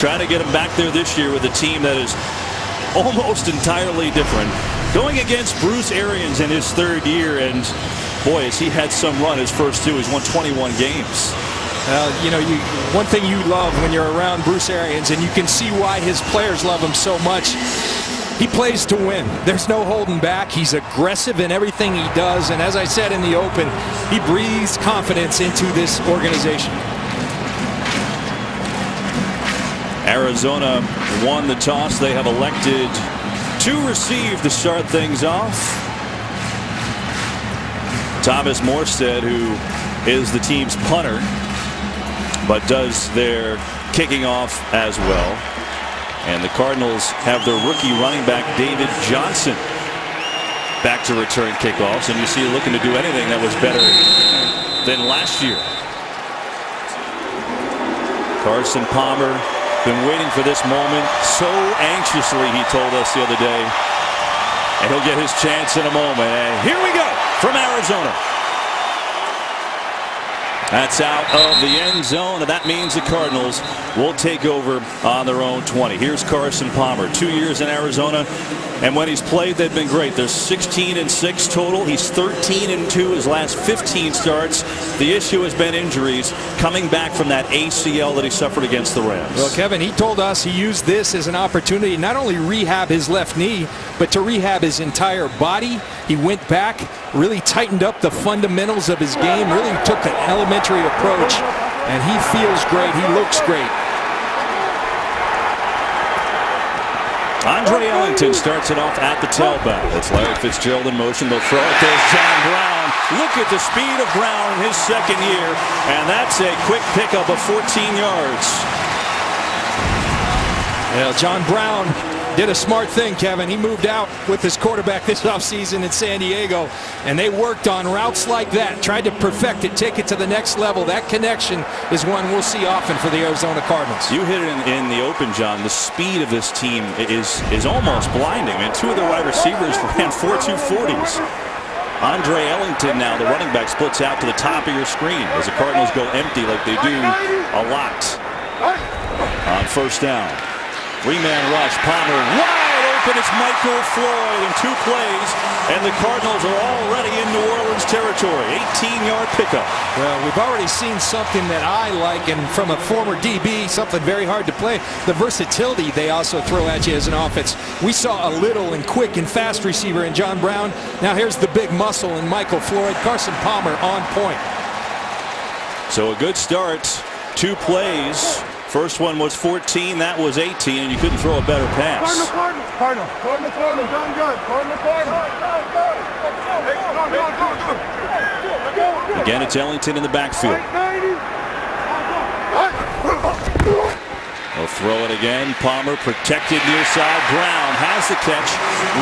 Trying to get him back there this year with a team that is almost entirely different. Going against Bruce Arians in his third year, and boy, has he had some run his first two. He's won 21 games. One thing you love when you're around Bruce Arians, and you can see why his players love him so much, he plays to win. There's no holding back. He's aggressive in everything he does, and as I said in the open, he breathes confidence into this organization. Arizona won the toss. They have elected to receive to start things off. Thomas Morstead, who is the team's punter, but does their kicking off as well. And the Cardinals have their rookie running back David Johnson back to return kickoffs, and you see looking to do anything that was better than last year. Carson Palmer been waiting for this moment so anxiously, he told us the other day, and he'll get his chance in a moment. And here we go from Arizona. That's out of the end zone, and that means the Cardinals will take over on their own 20. Here's Carson Palmer, 2 years in Arizona, and when he's played, they've been great. They're 16-6 total. He's 13-2 his last 15 starts. The issue has been injuries, coming back from that ACL that he suffered against the Rams. Well, Kevin, he told us he used this as an opportunity not only rehab his left knee, but to rehab his entire body. He went back, really tightened up the fundamentals of his game, really took an elementary approach, and he feels great. He looks great. Andre Ellington starts it off at the tailback. It's Larry Fitzgerald in motion. They'll throw it. There's John Brown. Look at the speed of Brown in his second year, and that's a quick pickup of 14 yards. Well, John Brown did a smart thing, Kevin. He moved out with his quarterback this offseason in San Diego, and they worked on routes like that, tried to perfect it, take it to the next level. That connection is one we'll see often for the Arizona Cardinals. You hit it in the open, John. The speed of this team is almost blinding. And two of their wide receivers ran 4.2 40s. Andre Ellington now, the running back, splits out to the top of your screen as the Cardinals go empty like they do a lot on first down. Three-man rush. Palmer wide open. It's Michael Floyd in 2 plays, and the Cardinals are already in New Orleans territory. 18-yard pickup. Well, we've already seen something that I like, and from a former DB, something very hard to play. The versatility they also throw at you as an offense. We saw a little and quick and fast receiver in John Brown. Now here's the big muscle in Michael Floyd. Carson Palmer on point. So a good start. 2 plays. First one was 14, that was 18, and you couldn't throw a better pass. Cardinal, done good. Again, it's Ellington in the backfield. They'll throw it again. Palmer protected near side. Brown has the catch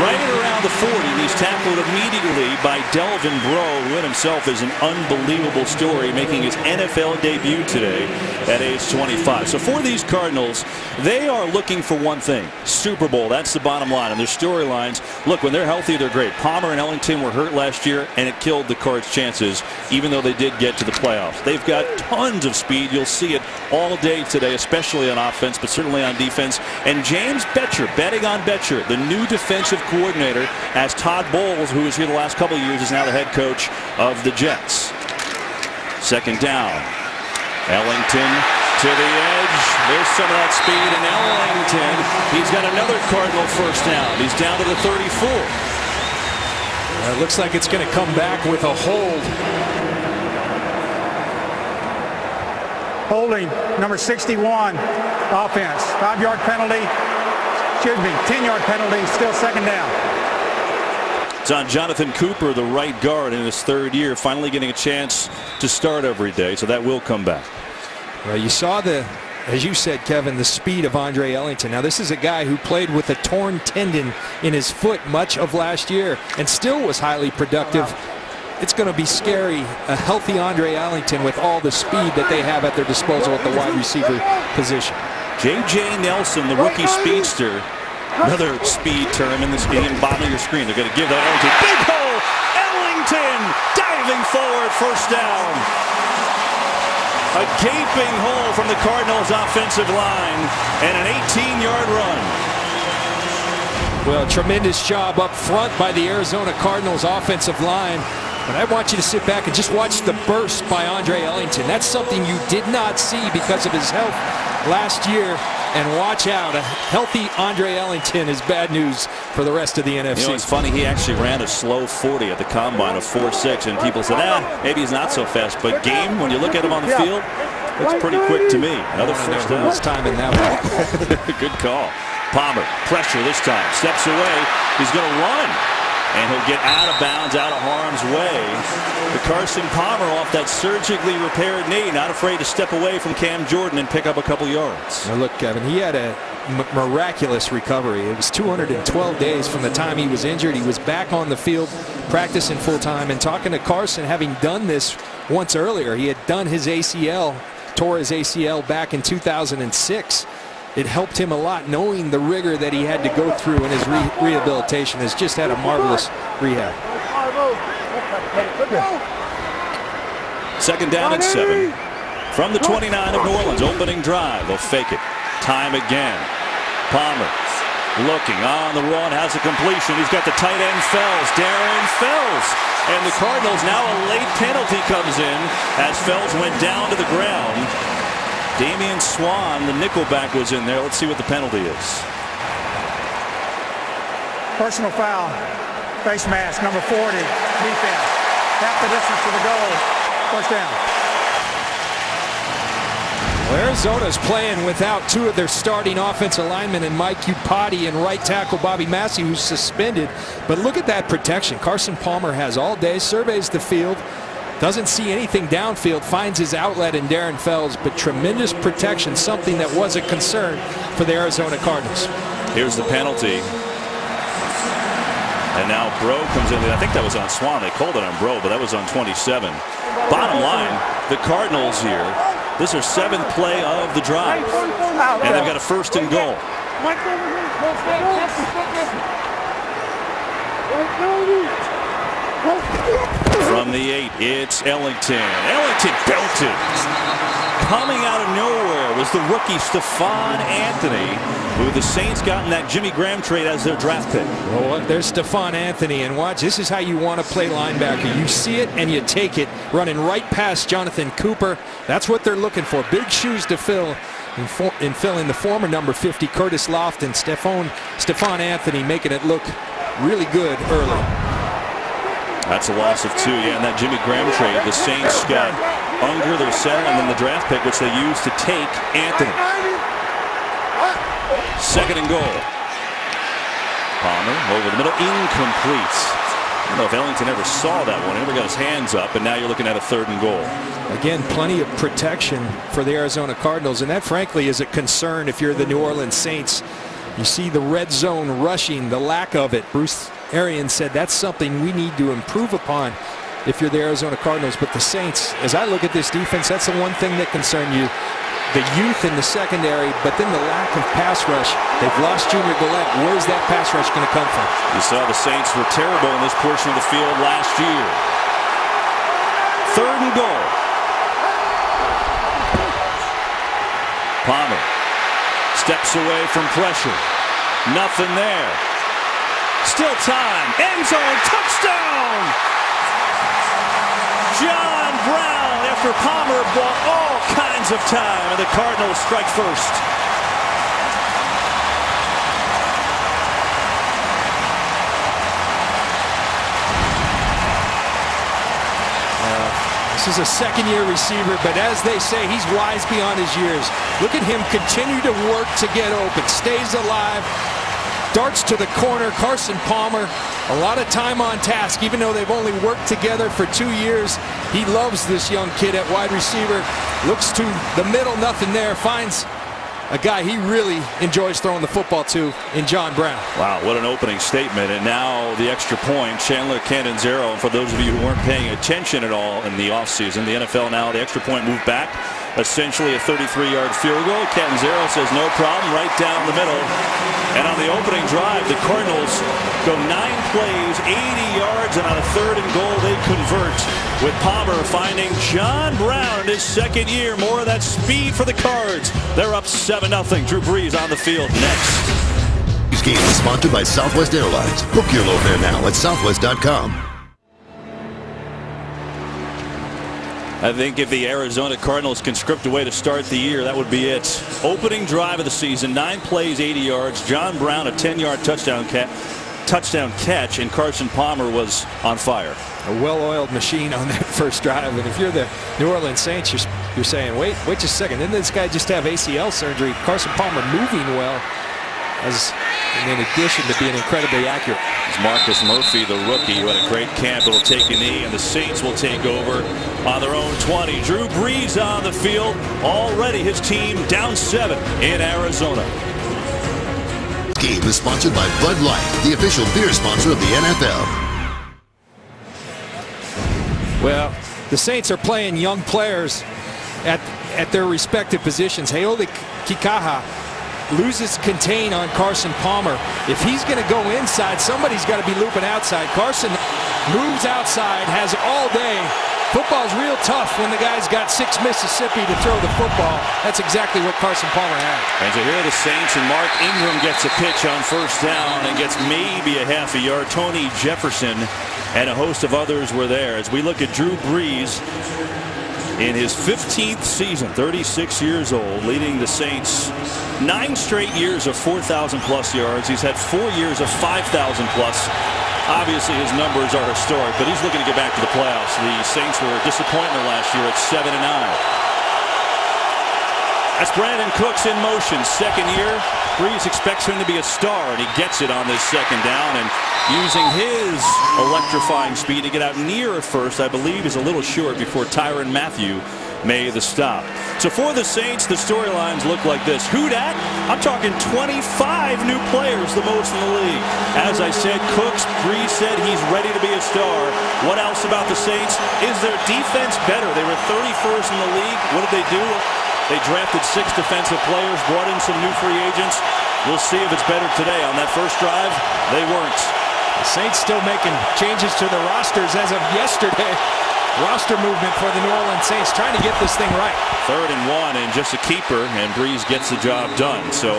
right around the 40. He's tackled immediately by Delvin Breaux, who in himself is an unbelievable story, making his NFL debut today at age 25. So for these Cardinals, they are looking for one thing: Super Bowl. That's the bottom line. And their storylines, look, when they're healthy, they're great. Palmer and Ellington were hurt last year, and it killed the Cards' chances, even though they did get to the playoffs. They've got tons of speed. You'll see it all day today, especially on offense, but certainly on defense. And James Betcher, betting on Betcher, the new defensive coordinator, as Todd Bowles, who was here the last couple of years, is now the head coach of the Jets. Second down. Ellington to the edge. There's some of that speed in Ellington. He's got another Cardinal first down. He's down to the 34. It looks like it's going to come back with a hold. Holding, number 61, offense. 5-yard penalty. Excuse me, 10-yard penalty, still second down. It's on Jonathan Cooper, the right guard, in his third year, finally getting a chance to start every day, so that will come back. Well, you saw as you said, Kevin, the speed of Andre Ellington. Now, this is a guy who played with a torn tendon in his foot much of last year and still was highly productive. It's going to be scary, a healthy Andre Ellington with all the speed that they have at their disposal at the wide receiver position. J.J. Nelson, the rookie speedster, another speed term in the bottom of your screen. They're going to give that Ellington. Big hole! Ellington diving forward, first down. A gaping hole from the Cardinals offensive line and an 18-yard run. Well, tremendous job up front by the Arizona Cardinals offensive line. But I want you to sit back and just watch the burst by Andre Ellington. That's something you did not see because of his health last year. And watch out, a healthy Andre Ellington is bad news for the rest of the NFC. You know, it's funny, he actually ran a slow 40 at the combine of 4.6, and people said, maybe he's not so fast. But game, when you look at him on the field, looks pretty quick to me. Another first down. This time in that one. Good call. Palmer, pressure this time, steps away. He's going to run, and he'll get out of bounds, out of harm's way. The Carson Palmer off that surgically repaired knee, not afraid to step away from Cam Jordan and pick up a couple yards. Now look, Kevin, he had a miraculous recovery. It was 212 days from the time he was injured. He was back on the field practicing full time, and talking to Carson, having done this once earlier. He had done his ACL, tore his ACL back in 2006. It helped him a lot, knowing the rigor that he had to go through in his rehabilitation. Has just had a marvelous rehab. Second down and 7 from the 29 of New Orleans. Opening drive. They'll fake it. Time again. Palmer looking on the run, has a completion. He's got the tight end Fells, Darren Fells. And the Cardinals, now a late penalty comes in as Fells went down to the ground. Damian Swan, the nickelback, was in there. Let's see what the penalty is. Personal foul. Face mask, number 40. Defense. Half the distance to the goal. First down. Well, Arizona's playing without two of their starting offensive linemen, and Mike Upati and right tackle Bobby Massey, who's suspended. But look at that protection. Carson Palmer has all day, surveys the field. Doesn't see anything downfield, finds his outlet in Darren Fells, but tremendous protection, something that was a concern for the Arizona Cardinals. Here's the penalty. And now Bro comes in. I think that was on Swan. They called it on Bro, but that was on 27. Bottom line, the Cardinals here, this is their 7th play of the drive. And they've got a first and goal. From the 8, it's Ellington. Ellington belted. Coming out of nowhere was the rookie Stephon Anthony, who the Saints got in that Jimmy Graham trade as their draft pick. Well, there's Stephon Anthony, and watch, this is how you want to play linebacker. You see it and you take it, running right past Jonathan Cooper. That's what they're looking for. Big shoes to fill. In filling the former number 50 Curtis Lofton, Stephon Anthony making it look really good early. That's a loss of 2. Yeah, in that Jimmy Graham trade, the Saints got Unger, their center, and then the draft pick, which they used to take Anthony. Second and goal. Palmer over the middle, incomplete. I don't know if Ellington ever saw that one. He never got his hands up, and now you're looking at a 3rd and goal. Again, plenty of protection for the Arizona Cardinals, and that frankly is a concern if you're the New Orleans Saints. You see the red zone rushing, the lack of it. Bruce Arians said that's something we need to improve upon if you're the Arizona Cardinals. But the Saints, as I look at this defense, that's the one thing that concerns you. The youth in the secondary, but then the lack of pass rush. They've lost Junior Gillette. Where's that pass rush going to come from? You saw the Saints were terrible in this portion of the field last year. 3rd and goal. Palmer steps away from pressure. Nothing there. Still time. End zone. Touchdown. John Brown, after Palmer bought all kinds of time, and the Cardinals strike first. This is a second-year receiver, but as they say, he's wise beyond his years. Look at him continue to work to get open, stays alive, darts to the corner. Carson Palmer, a lot of time on task, even though they've only worked together for 2 years. He loves this young kid at wide receiver. Looks to the middle, nothing there. Finds a guy he really enjoys throwing the football to in John Brown. Wow, what an opening statement. And now the extra point, Chandler Catanzaro. And for those of you who weren't paying attention at all in the offseason, the NFL now, the extra point moved back essentially a 33-yard field goal. Catanzaro says no problem, right down the middle. And on the opening drive, the Cardinals go 9 plays, 80 yards, and on a 3rd and goal, they convert with Palmer finding John Brown in his 2nd year. More of that speed for the Cards. They're up 7-0. Drew Brees on the field next. This game is sponsored by Southwest Airlines. Book your low fare now at southwest.com. I think if the Arizona Cardinals can script a way to start the year, that would be it. Opening drive of the season, 9 plays, 80 yards. John Brown, a 10-yard touchdown catch, and Carson Palmer was on fire. A well-oiled machine on that first drive. And if you're the New Orleans Saints, you're saying, wait just a second. Didn't this guy just have ACL surgery? Carson Palmer moving well, and in addition to being incredibly accurate. It's Marcus Murphy, the rookie, who had a great camp, will take a knee, and the Saints will take over on their own 20. Drew Brees on the field. Already his team down 7 in Arizona. This game is sponsored by Bud Light, the official beer sponsor of the NFL. Well, the Saints are playing young players at their respective positions. Haole Kikaha loses contain on Carson Palmer. If he's going to go inside, somebody's got to be looping outside. Carson moves outside, has all day. Football's real tough when the guy's got 6 Mississippi to throw the football. That's exactly what Carson Palmer had. And so here are the Saints, and Mark Ingram gets a pitch on 1st down and gets maybe a half a yard. Tony Jefferson and a host of others were there. As we look at Drew Brees in his 15th season, 36 years old, leading the Saints 9 straight years of 4,000+ yards. He's had 4 years of 5,000+. Obviously, his numbers are historic, but he's looking to get back to the playoffs. The Saints were a disappointment last year at 7-9. That's Brandon Cooks in motion. 2nd year. Brees expects him to be a star, and he gets it on this 2nd down. And using his electrifying speed to get out near first, I believe, is a little short before Tyrann Mathieu made the stop. So for the Saints, the storylines look like this. Who dat? I'm talking 25 new players, the most in the league. As I said, Cooks, Brees said he's ready to be a star. What else about the Saints? Is their defense better? They were 31st in the league. What did they do? They drafted 6 defensive players, brought in some new free agents. We'll see if it's better today. On that first drive, they weren't. The Saints still making changes to the rosters as of yesterday. Roster movement for the New Orleans Saints, trying to get this thing right. 3rd and 1 and just a keeper, and Brees gets the job done. So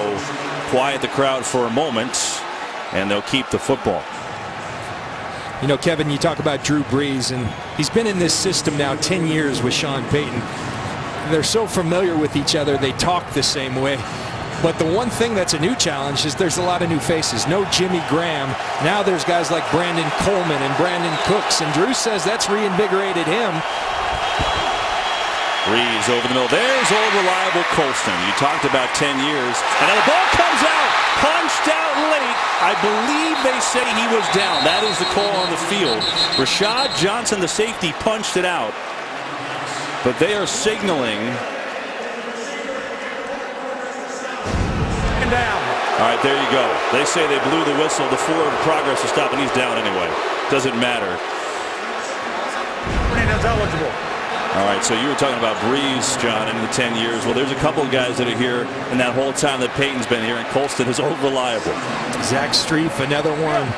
quiet the crowd for a moment, and they'll keep the football. You know, Kevin, you talk about Drew Brees, and he's been in this system now 10 years with Sean Payton. They're so familiar with each other, they talk the same way. But the one thing that's a new challenge is there's a lot of new faces. No Jimmy Graham. Now there's guys like Brandon Coleman and Brandon Cooks, and Drew says that's reinvigorated him. Brees over the middle. There's old reliable Colston. You talked about 10 years. And now the ball comes out. Punched out late. I believe they say he was down. That is the call on the field. Rashad Johnson, the safety, punched it out. But they are signaling. Down. All right, there you go. They say they blew the whistle. The forward progress is stopped, and he's down anyway. Doesn't matter. Is eligible. All right, so you were talking about Brees, John, in the 10 years. Well, there's a couple of guys that are here in that whole time that Peyton's been here, and Colston is old reliable. Zach Strief, another one.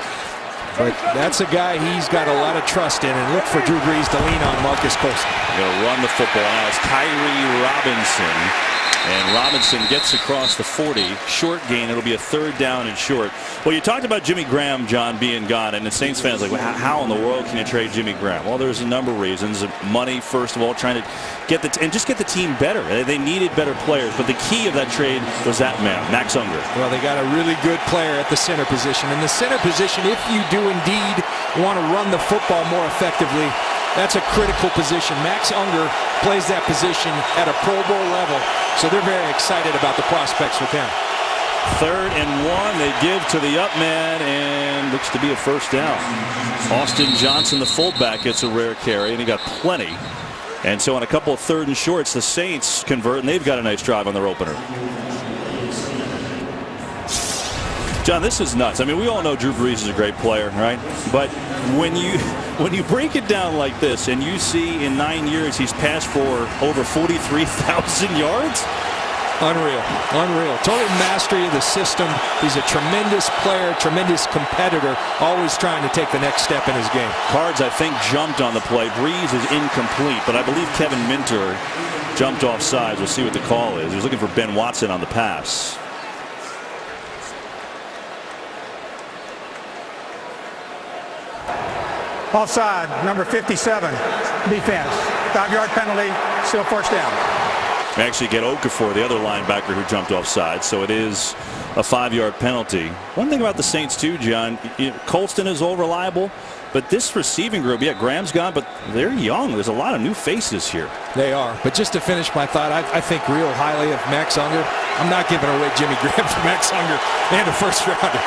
But that's a guy he's got a lot of trust in, and look for Drew Brees to lean on Marcus Colston. They're going to run the football now. It's Kyrie Robinson. And Robinson gets across the 40. Short gain. It'll be a 3rd down and short. Well, you talked about Jimmy Graham, John, being gone. And the Saints fans like, well, how in the world can you trade Jimmy Graham? Well, there's a number of reasons. Money, first of all, trying to get just get the team better. They needed better players. But the key of that trade was that man, Max Unger. Well, they got a really good player at the center position. And the center position, if you do indeed want to run the football more effectively, that's a critical position. Max Unger plays that position at a Pro Bowl level, so they're very excited about the prospects with him. 3rd and 1, they give to the up man, and looks to be a 1st down. Austin Johnson, the fullback, gets a rare carry, and he got plenty. And so on a couple of 3rd and shorts, the Saints convert, and they've got a nice drive on their opener. John, this is nuts. I mean, we all know Drew Brees is a great player, right? But when you break it down like this and you see in 9 years he's passed for over 43,000 yards. Unreal. Unreal. Total mastery of the system. He's a tremendous player, tremendous competitor, always trying to take the next step in his game. Cards, I think, jumped on the play. Brees is incomplete, but I believe Kevin Minter jumped off sides. We'll see what the call is. He was looking for Ben Watson on the pass. Offside, number 57, defense. 5-yard penalty, still first down. We actually get Okafor, the other linebacker who jumped offside, so it is a 5-yard penalty. One thing about the Saints too, John, Colston is all reliable, but this receiving group, yeah, Graham's gone, but they're young. There's a lot of new faces here. They are. But just to finish my thought, I think real highly of Max Unger. I'm not giving away Jimmy Graham for Max Unger and a first rounder.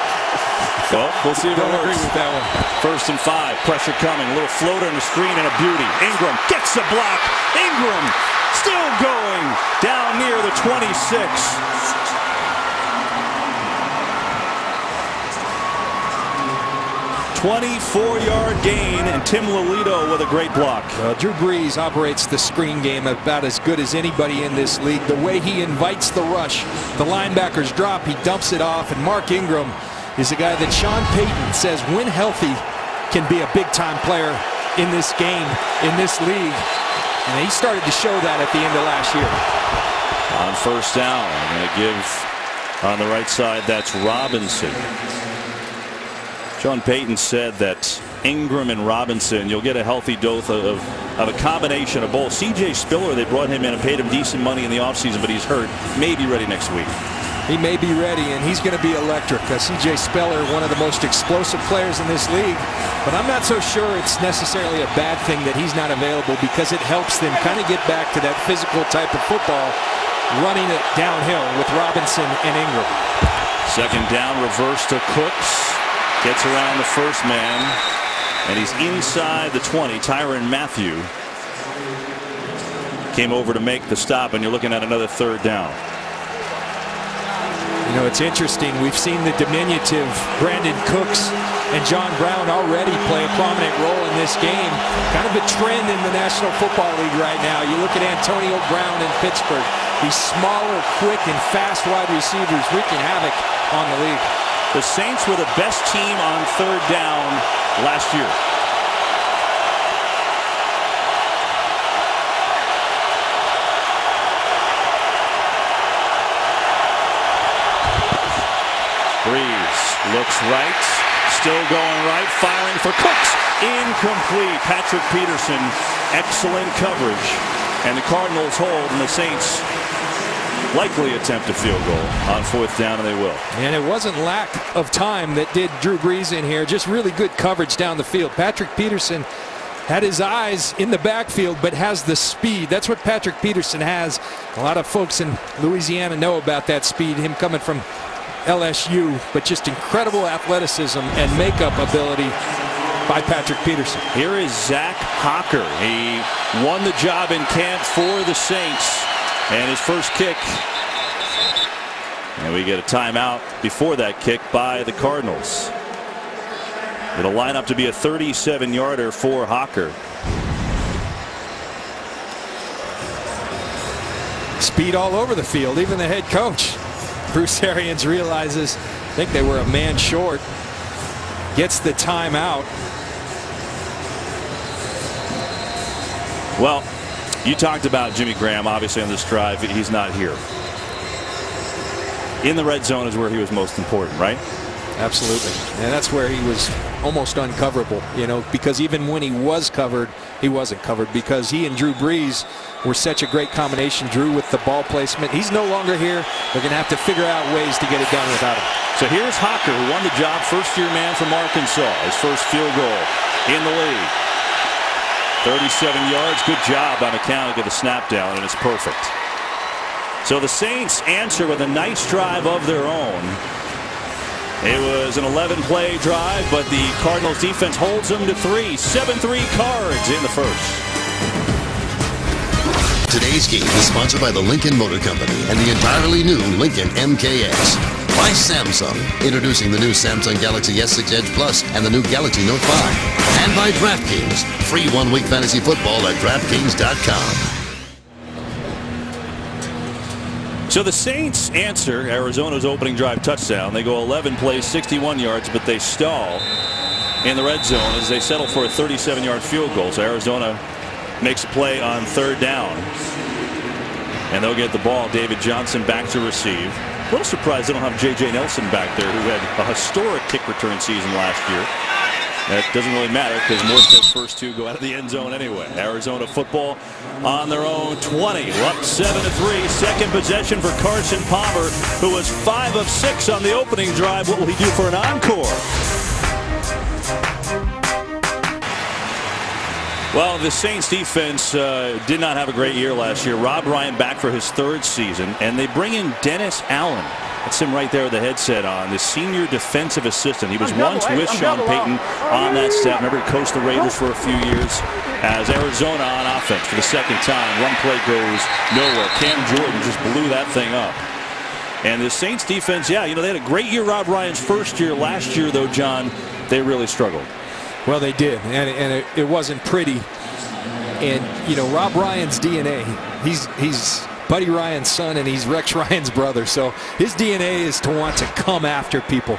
Well, we'll see if Don't it works. agree with that one. 1st and 5, pressure coming, a little floater in the screen and a beauty. Ingram gets the block. Ingram still going down near the 26. 24-yard gain, and Tim Lolito with a great block. Drew Brees operates the screen game about as good as anybody in this league. The way he invites the rush, the linebackers drop, he dumps it off, and Mark Ingram is a guy that Sean Payton says, when healthy, can be a big-time player in this game, in this league. And he started to show that at the end of last year. On 1st down, I'm going to give on the right side, that's Robinson. Sean Payton said that Ingram and Robinson, you'll get a healthy dose of a combination of both. C.J. Spiller, they brought him in and paid him decent money in the offseason, but he's hurt. May be ready next week. He may be ready, and he's going to be electric. C.J. Spiller, one of the most explosive players in this league, but I'm not so sure it's necessarily a bad thing that he's not available, because it helps them kind of get back to that physical type of football, running it downhill with Robinson and Ingram. 2nd down, reverse to Cooks. Gets around the first man, and he's inside the 20. Tyrann Mathieu came over to make the stop, and you're looking at another 3rd down. You know, it's interesting. We've seen the diminutive Brandon Cooks and John Brown already play a prominent role in this game. Kind of a trend in the National Football League right now. You look at Antonio Brown in Pittsburgh. These smaller, quick, and fast wide receivers wreaking havoc on the league. The Saints were the best team on 3rd down last year. Brees looks right, still going right, firing for Cooks. Incomplete. Patrick Peterson, excellent coverage. And the Cardinals hold, and the Saints likely attempt a field goal on 4th down, and they will. And it wasn't lack of time that did Drew Brees in here, just really good coverage down the field. Patrick Peterson had his eyes in the backfield, but has the speed. That's what Patrick Peterson has. A lot of folks in Louisiana know about that speed, him coming from LSU, but just incredible athleticism and makeup ability by Patrick Peterson. Here is Zach Hocker. He won the job in camp for the Saints. And his first kick, and we get a timeout before that kick by the Cardinals. It'll line up to be a 37-yarder for Hocker. Speed all over the field, even the head coach. Bruce Arians realizes, I think they were a man short, gets the timeout. Well, you talked about Jimmy Graham, obviously, on this drive. He's not here. In the red zone is where he was most important, right? Absolutely. And that's where he was almost uncoverable, you know, because even when he was covered, he wasn't covered, because he and Drew Brees were such a great combination. Drew with the ball placement. He's no longer here. They're going to have to figure out ways to get it done without him. So here's Hocker, who won the job, first-year man from Arkansas. His first field goal in the league. 37 yards. Good job on the count to get the snap down, and it's perfect. So the Saints answer with a nice drive of their own. It was an 11-play drive, but the Cardinals defense holds them to 3. 7-3 Cards in the first. Today's game is sponsored by the Lincoln Motor Company and the entirely new Lincoln MKX. by Samsung. Introducing the new Samsung Galaxy S6 Edge Plus and the new Galaxy Note 5. And by DraftKings. Free 1-week fantasy football at DraftKings.com. So the Saints answer Arizona's opening drive touchdown. They go 11 plays, 61 yards, but they stall in the red zone as they settle for a 37-yard field goal. So Arizona makes a play on 3rd down. And they'll get the ball. David Johnson back to receive. A little surprised they don't have J.J. Nelson back there, who had a historic kick return season last year. That doesn't really matter because Morstead's first 2 go out of the end zone anyway. Arizona football on their own 20. Up 7-3. Second possession for Carson Palmer, who was 5 of 6 on the opening drive. What will he do for an encore? Well, the Saints defense did not have a great year last year. Rob Ryan back for his 3rd season, and they bring in Dennis Allen. That's him right there with the headset on, the senior defensive assistant. He was once with Sean Payton on that staff. Remember, he coached the Raiders for a few years. As Arizona on offense for the 2nd time. Run play goes nowhere. Cam Jordan just blew that thing up. And the Saints defense, yeah, you know, they had a great year, Rob Ryan's first year. Last year, though, John, they really struggled. Well, they did, and it wasn't pretty. And, you know, Rob Ryan's DNA, he's Buddy Ryan's son, and he's Rex Ryan's brother. So his DNA is to want to come after people.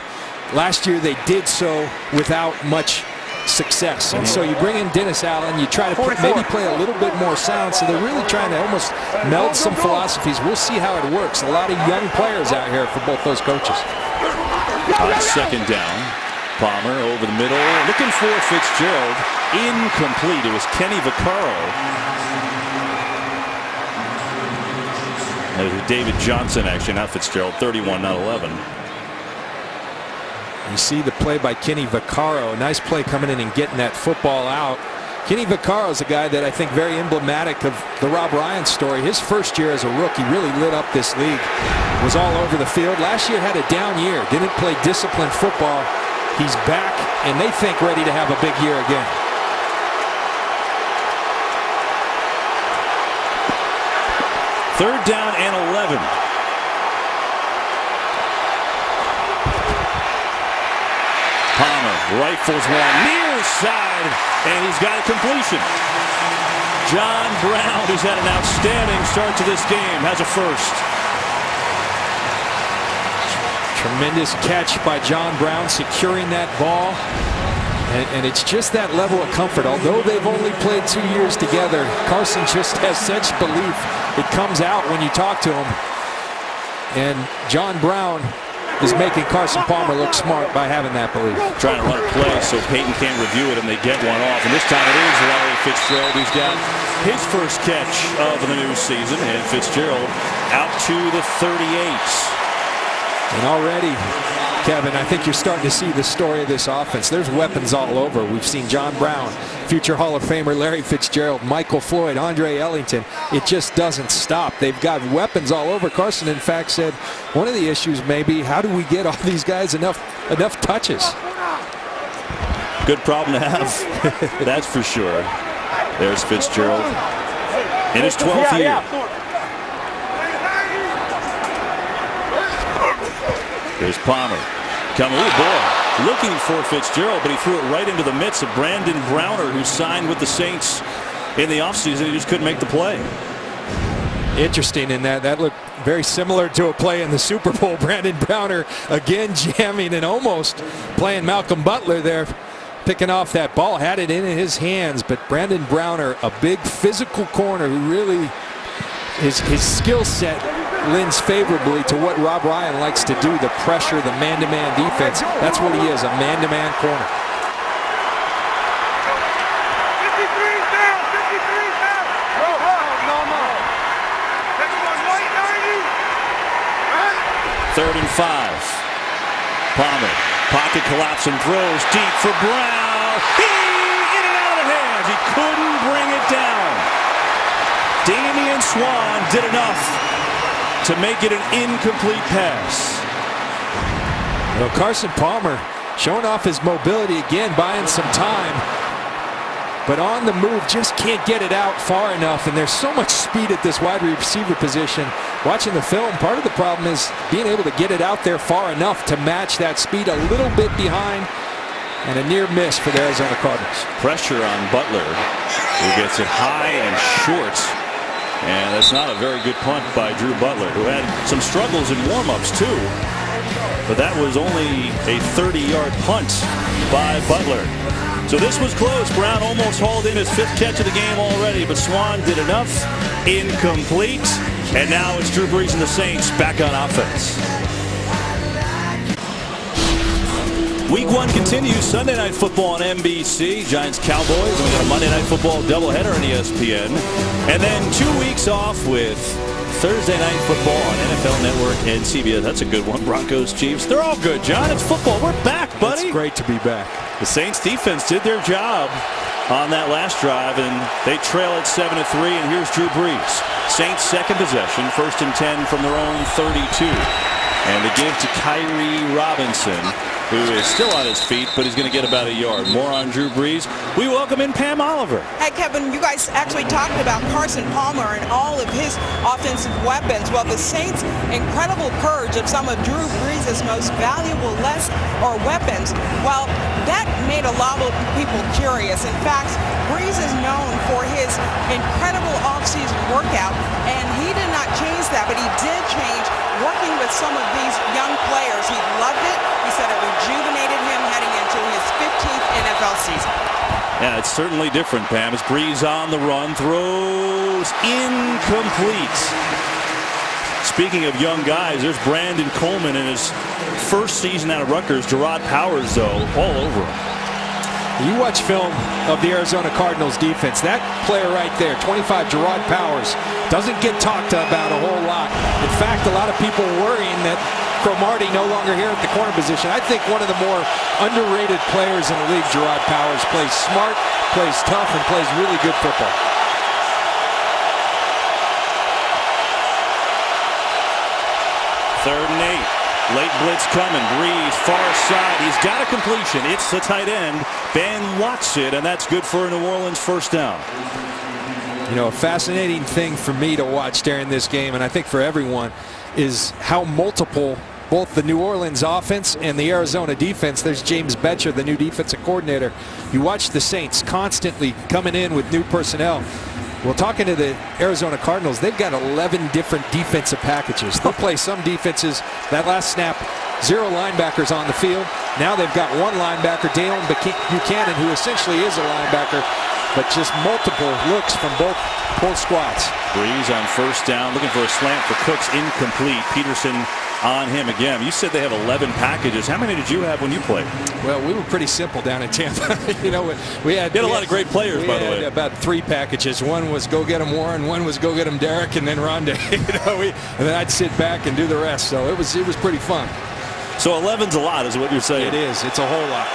Last year they did so without much success. And so you bring in Dennis Allen, you try to maybe play a little bit more sound. So they're really trying to almost meld some philosophies. We'll see how it works. A lot of young players out here for both those coaches. On 2nd down, Palmer over the middle, looking for Fitzgerald. Incomplete. It was Kenny Vaccaro. It was David Johnson, actually, not Fitzgerald. 31, not 11. You see the play by Kenny Vaccaro. Nice play coming in and getting that football out. Kenny Vaccaro is a guy that I think very emblematic of the Rob Ryan story. His first year as a rookie really lit up this league. Was all over the field. Last year had a down year. Didn't play disciplined football. He's back, and they think ready to have a big year again. Third down and 11. Palmer rifles one near side, and he's got a completion. John Brown, who's had an outstanding start to this game, has a first. Tremendous catch by John Brown, securing that ball. And it's just that level of comfort. Although they've only played 2 years together, Carson just has such belief. It comes out when you talk to him. And John Brown is making Carson Palmer look smart by having that belief. Trying to run a play so Payton can't review it, and they get one off. And this time it is Larry Fitzgerald who's got his first catch of the new season. And Fitzgerald out to the 38. And already, Kevin, I think you're starting to see the story of this offense. There's weapons all over. We've seen John Brown, future Hall of Famer Larry Fitzgerald, Michael Floyd, Andre Ellington. It just doesn't stop. They've got weapons all over. Carson, in fact, said one of the issues may be how do we get all these guys enough touches? Good problem to have, that's for sure. There's Fitzgerald in his 12th year. There's Palmer coming. Oh boy, looking for Fitzgerald, but he threw it right into the midst of Brandon Browner, who signed with the Saints in the offseason. He just couldn't make the play. Interesting in that looked very similar to a play in the Super Bowl. Brandon Browner again jamming and almost playing Malcolm Butler there, picking off that ball, had it in his hands. But Brandon Browner, a big physical corner who really his skill set lends favorably to what Rob Ryan likes to do, the pressure, the man-to-man defense. That's what he is, a man-to-man corner. 3rd and 5. Palmer, pocket collapse and throws deep for Brown. In and out of the hands. He couldn't bring it down. Damian Swan did enough to make it an incomplete pass. Well, Carson Palmer showing off his mobility again, buying some time. but on the move just can't get it out far enough. And there's so much speed at this wide receiver position. Watching the film, part of the problem is being able to get it out there far enough to match that speed a little bit behind. And a near miss for the Arizona Cardinals. Pressure on Butler, who gets it high and short. And that's not a very good punt by Drew Butler, who had some struggles in warm-ups too. But that was only a 30-yard punt by Butler. So this was close. Brown almost hauled in his 5th catch of the game already, but Swan did enough. Incomplete. And now it's Drew Brees and the Saints back on offense. Week 1 continues. Sunday Night Football on NBC. Giants Cowboys. And we got a Monday Night Football doubleheader on ESPN. And then 2 weeks off with Thursday Night Football on NFL Network and CBS. That's a good one. Broncos Chiefs. They're all good, John. It's football. We're back, buddy. It's great to be back. The Saints defense did their job on that last drive, and they trail at 7-3. And here's Drew Brees. Saints second possession, 1st and 10 from their own 32. And they give to Kyrie Robinson, who is still on his feet, but he's going to get about a yard. More on Drew Brees. We welcome in Pam Oliver. Hey, Kevin, you guys actually talked about Carson Palmer and all of his offensive weapons. Well, the Saints' incredible purge of some of Drew Brees' most valuable weapons, well, that made a lot of people curious. In fact, Brees is known for his incredible offseason workout, and he did not change that, but he did change working with some of these young players. He loved it. He said it rejuvenated him heading into his 15th NFL season. Yeah, it's certainly different, Pam. As Brees on the run, throws incomplete. Speaking of young guys, there's Brandon Coleman in his first season out of Rutgers. Gerard Powers, though, all over him. You watch film of the Arizona Cardinals defense. That player right there, 25, Gerard Powers, doesn't get talked about a whole lot. In fact, a lot of people worrying that Cromartie no longer here at the corner position. I think one of the more underrated players in the league, Gerard Powers, plays smart, plays tough, and plays really good football. Third and 8. Late blitz coming. Brees, far side. He's got a completion. It's the tight end, Ben Watson, and that's good for a New Orleans first down. You know, a fascinating thing for me to watch during this game, and I think for everyone, is how multiple both the New Orleans offense and the Arizona defense. There's James Betcher, the new defensive coordinator. You watch the Saints constantly coming in with new personnel. Well, talking to the Arizona Cardinals, they've got 11 different defensive packages. They'll play some defenses. That last snap, 0 linebackers on the field. Now they've got 1 linebacker, Dale Buchanan, who essentially is a linebacker, but just multiple looks from both squads. Brees on first down, looking for a slant for Cooks, incomplete. Peterson on him again. You said they have 11 packages. How many did you have when you played? Well, we were pretty simple down in Tampa. You know, we had a lot of great players, by the way. About 3 packages. One was go get him Warren, one was go get him Derek, and then Rondé. And then I'd sit back and do the rest. So it was pretty fun. So 11's a lot, is what you're saying? It is. It's a whole lot.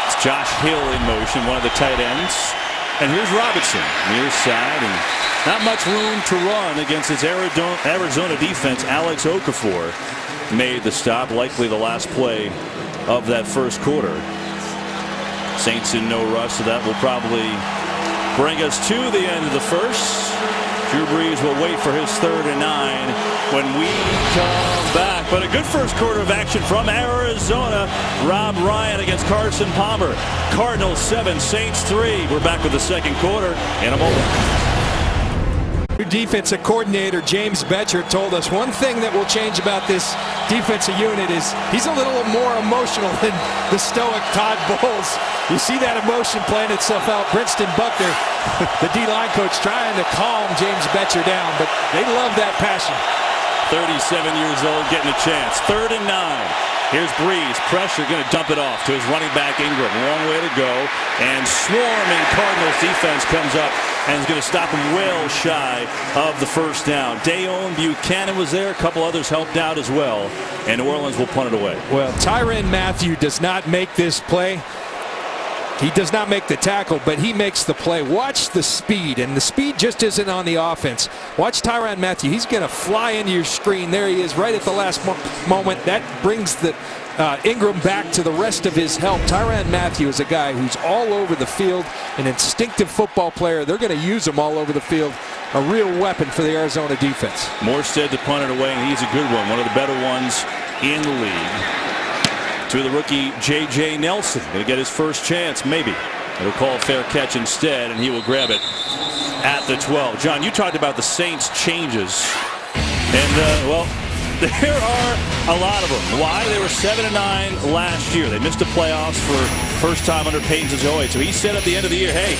It's Josh Hill in motion, one of the tight ends. And here's Robinson, near side, and not much room to run against his Arizona defense. Alex Okafor made the stop, likely the last play of that first quarter. Saints in no rush, so that will probably bring us to the end of the first. Drew Brees will wait for his 3rd and 9 when we come back. But a good first quarter of action from Arizona. Rob Ryan against Carson Palmer. Cardinals 7, Saints 3. We're back with the second quarter in a moment. New defensive coordinator James Betcher told us one thing that will change about this defensive unit is he's a little more emotional than the stoic Todd Bowles. You see that emotion playing itself out. Princeton Buckner, the D-line coach, trying to calm James Betcher down, but they love that passion. 37 years old, getting a chance. 3rd and 9. Here's Brees, pressure, going to dump it off to his running back Ingram. Long way to go, and swarming Cardinals defense comes up and is going to stop him well shy of the first down. Dale Buchanan was there, a couple others helped out as well, and New Orleans will punt it away. Well, Tyrann Mathieu does not make this play. He does not make the tackle, but he makes the play. Watch the speed, and the speed just isn't on the offense. Watch Tyrann Mathieu. He's going to fly into your screen. There he is right at the last moment. That brings the Ingram back to the rest of his help. Tyrann Mathieu is a guy who's all over the field, an instinctive football player. They're going to use him all over the field. A real weapon for the Arizona defense. Morstead to punt it away, and he's a good one of the better ones in the league. To the rookie J.J. Nelson, going to get his first chance, maybe. He'll call a fair catch instead, and he will grab it at the 12. John, you talked about the Saints' changes, and well, there are a lot of them. Why? They were 7-9 last year. They missed the playoffs for first time under Payton since 08. So he said at the end of the year, hey,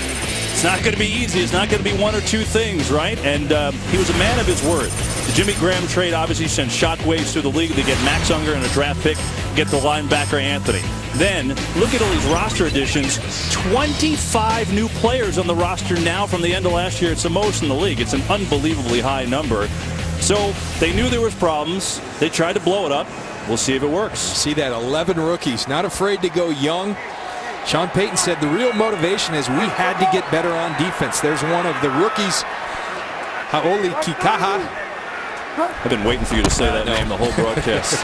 it's not going to be easy. It's not going to be one or two things, right? And he was a man of his word. The Jimmy Graham trade obviously sent shockwaves through the league. They get Max Unger and a draft pick, get the linebacker Anthony. Then look at all these roster additions. 25 new players on the roster now from the end of last year. It's the most in the league. It's an unbelievably high number. So they knew there was problems. They tried to blow it up. We'll see if it works. See that 11 rookies, not afraid to go young. Sean Payton said the real motivation is we had to get better on defense. There's one of the rookies, Haoli Kikaha. I've been waiting for you to say that name the whole broadcast.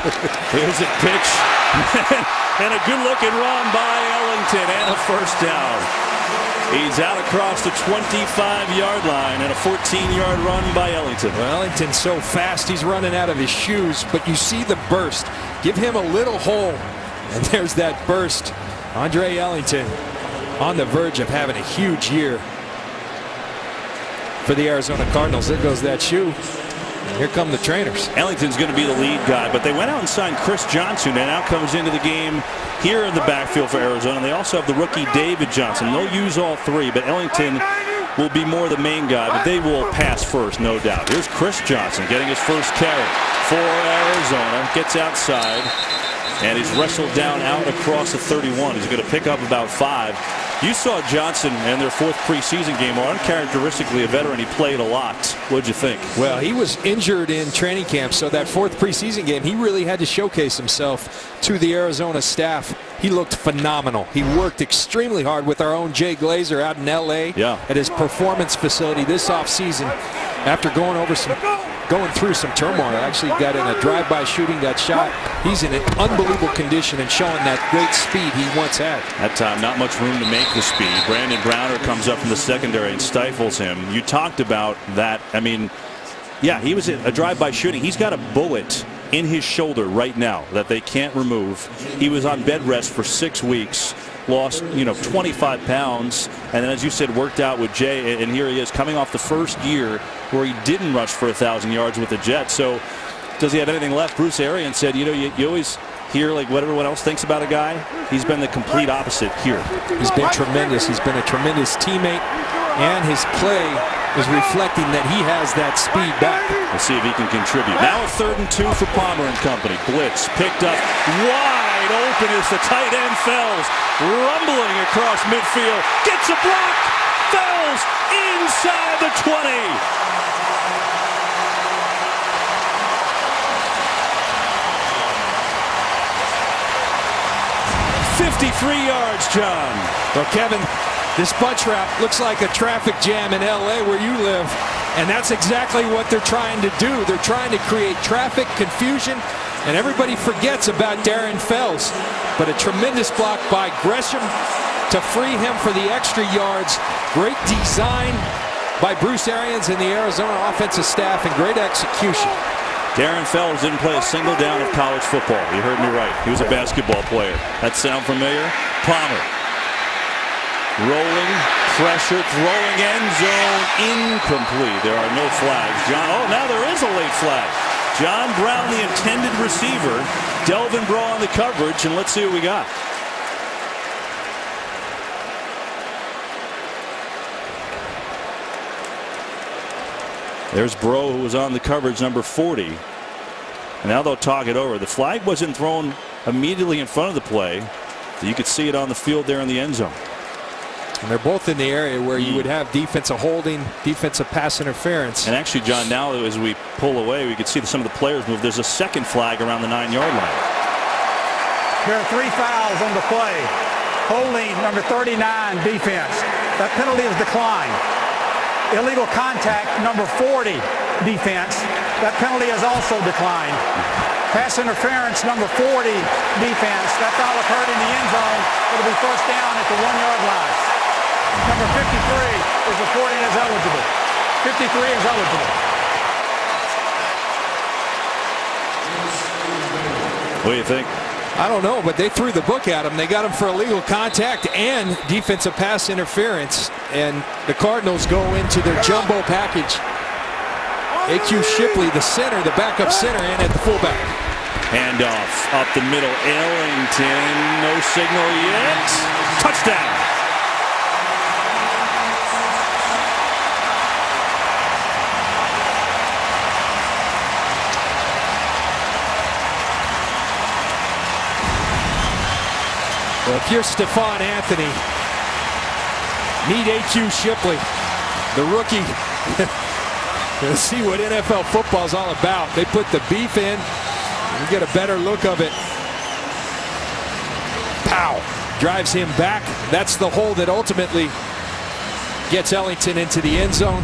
Here's a pitch and a good-looking run by Ellington and a first down. He's out across the 25-yard line and a 14-yard run by Ellington. Well, Ellington's so fast he's running out of his shoes, but you see the burst. Give him a little hole, and there's that burst. Andre Ellington on the verge of having a huge year for the Arizona Cardinals. There goes that shoe. And here come the trainers. Ellington's going to be the lead guy, but they went out and signed Chris Johnson, and now comes into the game here in the backfield for Arizona. They also have the rookie David Johnson. They'll use all three, but Ellington will be more the main guy, but they will pass first, no doubt. Here's Chris Johnson getting his first carry for Arizona. Gets outside, and he's wrestled down out across the 31. He's going to pick up about 5. You saw Johnson in their 4th preseason game. Uncharacteristically a veteran. He played a lot. What'd you think? Well, he was injured in training camp, so that 4th preseason game, he really had to showcase himself to the Arizona staff. He looked phenomenal. He worked extremely hard with our own Jay Glazer out in L.A. at his performance facility this offseason. After going through some turmoil, actually got in a drive-by shooting, got shot. He's in an unbelievable condition and showing that great speed he once had. That time, not much room to make the speed. Brandon Browner comes up from the secondary and stifles him. You talked about that. I mean, yeah, he was in a drive-by shooting. He's got a bullet in his shoulder right now that they can't remove. He was on bed rest for 6 weeks. Lost 25 pounds, and then, as you said, worked out with Jay, and here he is coming off the first year where he didn't rush for 1,000 yards with the Jets. So does he have anything left? Bruce Arians said, you always hear like what everyone else thinks about a guy. He's been the complete opposite here. He's been tremendous. He's been a tremendous teammate, and his play is reflecting that he has that speed back. We'll see if he can contribute. Now a 3rd and 2 for Palmer and company. Blitz picked up wide open as the tight end Fells, rumbling across midfield, gets a block. Fells inside the 20. 53 yards, John. Well, Kevin, this bunch route looks like a traffic jam in L.A. where you live, and that's exactly what they're trying to do. They're trying to create traffic, confusion, and everybody forgets about Darren Fells. But a tremendous block by Gresham to free him for the extra yards. Great design by Bruce Arians and the Arizona offensive staff, and great execution. Darren Fells didn't play a single down of college football. You heard me right. He was a basketball player. That sound familiar? Palmer. Rolling, pressure, throwing, end zone, incomplete. There are no flags. John, now there is a late flag. John Brown, the intended receiver. Delvin Breaux on the coverage, and let's see what we got. There's Breaux, who was on the coverage, number 40. And now they'll talk it over. The flag wasn't thrown immediately in front of the play. You could see it on the field there in the end zone. And they're both in the area where you would have defensive holding, defensive pass interference. And actually, John, now as we pull away, we could see some of the players move. There's a second flag around the 9-yard line. There are 3 fouls on the play. Holding number 39 defense. That penalty is declined. Illegal contact number 40 defense. That penalty is also declined. Pass interference number 40 defense. That foul occurred in the end zone. It'll be first down at the 1-yard line. Number 53 is reporting as eligible. 53 is eligible. What do you think? I don't know, but they threw the book at him. They got him for illegal contact and defensive pass interference. And the Cardinals go into their jumbo package. A.Q. Shipley, the center, the backup center, and at the fullback. Handoff up the middle. Ellington, no signal yet. Touchdown. Well, if you're Stephon Anthony, meet A.Q. Shipley, the rookie. Let's see what NFL football is all about. They put the beef in. You get a better look of it. Pow! Drives him back. That's the hole that ultimately gets Ellington into the end zone.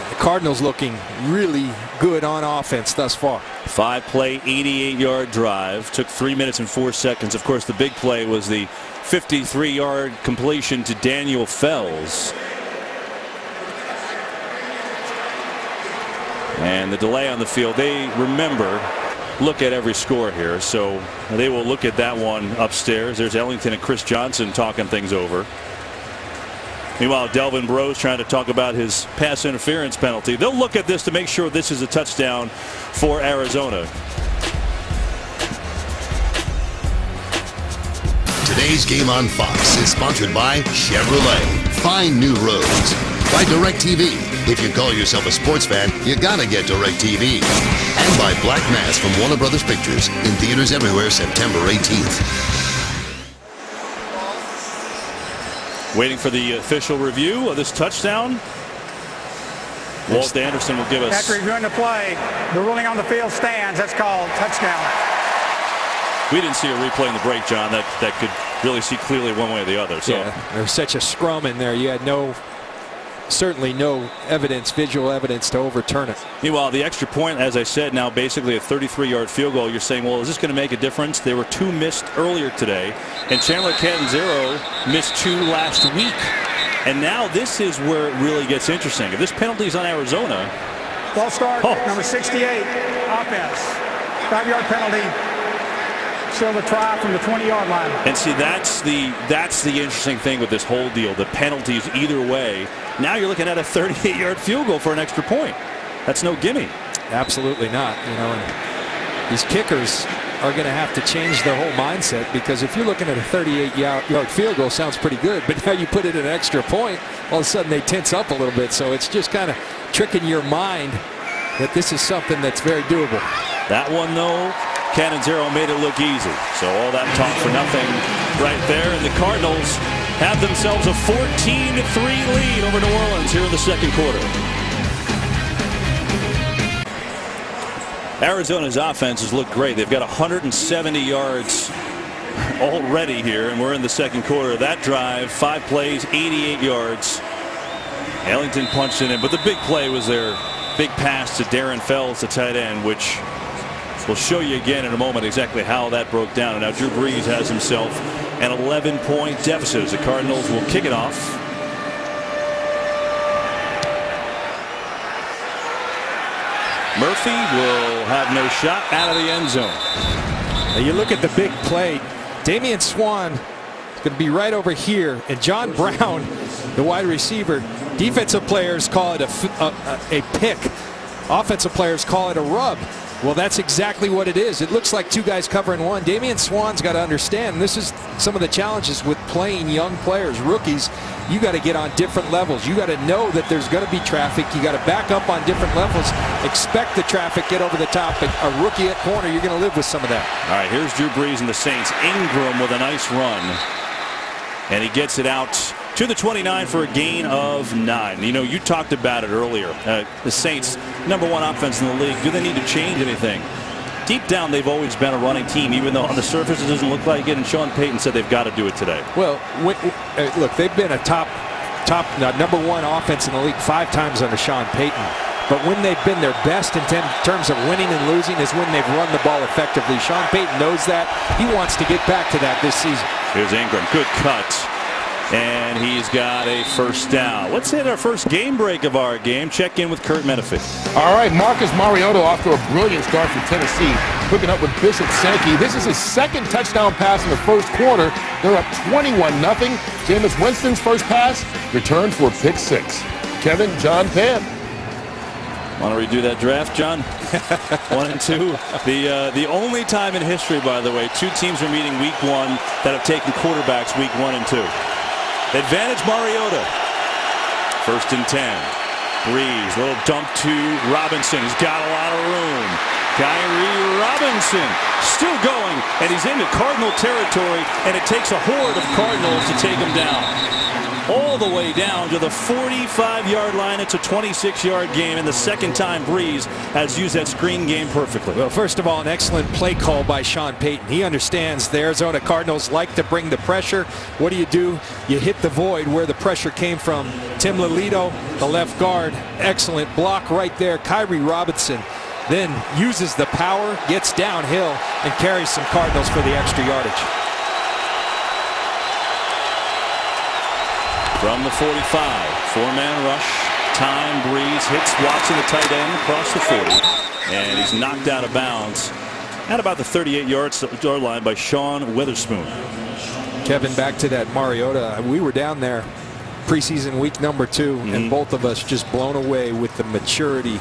The Cardinals looking really good on offense thus far. 5-play, 88-yard drive. Took 3 minutes and 4 seconds. Of course, the big play was the 53-yard completion to Daniel Fells. And the delay on the field, they look at every score here, so they will look at that one upstairs. There's Ellington and Chris Johnson talking things over. Meanwhile, Delvin Breaux's trying to talk about his pass interference penalty. They'll look at this to make sure this is a touchdown for Arizona. Today's game on Fox is sponsored by Chevrolet. Find new roads. By DirecTV. If you call yourself a sports fan, you gotta get DirecTV. And by Black Mass from Warner Brothers Pictures. In theaters everywhere September 18th. Waiting for the official review of this touchdown. Walt Anderson will give us. After reviewing the play, the ruling on the field stands. That's called touchdown. We didn't see a replay in the break, John, that could really see clearly one way or the other. So yeah, there was such a scrum in there. You had certainly no evidence, visual evidence to overturn it. Meanwhile, the extra point, as I said, now basically a 33-yard field goal. You're saying, well, is this going to make a difference? There were 2 missed earlier today, and Chandler Catanzaro missed 2 last week. And now this is where it really gets interesting. If this penalty is on Arizona. Ball start, number 68, offense. 5-yard penalty. Still the try from the 20-yard line. And see, that's the interesting thing with this whole deal. The penalties either way. Now you're looking at a 38-yard field goal for an extra point. That's no gimme. Absolutely not. And these kickers are going to have to change their whole mindset, because if you're looking at a 38-yard field goal, sounds pretty good, but now you put it an extra point, all of a sudden they tense up a little bit. So it's just kind of tricking your mind that this is something that's very doable. That one, though, Catanzaro made it look easy. So all that talk for nothing right there. And the Cardinals have themselves a 14-3 lead over New Orleans here in the second quarter. Arizona's offense has looked great. They've got 170 yards already here, and we're in the second quarter. That drive, 5 plays, 88 yards. Ellington punched it in, but the big play was their big pass to Darren Fells, the tight end, which we'll show you again in a moment exactly how that broke down. And now Drew Brees has himself an 11-point deficit as the Cardinals will kick it off. Murphy will have no shot out of the end zone. Now you look at the big play. Damian Swann is going to be right over here, and John Brown, the wide receiver. Defensive players call it a pick. Offensive players call it a rub. Well, that's exactly what it is. It looks like 2 guys covering one. Damian Swann's got to understand, and this is some of the challenges with playing young players, rookies. You got to get on different levels. You got to know that there's going to be traffic. You got to back up on different levels. Expect the traffic, get over the top. A rookie at corner, you're going to live with some of that. All right, here's Drew Brees and the Saints. Ingram with a nice run. And he gets it out to the 29 for a gain of 9. You talked about it earlier. The Saints, #1 offense in the league. Do they need to change anything? deep down, they've always been a running team, even though on the surface it doesn't look like it. And Sean Payton said they've got to do it today. Well, look, they've been a top number one offense in the league 5 times under Sean Payton. But when they've been their best in terms of winning and losing is when they've run the ball effectively. Sean Payton knows that. He wants to get back to that this season. Here's Ingram. Good cut. And he's got a first down. Let's hit our first game break of our game. Check in with Kurt Menefee. All right, Marcus Mariota off to a brilliant start for Tennessee, hooking up with Bishop Sankey. This is his second touchdown pass in the first quarter. They're up 21-0. Jameis Winston's first pass returned for pick 6. Kevin, John, Pam. Want to redo that draft, John? 1 and 2. The only time in history, by the way, 2 teams are meeting week 1 that have taken quarterbacks week 1 and 2. Advantage Mariota. 1st and 10. Breeze, little dump to Robinson. He's got a lot of room. Kyrie Robinson still going, and he's into Cardinal territory, and it takes a horde of Cardinals to take him down. All the way down to the 45-yard line. It's a 26-yard game, and the second time Breeze has used that screen game perfectly. Well, first of all, an excellent play call by Sean Payton. He understands the Arizona Cardinals like to bring the pressure. What do? You hit the void where the pressure came from. Tim Lelito, the left guard, excellent block right there. Kyrie Robinson then uses the power, gets downhill, and carries some Cardinals for the extra yardage. From the 45, 4-man rush. Time, Breeze hits Watson, the tight end, across the 40. And he's knocked out of bounds at about the 38-yard line by Sean Witherspoon. Kevin, back to that Mariota. We were down there preseason week number 2, and both of us just blown away with the maturity,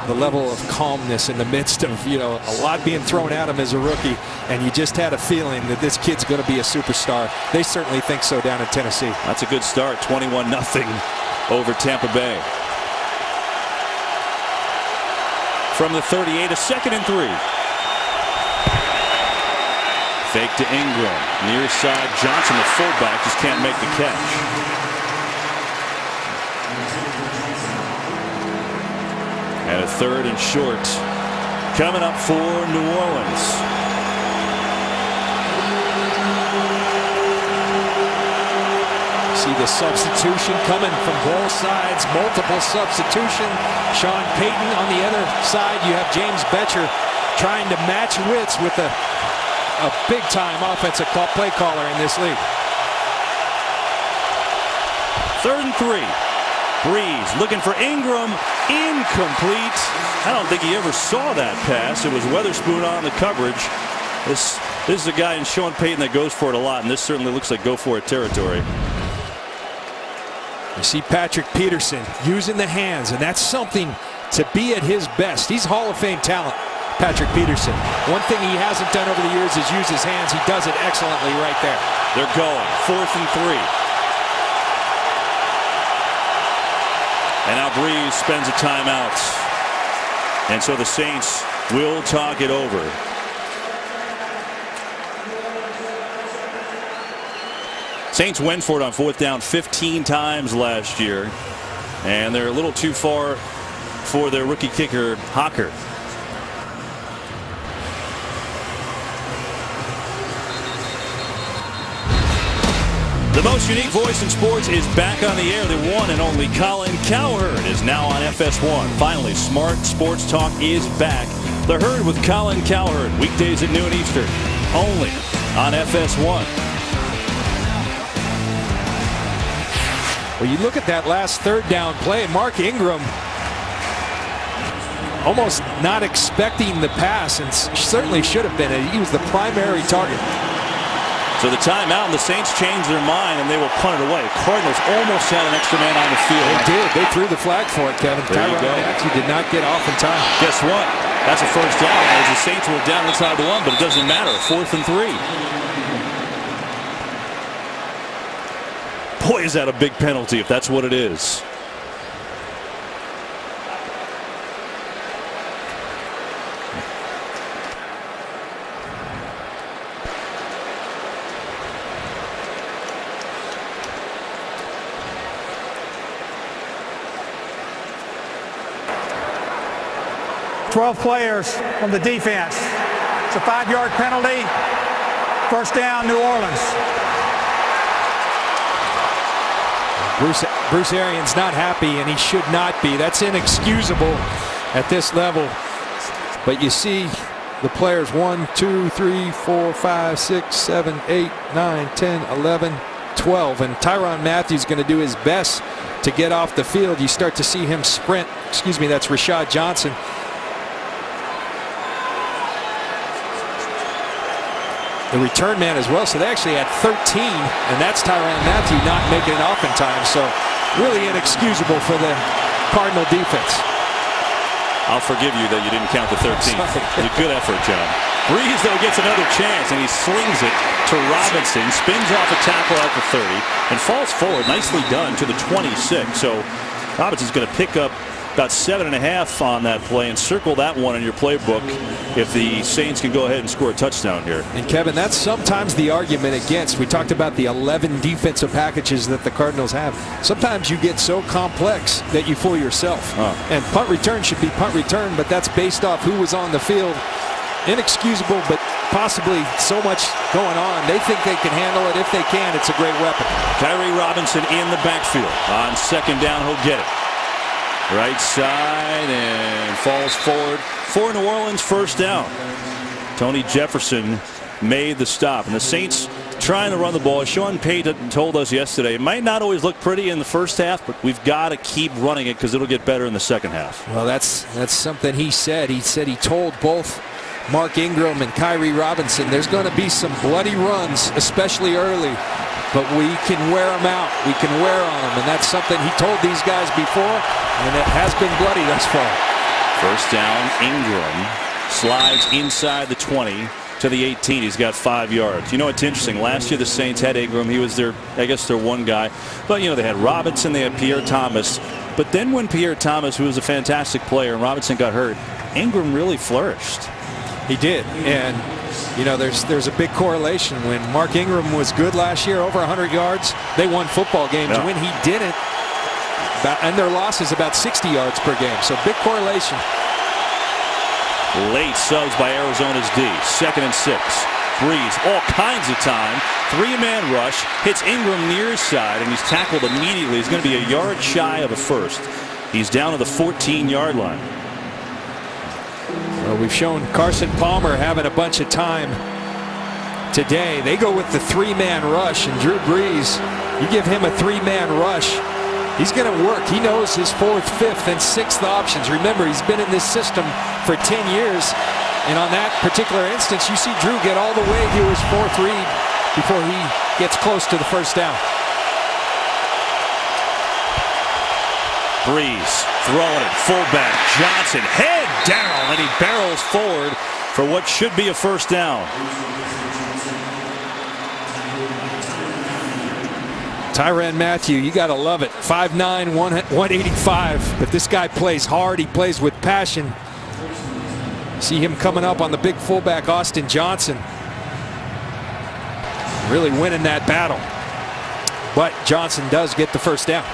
the level of calmness in the midst of, a lot being thrown at him as a rookie. And you just had a feeling that this kid's going to be a superstar. They certainly think so down in Tennessee. That's a good start. 21-0 over Tampa Bay. From the 38, a 2nd and 3. Fake to Ingram. Near side, Johnson, the fullback, just can't make the catch. And a 3rd and short coming up for New Orleans. See the substitution coming from both sides, multiple substitution. Sean Payton on the other side. You have James Betcher trying to match wits with a big-time offensive play caller in this league. 3rd and 3. Breeze looking for Ingram. Incomplete. I don't think he ever saw that pass. It was Witherspoon on the coverage. This is a guy in Sean Payton that goes for it a lot, and this certainly looks like go for it territory. You see Patrick Peterson using the hands, and that's something to be at his best. He's Hall of Fame talent, Patrick Peterson. One thing he hasn't done over the years is use his hands. He does it excellently right there. They're going 4th and 3. And now Breeze spends a timeout. And so the Saints will talk it over. Saints went for it on 4th down 15 times last year. And they're a little too far for their rookie kicker, Hocker. The most unique voice in sports is back on the air. The one and only Colin Cowherd is now on FS1. Finally, smart sports talk is back. The Herd with Colin Cowherd, weekdays at noon Eastern, only on FS1. Well, you look at that last 3rd down play, Mark Ingram almost not expecting the pass, and certainly should have been. He was the primary target. So the timeout, and the Saints changed their mind, and they will punt it away. Cardinals almost had an extra man on the field. They did. They threw the flag for it, Kevin. There you go. He did not get off in time. Guess what? That's a first down, as the Saints were down inside the 1, but it doesn't matter. 4th and 3. Boy, is that a big penalty if that's what it is. Twelve players on the defense. It's a 5-yard penalty. First down, New Orleans. Bruce Arians not happy, and he should not be. That's inexcusable at this level. But you see the players 1, 2, 3, 4, 5, 6, 7, 8, 9, 10, 11, 12. And Tyrann Mathieu is going to do his best to get off the field. You start to see him sprint. Excuse me, that's Rashad Johnson. The return man as well, so they actually had 13, and that's Tyrann Mathieu not making it off in time, so really inexcusable for the Cardinal defense. I'll forgive you that you didn't count the 13. It's a good effort, John. Breeze, though, gets another chance, and he slings it to Robinson, spins off a tackle at the 30, and falls forward, nicely done, to the 26. So Robinson's going to pick up about 7.5 on that play, and circle that one in your playbook if the Saints can go ahead and score a touchdown here. And Kevin, that's sometimes the argument against. We talked about the 11 defensive packages that the Cardinals have. Sometimes you get so complex that you fool yourself. And punt return should be punt return, but that's based off who was on the field. Inexcusable, but possibly so much going on. They think they can handle it. If they can, it's a great weapon. Kyrie Robinson in the backfield. On second down, he'll get it. Right side and falls forward for New Orleans, first down. Tony Jefferson made the stop, and the Saints trying to run the ball. Sean Payton told us yesterday it might not always look pretty in the first half, but we've got to keep running it because it'll get better in the second half. Well, that's something he said. He said he told both Mark Ingram and Kyrie Robinson there's going to be some bloody runs, especially early. But we can wear them out. We can wear on them. And that's something he told these guys before, and it has been bloody thus far. First down, Ingram slides inside the 20 to the 18. He's got 5 yards. You know, it's interesting. Last year the Saints had Ingram. He was their, I guess, their one guy. But, you know, they had Robinson. They had Pierre Thomas. But then when Pierre Thomas, who was a fantastic player, and Robinson got hurt, Ingram really flourished. He did. And you know, there's a big correlation. When Mark Ingram was good last year, over 100 yards, they won football games. Yeah. When he didn't, and their loss is about 60 yards per game. So big correlation. Late subs by Arizona's D. 2nd and 6. Breeze, all kinds of time. 3-man rush, hits Ingram near side, and he's tackled immediately. He's going to be a yard shy of a first. He's down to the 14-yard line. Well, we've shown Carson Palmer having a bunch of time today. They go with the 3-man rush, and Drew Brees, you give him a 3-man rush, he's going to work. He knows his 4th, 5th, and 6th options. Remember, he's been in this system for 10 years, and on that particular instance, you see Drew get all the way to his 4th read before he gets close to the first down. Breeze throwing it, fullback Johnson, head down, and he barrels forward for what should be a first down. Tyrann Mathieu, you got to love it. 5'9", 185, but this guy plays hard. He plays with passion. See him coming up on the big fullback Austin Johnson, really winning that battle. But Johnson does get the first down.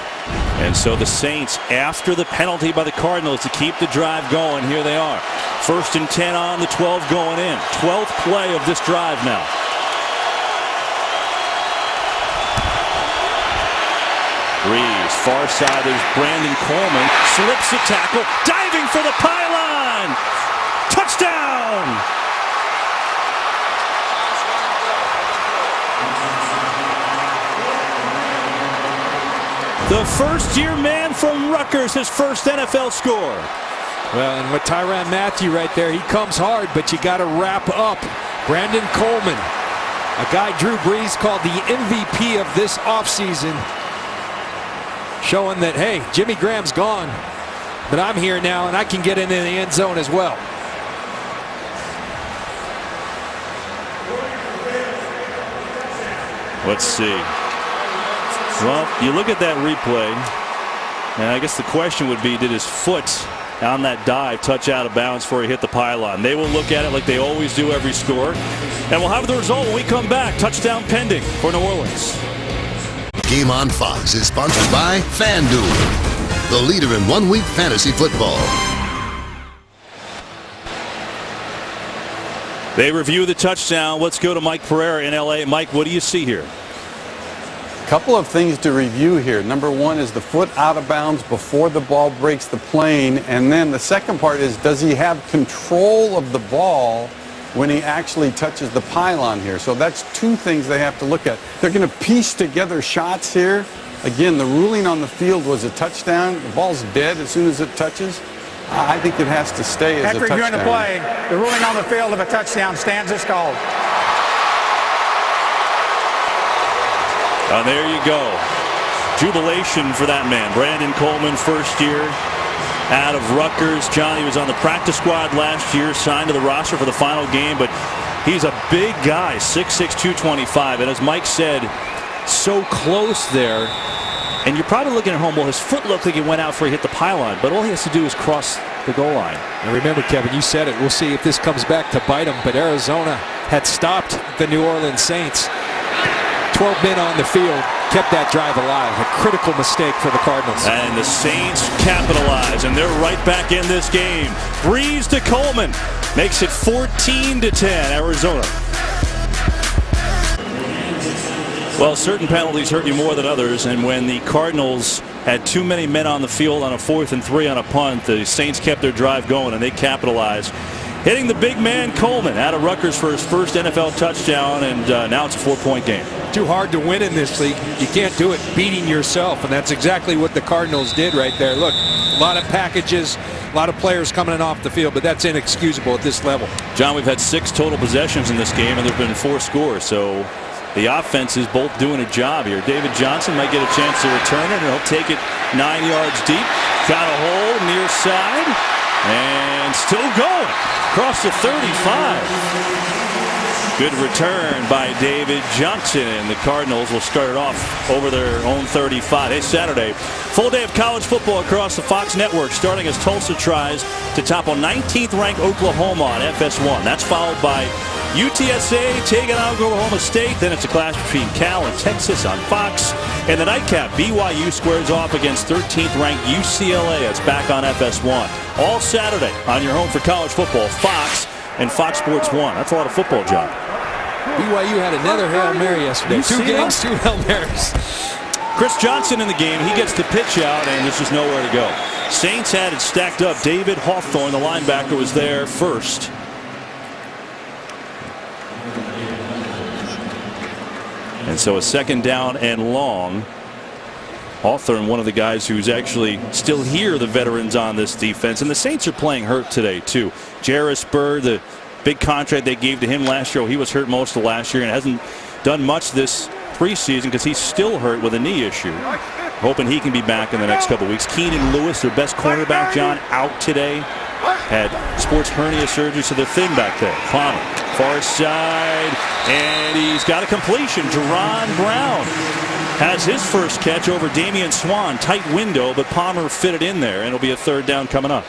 And so the Saints, after the penalty by the Cardinals to keep the drive going, here they are. 1st and 10 on the 12 going in. 12th play of this drive now. Breeze, far side, there's Brandon Coleman, slips the tackle, diving for the pylon! Touchdown! The first-year man from Rutgers, his first NFL score. Well, and with Tyrann Mathieu right there, he comes hard, but you got to wrap up. Brandon Coleman, a guy Drew Brees called the MVP of this offseason, showing that, hey, Jimmy Graham's gone, but I'm here now, and I can get into the end zone as well. Let's see. Well, you look at that replay, and I guess the question would be, did his foot on that dive touch out of bounds before he hit the pylon? They will look at it like they always do every score, and we'll have the result when we come back. Touchdown pending for New Orleans. Game on Fox is sponsored by FanDuel, the leader in one-week fantasy football. They review the touchdown. Let's go to Mike Pereira in L.A. Mike, what do you see here? Couple of things to review here. Number one is the foot out of bounds before the ball breaks the plane. And then the second part is, does he have control of the ball when he actually touches the pylon here? So that's two things they have to look at. They're going to piece together shots here. Again, the ruling on the field was a touchdown. The ball's dead as soon as it touches. I think it has to stay as a touchdown. After reviewing the play, the ruling on the field of a touchdown stands as called. There you go. Jubilation for that man. Brandon Coleman, first year out of Rutgers. Johnny was on the practice squad last year, signed to the roster for the final game, but he's a big guy, 6'6", 225. And as Mike said, so close there. And you're probably looking at home, well, his foot looked like it went out before he hit the pylon, but all he has to do is cross the goal line. And remember, Kevin, you said it. We'll see if this comes back to bite him, but Arizona had stopped the New Orleans Saints. 12 men on the field, kept that drive alive. A critical mistake for the Cardinals. And the Saints capitalize, and they're right back in this game. Breeze to Coleman makes it 14-10, Arizona. Well, certain penalties hurt you more than others, and when the Cardinals had too many men on the field on a 4th and 3 on a punt, the Saints kept their drive going, and they capitalized. Hitting the big man Coleman out of Rutgers for his first NFL touchdown, and now it's a 4-point game. Too hard to win in this league. You can't do it beating yourself, and that's exactly what the Cardinals did right there. Look, a lot of packages, a lot of players coming in off the field, but that's inexcusable at this level. John, we've had 6 total possessions in this game, and there have been 4 scores, so the offense is both doing a job here. David Johnson might get a chance to return it, and he'll take it 9 yards deep. Got a hole near side, and still going across the 35. Good return by David Johnson, and the Cardinals will start it off over their own 35. Hey, Saturday, full day of college football across the Fox network, starting as Tulsa tries to topple 19th ranked Oklahoma on FS1. That's followed by UTSA taking on Oklahoma State. Then it's a clash between Cal and Texas on Fox. And the nightcap, BYU squares off against 13th ranked UCLA. It's back on FS1. All Saturday on your home for college football, Fox and Fox Sports 1. That's a lot of football, John. BYU had another Hail Mary yesterday. 2 games, 2 Hail Marys. Chris Johnson in the game. He gets to pitch out, and there's just nowhere to go. Saints had it stacked up. David Hawthorne, the linebacker, was there first. And so a 2nd down and long. Hawthorne, one of the guys who's actually still here, the veterans on this defense. And the Saints are playing hurt today, too. Jarris Bird, the big contract they gave to him last year, he was hurt most of last year and hasn't done much this preseason because he's still hurt with a knee issue. Hoping he can be back in the next couple weeks. Keenan Lewis, their best cornerback, John, out today. Had sports hernia surgery, so they're thin back there. Palmer, far side, and he's got a completion. Jerron Brown has his first catch over Damian Swan. Tight window, but Palmer fit it in there, and it'll be a 3rd down coming up.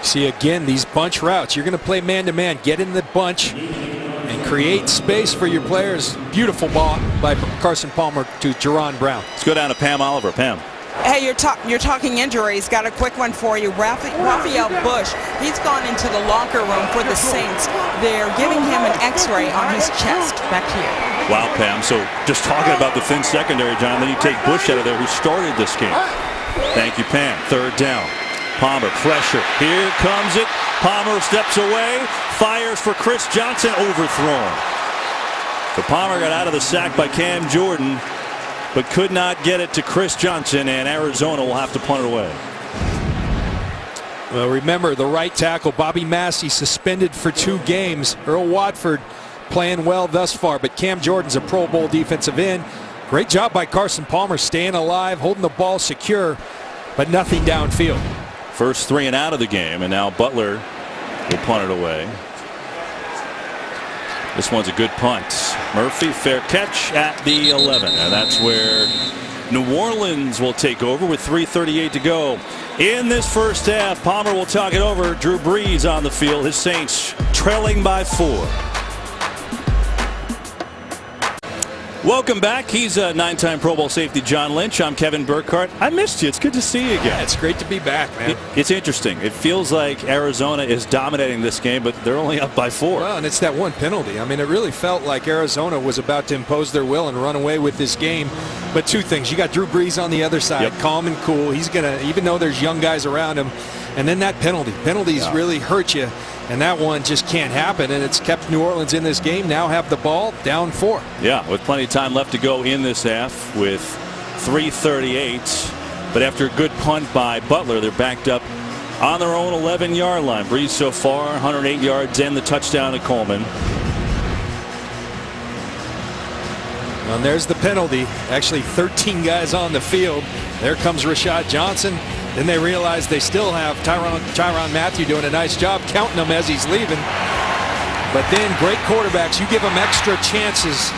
See, again, these bunch routes. You're going to play man-to-man. Get in the bunch and create space for your players. Beautiful ball by Carson Palmer to Jerron Brown. Let's go down to Pam Oliver. Pam. Hey, you're talking injuries. Got a quick one for you. Raphael Bush, he's gone into the locker room for the Saints. They're giving him an X-ray on his chest. Back to you. Wow, Pam. So just talking about the thin secondary, John, then you take Bush out of there, who started this game. Thank you, Pam. 3rd down. Palmer, pressure. Here comes it. Palmer steps away, fires for Chris Johnson, overthrown. So Palmer got out of the sack by Cam Jordan, but could not get it to Chris Johnson, and Arizona will have to punt it away. Well, remember, the right tackle, Bobby Massey, suspended for 2 games. Earl Watford playing well thus far, but Cam Jordan's a Pro Bowl defensive end. Great job by Carson Palmer, staying alive, holding the ball secure, but nothing downfield. First 3 and out of the game, and now Butler will punt it away. This one's a good punt. Murphy, fair catch at the 11, and that's where New Orleans will take over with 3:38 to go in this first half. Palmer will talk it over. Drew Brees on the field. His Saints trailing by 4. Welcome back. He's a 9-time Pro Bowl safety, John Lynch. I'm Kevin Burkhardt. I missed you. It's good to see you again. Yeah, it's great to be back, man. It's interesting. It feels like Arizona is dominating this game, but they're only up by 4. Well, and it's that one penalty. I mean, it really felt like Arizona was about to impose their will and run away with this game. But two things. You got Drew Brees on the other side, calm and cool. He's going to, even though there's young guys around him, and then that penalty. Penalties really hurt you, and that one just can't happen, and it's kept New Orleans in this game. Now have the ball, down 4. Yeah, with plenty of time left to go in this half with 3:38. But after a good punt by Butler, they're backed up on their own 11-yard line. Brees so far, 108 yards and the touchdown to Coleman. And there's the penalty. Actually 13 guys on the field. There comes Rashad Johnson. Then they realize they still have Tyrann Mathieu doing a nice job counting him as he's leaving. But then great quarterbacks, you give them extra chances,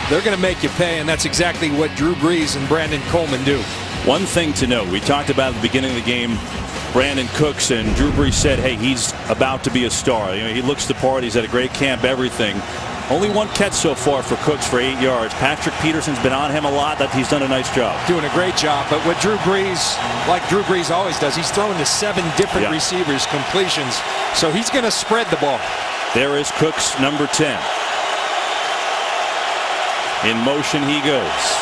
they're going to make you pay, and that's exactly what Drew Brees and Brandon Coleman do. One thing to note, we talked about at the beginning of the game, Brandon Cooks, and Drew Brees said, hey, he's about to be a star. You know, he looks the part, he's at a great camp, everything. Only one catch so far for Cooks for 8 yards. Patrick Peterson's been on him a lot. He's done a nice job. Doing a great job. But what Drew Brees, like Drew Brees always does, he's throwing to 7 different receivers, completions. So he's going to spread the ball. There is Cooks, number 10. In motion he goes.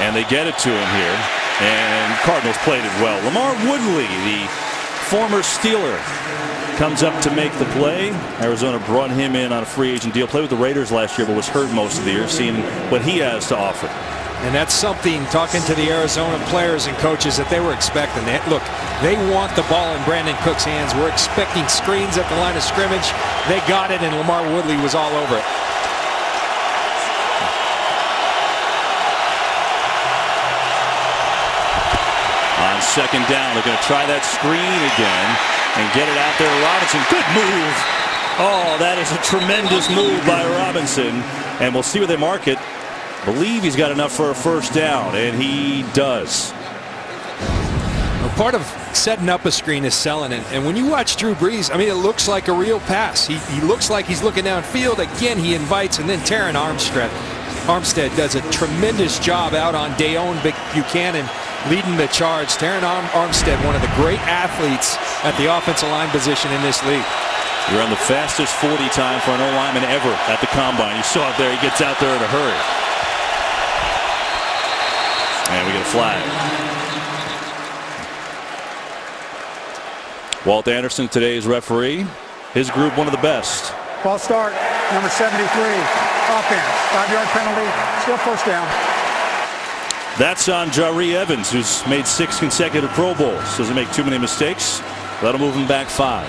And they get it to him here. And Cardinals played it well. Lamar Woodley, the former Steeler, comes up to make the play. Arizona brought him in on a free agent deal. Played with the Raiders last year, but was hurt most of the year. Seeing what he has to offer. And that's something, talking to the Arizona players and coaches, that they were expecting. Look, they want the ball in Brandon Cooks' hands. We're expecting screens at the line of scrimmage. They got it, and Lamar Woodley was all over it. On second down, they're going to try that screen again and get it out there to Robinson. Good move. Oh, that is a tremendous move by Robinson. And we'll see where they mark it. Believe he's got enough for a first down, and he does. Well, part of setting up a screen is selling it. And when you watch Drew Brees, I mean, it looks like a real pass. He looks like he's looking downfield. Again, he invites, and then Terron Armstead does a tremendous job out on Dayon Buchanan, leading the charge. Terron Armstead, one of the great athletes at the offensive line position in this league. You're on the fastest 40 time for an O-lineman ever at the combine. You saw it there. He gets out there in a hurry. And we get a flag. Walt Anderson, today's referee. His group, one of the best. Ball start, number 73, offense, 5-yard penalty, still first down. That's on Jari Evans, who's made 6 consecutive Pro Bowls. Doesn't make too many mistakes. That'll move him back 5.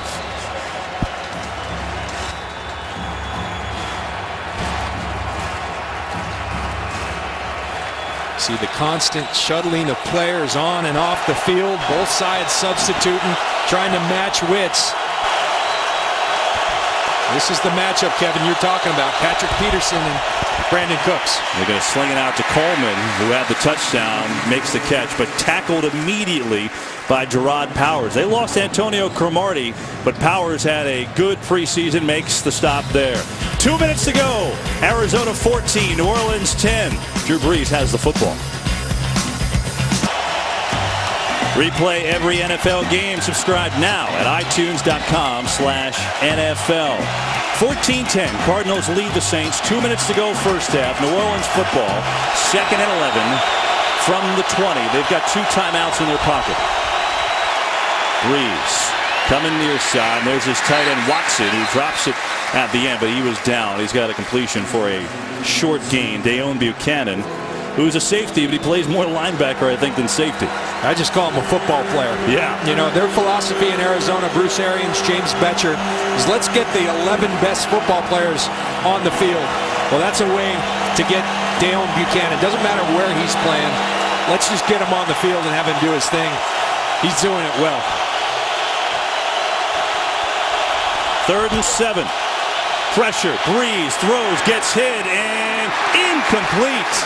See the constant shuttling of players on and off the field, both sides substituting, trying to match wits. This is the matchup, Kevin, you're talking about. Patrick Peterson and Brandon Cooks. They're going to sling it out to Coleman, who had the touchdown, makes the catch, but tackled immediately by Gerard Powers. They lost Antonio Cromartie, but Powers had a good preseason, makes the stop there. 2 minutes to go. Arizona 14, New Orleans 10. Drew Brees has the football. Replay every NFL game. Subscribe now at itunes.com/NFL. 14-10. Cardinals lead the Saints. 2 minutes to go first half. New Orleans football. 2nd and 11 from the 20. They've got 2 timeouts in their pocket. Brees coming near side. There's his tight end Watson, who drops it at the end, but he was down. He's got a completion for a short gain. Dayon Buchanan, who's a safety, but he plays more linebacker, I think, than safety. I just call him a football player. Yeah. You know, their philosophy in Arizona, Bruce Arians, James Betcher, is let's get the 11 best football players on the field. Well, that's a way to get Dayon Buchanan. Doesn't matter where he's playing. Let's just get him on the field and have him do his thing. He's doing it well. 3rd and 7. Pressure. Brees throws, gets hit, and incomplete.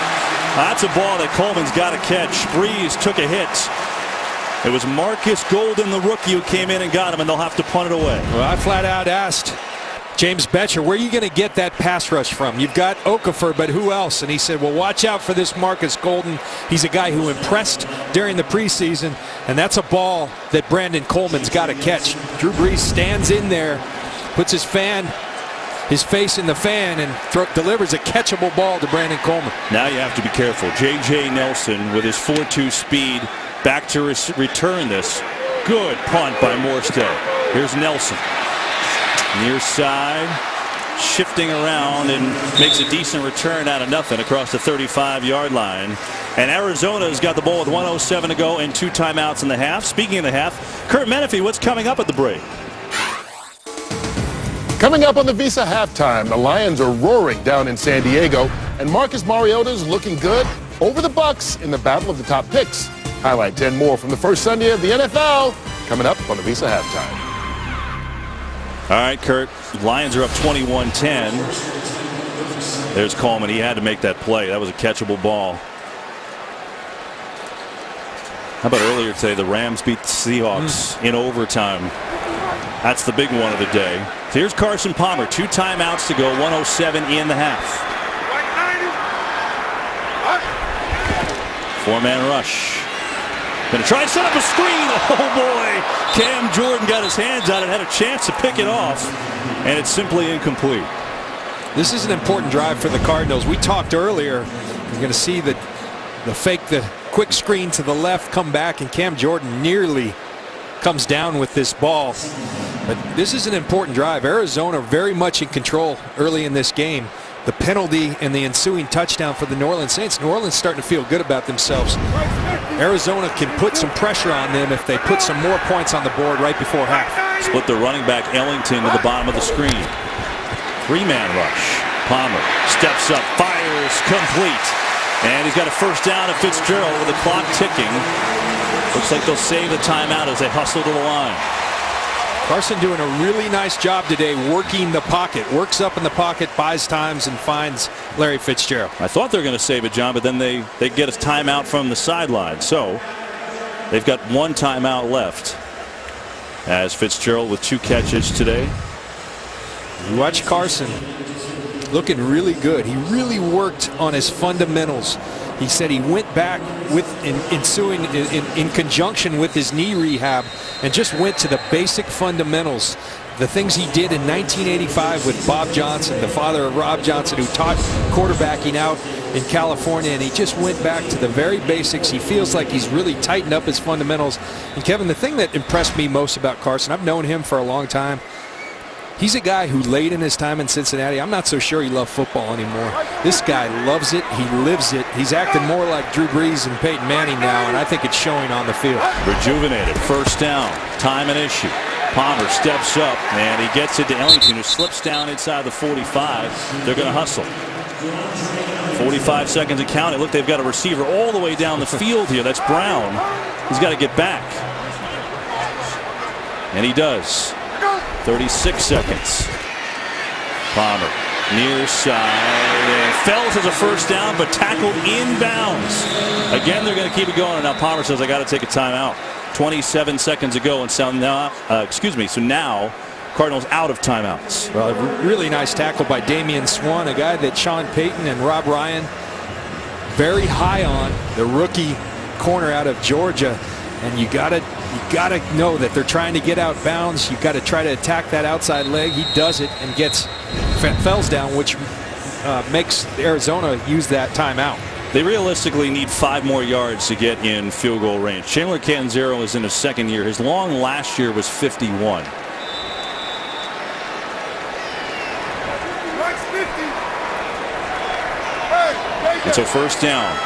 That's a ball that Coleman's got to catch. Brees took a hit. It was Marcus Golden, the rookie, who came in and got him, and they'll have to punt it away. Well, I flat out asked James Betcher, where are you going to get that pass rush from? You've got Okafor, but who else? And he said, well, watch out for this Marcus Golden. He's a guy who impressed during the preseason, and that's a ball that Brandon Coleman's got to catch. Drew Brees stands in there, puts his face in the fan, and delivers a catchable ball to Brandon Coleman. Now you have to be careful. J.J. Nelson with his 4.2 speed back to return this. Good punt by Morstead. Here's Nelson. Near side, shifting around and makes a decent return out of nothing across the 35-yard line. And Arizona's got the ball with 1:07 to go and 2 timeouts in the half. Speaking of the half, Kurt Menefee, what's coming up at the break? Coming up on the Visa halftime, the Lions are roaring down in San Diego, and Marcus Mariota's looking good over the Bucs in the battle of the top picks. Highlights and more from the first Sunday of the NFL coming up on the Visa halftime. All right, Kurt. Lions are up 21-10. There's Coleman. He had to make that play. That was a catchable ball. How about earlier today, the Rams beat the Seahawks in overtime. That's the big one of the day. So here's Carson Palmer. 2 timeouts to go. 1:07 in the half. 4-man rush. Going to try to set up a screen. Oh, boy. Cam Jordan got his hands on it, had a chance to pick it off, and it's simply incomplete. This is an important drive for the Cardinals. We talked earlier. You're going to see the quick screen to the left come back, and Cam Jordan nearly comes down with this ball. But this is an important drive. Arizona very much in control early in this game. The penalty and the ensuing touchdown for the New Orleans Saints. New Orleans starting to feel good about themselves. Arizona can put some pressure on them if they put some more points on the board right before half. Split the running back Ellington to the bottom of the screen. 3-man rush. Palmer steps up, fires, complete. And he's got a first down at Fitzgerald with the clock ticking. Looks like they'll save the timeout as they hustle to the line. Carson doing a really nice job today working the pocket. Works up in the pocket, buys times, and finds Larry Fitzgerald. I thought they were going to save it, John, but then they get a timeout from the sideline. So they've got 1 timeout left as Fitzgerald with 2 catches today. You watch Carson looking really good. He really worked on his fundamentals. He said he went back in conjunction with his knee rehab and just went to the basic fundamentals. The things he did in 1985 with Bob Johnson, the father of Rob Johnson, who taught quarterbacking out in California, and he just went back to the very basics. He feels like he's really tightened up his fundamentals. And Kevin, the thing that impressed me most about Carson, I've known him for a long time. He's a guy who late in his time in Cincinnati, I'm not so sure he loved football anymore. This guy loves it. He lives it. He's acting more like Drew Brees and Peyton Manning now, and I think it's showing on the field. Rejuvenated. First down. Time an issue. Palmer steps up, and he gets it to Ellington, who slips down inside the 45. They're going to hustle. 45 seconds to count. It look, they've got a receiver all the way down the field here. That's Brown. He's got to get back. And he does. 36 seconds. Palmer near side. And Fells has a first down, but tackled inbounds. Again, they're going to keep it going. And now Palmer says, I got to take a timeout. 27 seconds ago, and so now, so now Cardinals out of timeouts. Well, a really nice tackle by Damian Swann, a guy that Sean Payton and Rob Ryan very high on, the rookie corner out of Georgia. And you gotta know that they're trying to get out of bounds. You got to try to attack that outside leg. He does it and gets Fells down, which makes Arizona use that timeout. They realistically need 5 more yards to get in field goal range. Chandler Catanzaro is in his 2nd year. His long last year was 51. It's a first down.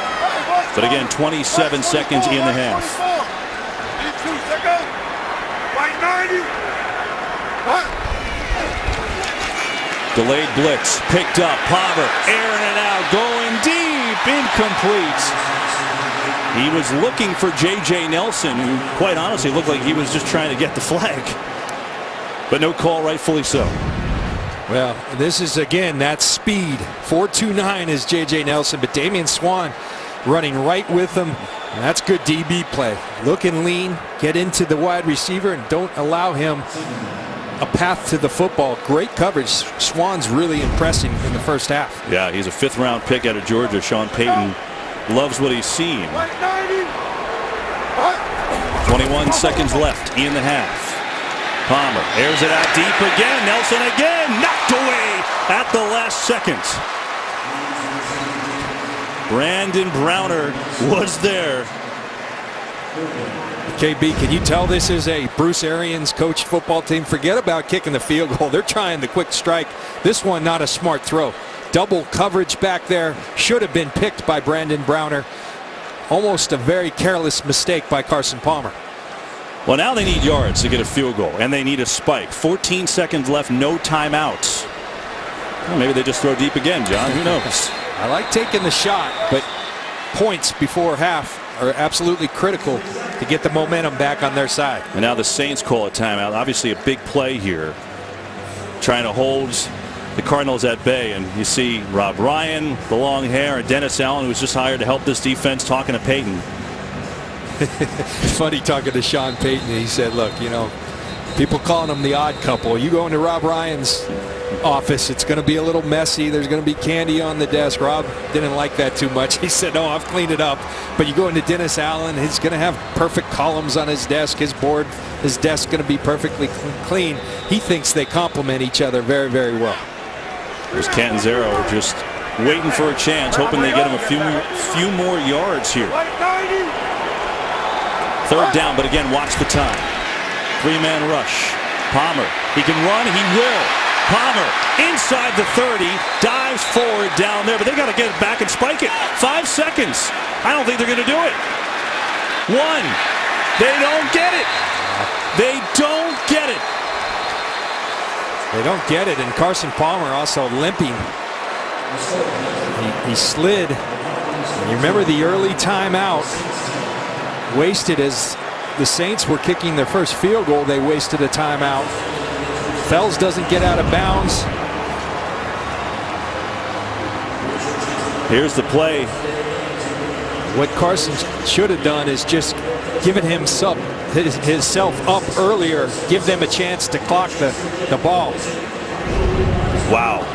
But again, 27 seconds in the half. Delayed blitz, picked up, Palmer, airing it out, going deep, incomplete. He was looking for J.J. Nelson, who quite honestly looked like he was just trying to get the flag. But no call, rightfully so. Well, this is, again, that speed. 4.29 is J.J. Nelson, but Damian Swann running right with him. And that's good DB play. Look and lean, get into the wide receiver, and don't allow him a path to the football. Great coverage. Swan's really impressing in the first half. Yeah, he's a 5th-round pick out of Georgia. Sean Payton loves what he's seen. 21 seconds left in the half. Palmer airs it out deep again. Nelson again. Knocked away at the last second. Brandon Browner was there. KB, can you tell this is a Bruce Arians coached football team? Forget about kicking the field goal. They're trying the quick strike. This one not a smart throw. Double coverage back there. Should have been picked by Brandon Browner. Almost a very careless mistake by Carson Palmer. Well, now they need yards to get a field goal, and they need a spike. 14 seconds left, no timeouts. Well, maybe they just throw deep again, John. Who knows? I like taking the shot, but points before half are absolutely critical to get the momentum back on their side. And now the Saints call a timeout. Obviously a big play here, trying to hold the Cardinals at bay. And you see Rob Ryan, the long hair, and Dennis Allen, who was just hired to help this defense, talking to Payton. It's funny talking to Sean Payton. He said, look, you know, people calling him the odd couple. You go into Rob Ryan's office, it's going to be a little messy. There's going to be candy on the desk. Rob didn't like that too much. He said, no, I've cleaned it up. But you go into Dennis Allen, he's going to have perfect columns on his desk. His board, his desk going to be perfectly clean. He thinks they complement each other very, very well. There's Catanzaro just waiting for a chance, hoping they get him a few more yards here. 3rd down, but again, watch the time. 3-man rush. Palmer, he can run, he will. Palmer inside the 30, dives forward down there, but they got to get it back and spike it. 5 seconds. I don't think they're going to do it. 1. They don't get it. They don't get it. They don't get it, and Carson Palmer also limping. He slid. You remember the early timeout wasted as the Saints were kicking their first field goal. They wasted a timeout. Fells doesn't get out of bounds. Here's the play. What Carson should have done is just given himself up earlier, give them a chance to clock the ball. Wow.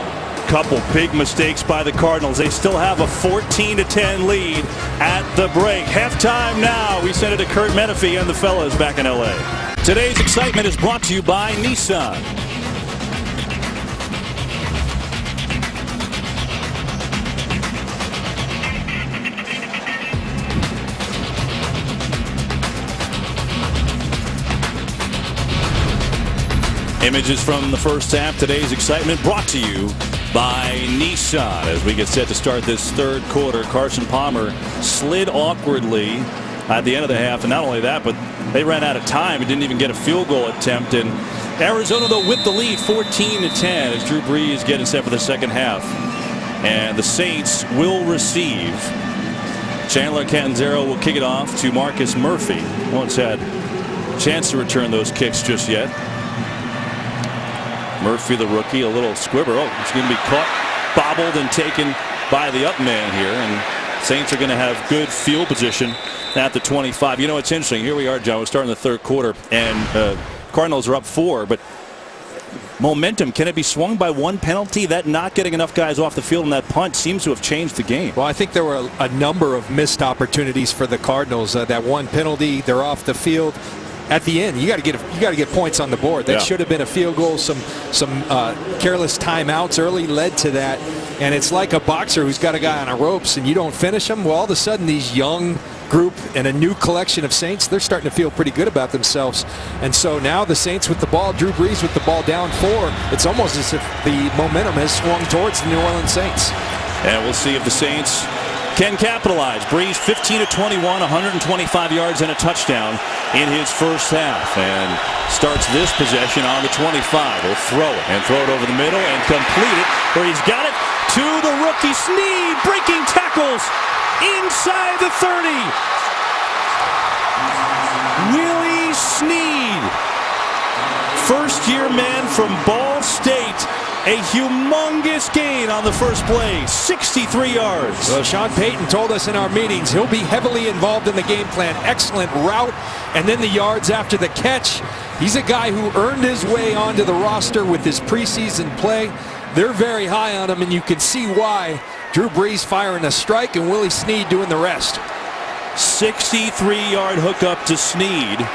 Couple big mistakes by the Cardinals. They still have a 14-10 lead at the break. Halftime now. We send it to Kurt Menefee and the fellas back in LA. Today's excitement is brought to you by Nissan. Images from the first half. Today's excitement brought to you by Nissan. As we get set to start this 3rd quarter, Carson Palmer slid awkwardly at the end of the half. And not only that, but they ran out of time and didn't even get a field goal attempt. And Arizona, though, with the lead, 14-10, as Drew Brees getting set for the second half. And the Saints will receive. Chandler Catanzaro will kick it off to Marcus Murphy. Once had a chance to return those kicks just yet. Murphy, the rookie, a little squibber. Oh, it's going to be caught, bobbled, and taken by the up man here. And Saints are going to have good field position at the 25. You know, it's interesting. Here we are, John. We're starting the 3rd quarter, and Cardinals are up 4. But momentum, can it be swung by one penalty? That not getting enough guys off the field and that punt seems to have changed the game. Well, I think there were a number of missed opportunities for the Cardinals. That one penalty, they're off the field. At the end, you got to get points on the board. That should have been a field goal. Some careless timeouts early led to that. And it's like a boxer who's got a guy on a ropes and you don't finish him. Well, all of a sudden, these young group and a new collection of Saints, they're starting to feel pretty good about themselves. And so now the Saints with the ball, Drew Brees with the ball down 4. It's almost as if the momentum has swung towards the New Orleans Saints. And we'll see if the Saints can capitalize. Brees 15-21, 125 yards and a touchdown in his first half, and starts this possession on the 25. He'll throw it over the middle and complete it, where he's got it to the rookie Snead, breaking tackles inside the 30. Willie Snead, first-year man from Ball State, A humongous gain on the first play, 63 yards. Well, Sean Payton told us in our meetings he'll be heavily involved in the game plan. Excellent route, and then the yards after the catch. He's a guy who earned his way onto the roster with his preseason play. They're very high on him, and you can see why. Drew Brees firing a strike and Willie Snead doing the rest. 63-yard hookup to Snead.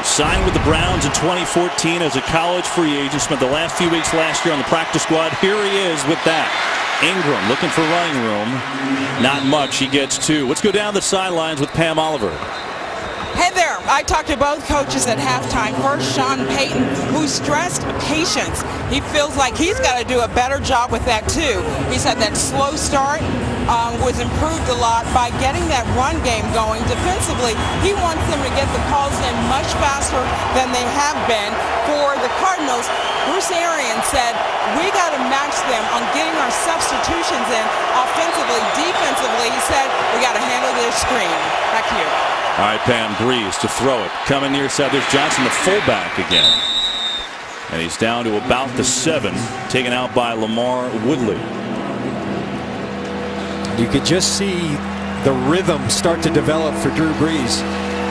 Signed with the Browns in 2014 as a college free agent. Spent the last few weeks last year on the practice squad. Here he is with that. Ingram looking for running room. Not much. He gets 2. Let's go down the sidelines with Pam Oliver. Hey there, I talked to both coaches at halftime. First, Sean Payton, who stressed patience. He feels like he's got to do a better job with that too. He said that slow start was improved a lot by getting that run game going. Defensively, he wants them to get the calls in much faster than they have been. For the Cardinals, Bruce Arians said, we got to match them on getting our substitutions in offensively. Defensively, he said, we got to handle their screen. Back to you. All right, Pam, Brees to throw it. Coming near side, there's Johnson, the fullback again. And he's down to about the 7, taken out by Lamar Woodley. You could just see the rhythm start to develop for Drew Brees.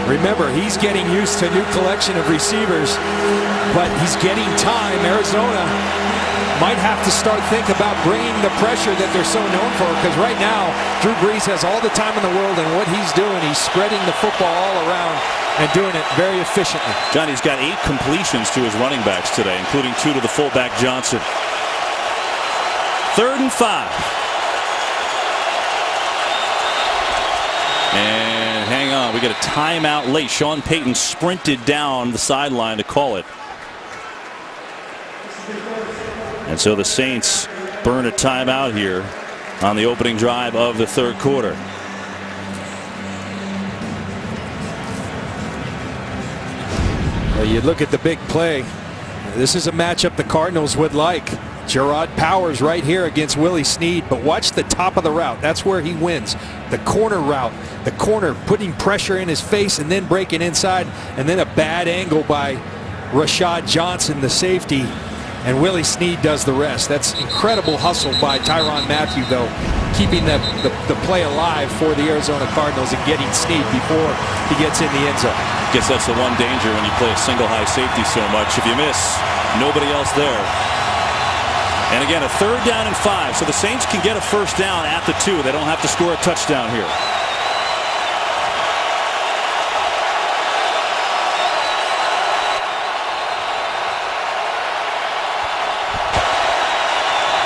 Remember, he's getting used to a new collection of receivers, but he's getting time. Arizona might have to start thinking about bringing the pressure that they're so known for, because right now Drew Brees has all the time in the world, and what he's doing, he's spreading the football all around and doing it very efficiently. John, he's got 8 completions to his running backs today, including 2 to the fullback Johnson. 3rd and 5. And hang on, we got a timeout late. Sean Payton sprinted down the sideline to call it. And so the Saints burn a timeout here on the opening drive of the 3rd quarter. Well, you look at the big play. This is a matchup the Cardinals would like. Gerard Powers right here against Willie Snead, but watch the top of the route. That's where he wins. The corner route, the corner putting pressure in his face and then breaking inside, and then a bad angle by Rashad Johnson, the safety, and Willie Snead does the rest. That's incredible hustle by Tyrann Mathieu, though, keeping the play alive for the Arizona Cardinals and getting Snead before he gets in the end zone. Guess that's the one danger when you play a single high safety so much. If you miss, nobody else there. And again, a 3rd down and 5. So the Saints can get a 1st down at the 2. They don't have to score a touchdown here.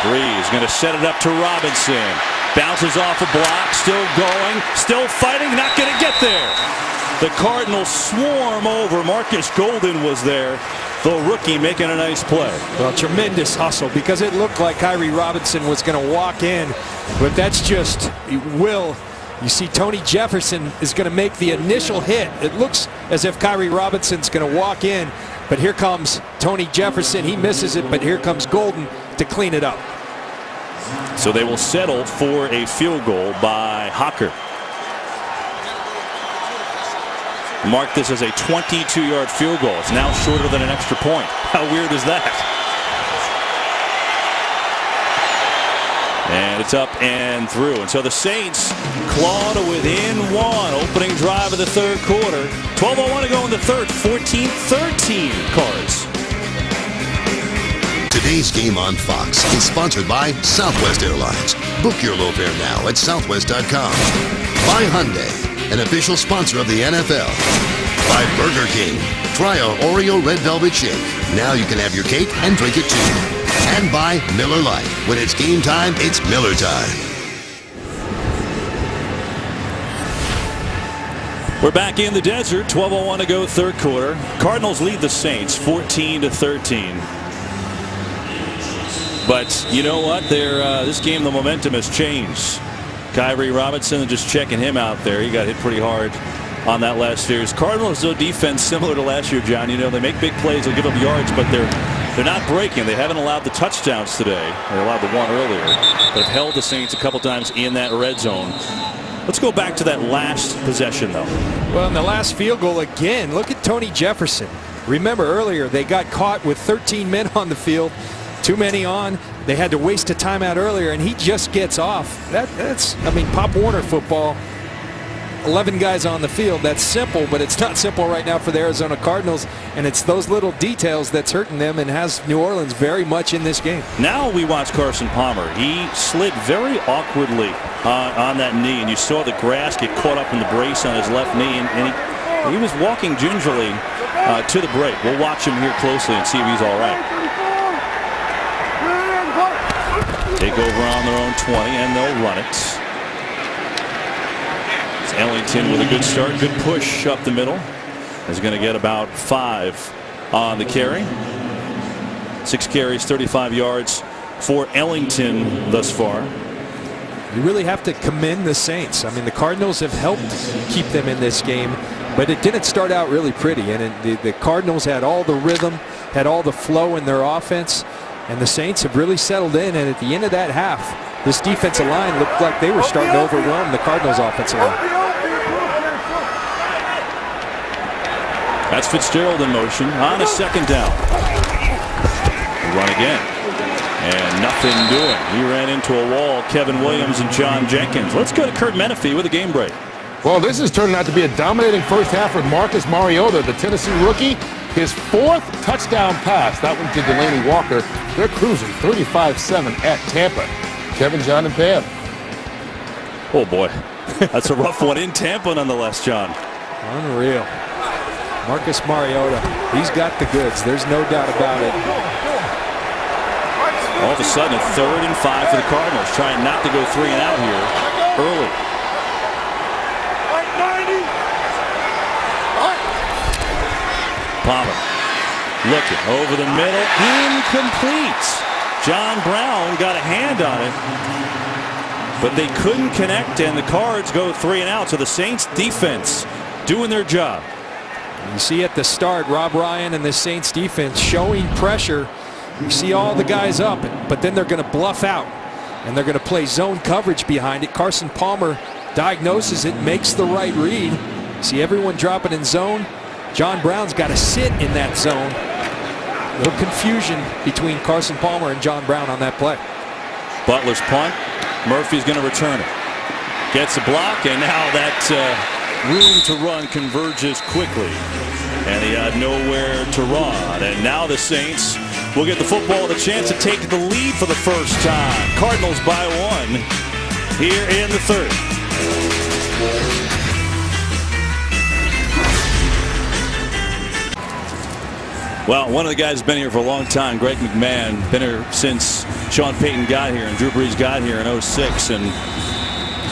Brees going to set it up to Robinson. Bounces off a block. Still going. Still fighting. Not going to get there. The Cardinals swarm over. Marcus Golden was there. The rookie making a nice play. Well, tremendous hustle, because it looked like Kyrie Robinson was going to walk in, but that's just will. You see Tony Jefferson is going to make the initial hit. It looks as if Kyrie Robinson's going to walk in, but here comes Tony Jefferson. He misses it, but here comes Golden to clean it up. So they will settle for a field goal by Hocker. Mark this as a 22-yard field goal. It's now shorter than an extra point. How weird is that? And it's up and through. And so the Saints claw to within 1. Opening drive of the 3rd quarter. 12:01 to go in the 3rd. 14-13 Cards. Today's game on Fox is sponsored by Southwest Airlines. Book your low fare now at southwest.com. By Hyundai, an official sponsor of the NFL. By Burger King. Try our Oreo Red Velvet Shake. Now you can have your cake and drink it too. And by Miller Lite. When it's game time, it's Miller time. We're back in the desert. 12:01 to go, 3rd quarter. Cardinals lead the Saints 14-13. But you know what? This game, the momentum has changed. Kyrie Robinson, just checking him out there. He got hit pretty hard on that last year's Cardinals. Though defense similar to last year, John. You know, they make big plays, they'll give up yards, but they're not breaking. They haven't allowed the touchdowns today. They allowed the one earlier, but have held the Saints a couple times in that red zone. Let's go back to that last possession, though. Well, in the last field goal again, look at Tony Jefferson. Remember earlier, they got caught with 13 men on the field. Too many on. They had to waste a timeout earlier, and he just gets off. That's, I mean, Pop Warner football. 11 guys on the field. That's simple, but it's not simple right now for the Arizona Cardinals, and it's those little details that's hurting them and has New Orleans very much in this game. Now we watch Carson Palmer. He slid very awkwardly on that knee, and you saw the grass get caught up in the brace on his left knee, and he was walking gingerly to the break. We'll watch him here closely and see if he's all right. Take over on their own 20, and they'll run it. Ellington with a good start, good push up the middle. Is going to get about 5 on the carry. 6 carries, 35 yards for Ellington thus far. You really have to commend the Saints. I mean, the Cardinals have helped keep them in this game, but it didn't start out really pretty. And the Cardinals had all the rhythm, had all the flow in their offense, and the Saints have really settled in. And at the end of that half, this defensive line looked like they were starting to overwhelm the Cardinals' offensive line. That's Fitzgerald in motion on a second down. Run again. And nothing doing. He ran into a wall. Kevin Williams and John Jenkins. Let's go to Kurt Menefee with a game break. Well, this is turning out to be a dominating first half for Marcus Mariota, the Tennessee rookie. His 4th touchdown pass. That one to Delaney Walker. They're cruising 35-7 at Tampa. Kevin, John, and Pam. Oh, boy. That's a rough one in Tampa, nonetheless, John. Unreal. Marcus Mariota, he's got the goods. There's no doubt about it. All of a sudden, a 3rd and 5 for the Cardinals, trying not to go 3 and out here early. Palmer looking over the middle, incomplete. John Brown got a hand on it, but they couldn't connect, and the Cards go 3 and out. So the Saints defense doing their job. You see at the start, Rob Ryan and the Saints defense showing pressure. You see all the guys up, but then they're going to bluff out, and they're going to play zone coverage behind it. Carson Palmer diagnoses it, makes the right read. See everyone dropping in zone. John Brown's got to sit in that zone. A little confusion between Carson Palmer and John Brown on that play. Butler's punt. Murphy's going to return it. Gets a block, and now that room to run converges quickly, and he had nowhere to run. And now the Saints will get the football with a chance to take the lead for the first time. Cardinals by 1 here in the 3rd. Well, one of the guys has been here for a long time, Greg McMahon, been here since Sean Payton got here and Drew Brees got here in 06, and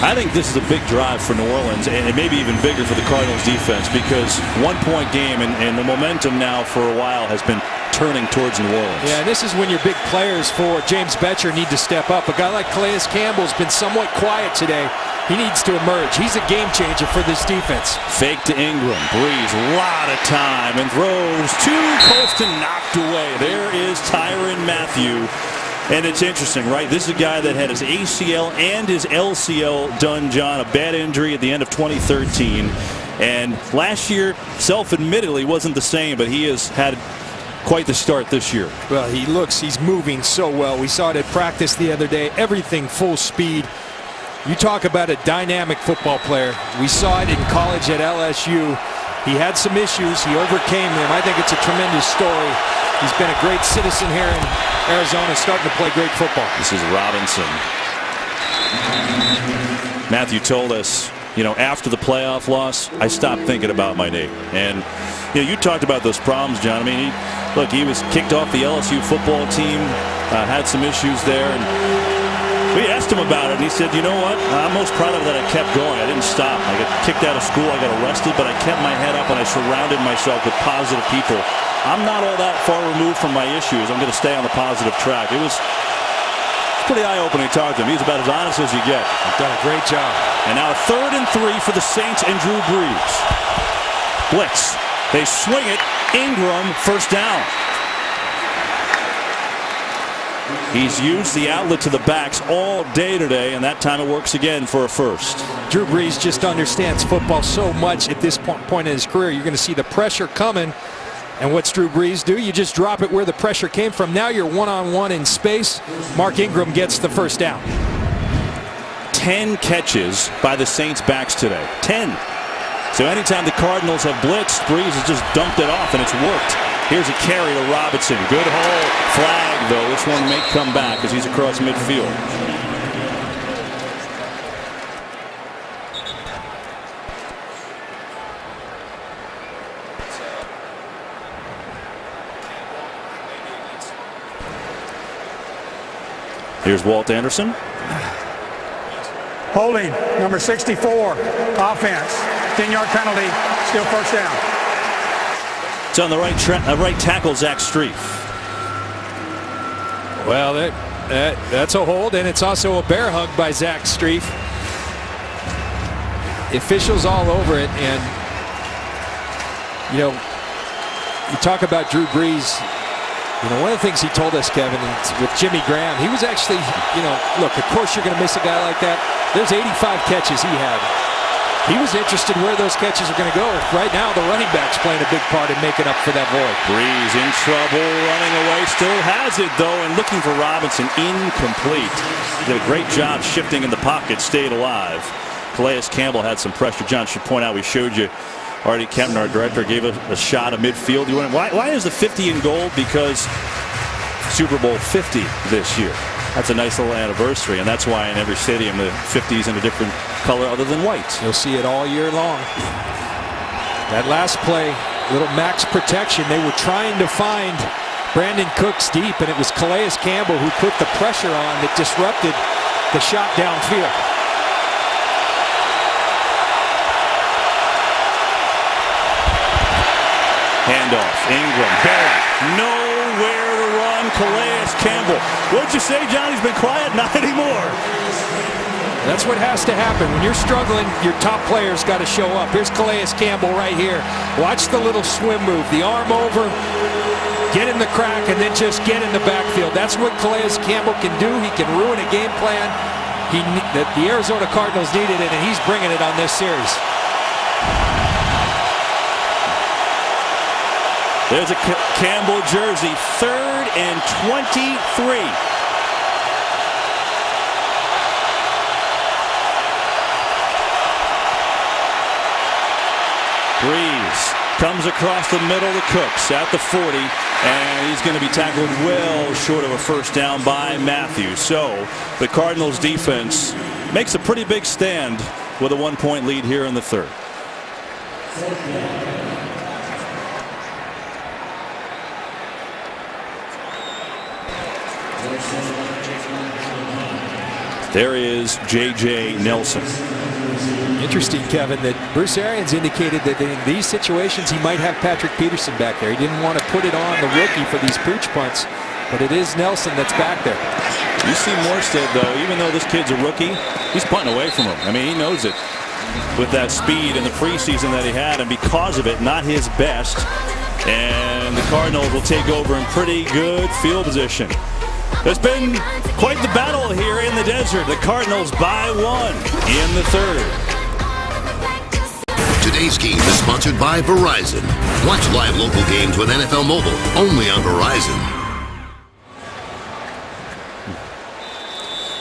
I think this is a big drive for New Orleans, and maybe even bigger for the Cardinals defense, because 1-point game, and the momentum now for a while has been turning towards New Orleans. Yeah, and this is when your big players for James Betcher need to step up. A guy like Calais Campbell's been somewhat quiet today. He needs to emerge. He's a game changer for this defense. Fake to Ingram. Breeze, a lot of time, and throws to Colston, knocked away. There is Tyrann Mathieu. And it's interesting, right? This is a guy that had his ACL and his LCL done, John. A bad injury at the end of 2013. And last year, self-admittedly, wasn't the same, but he has had quite the start this year. Well, he's moving so well. We saw it at practice the other day. Everything full speed. You talk about a dynamic football player. We saw it in college at LSU. He had some issues. He overcame them. I think it's a tremendous story. He's been a great citizen here in Arizona, starting to play great football. This is Robinson. Mathieu told us, after the playoff loss, I stopped thinking about my knee. And, you talked about those problems, John. I mean, he was kicked off the LSU football team, had some issues there, and we asked him about it, and he said, you know what? I'm most proud of that I kept going. I didn't stop. I got kicked out of school. I got arrested, but I kept my head up, and I surrounded myself with positive people. I'm not all that far removed from my issues. I'm going to stay on the positive track. It was pretty eye-opening to talk to him. He's about as honest as you get. He's done a great job. And now 3rd and 3 for the Saints and Drew Brees. Blitz. They swing it. Ingram, first down. He's used the outlet to the backs all day today, and that time it works again for a first. Drew Brees just understands football so much at this point in his career. You're going to see the pressure coming, And what's Drew Brees do? You just drop it where the pressure came from. Now you're one-on-one in space. Mark Ingram gets the first down. 10 catches by the Saints backs today. 10. So anytime the Cardinals have blitzed, Brees has just dumped it off, and it's worked. Here's a carry to Robinson. Good hole. Flag, though. This one may come back as he's across midfield. Here's Walt Anderson. Holding, number 64, offense. 10-yard penalty, still first down. It's on the right tackle, Zach Strief. Well, that's a hold, and it's also a bear hug by Zach Strief. Officials all over it, and you talk about Drew Brees. One of the things he told us, Kevin, with Jimmy Graham, he was actually, look, of course you're going to miss a guy like that. There's 85 catches he had. He was interested where those catches are going to go. Right now, the running back's playing a big part in making up for that void. Brees in trouble, running away, still has it, though, and looking for Robinson, incomplete. Did a great job shifting in the pocket, stayed alive. Calais Campbell had some pressure. John, should point out, we showed you Artie Kempner, our director, gave us a shot of midfield. Why is the 50 in gold? Because Super Bowl 50 this year. That's a nice little anniversary, and that's why in every stadium the 50 is in a different color other than white. You'll see it all year long. That last play, little max protection. They were trying to find Brandon Cooks deep, and it was Calais Campbell who put the pressure on that disrupted the shot downfield. Handoff, Ingram, Barry, nowhere to run, Calais Campbell. What'd you say, John? He's been quiet? Not anymore. That's what has to happen. When you're struggling, your top player's got to show up. Here's Calais Campbell right here. Watch the little swim move. The arm over, get in the crack, and then just get in the backfield. That's what Calais Campbell can do. He can ruin a game plan. The Arizona Cardinals needed it, and he's bringing it on this series. There's a Campbell jersey, 3rd and 23. Brees comes across the middle to Cooks at the 40, and he's going to be tackled well short of a first down by Matthews. So the Cardinals defense makes a pretty big stand with a 1-point lead here in the 3rd. There is J.J. Nelson. Interesting, Kevin, that Bruce Arians indicated that in these situations he might have Patrick Peterson back there. He didn't want to put it on the rookie for these pooch punts, but it is Nelson that's back there. You see Morstead, though, even though this kid's a rookie, he's punting away from him. I mean, he knows it with that speed in the preseason that he had, and because of it, not his best. And the Cardinals will take over in pretty good field position. There's been quite the battle here in the desert. The Cardinals by 1 in the 3rd. Today's game is sponsored by Verizon. Watch live local games with NFL Mobile, only on Verizon.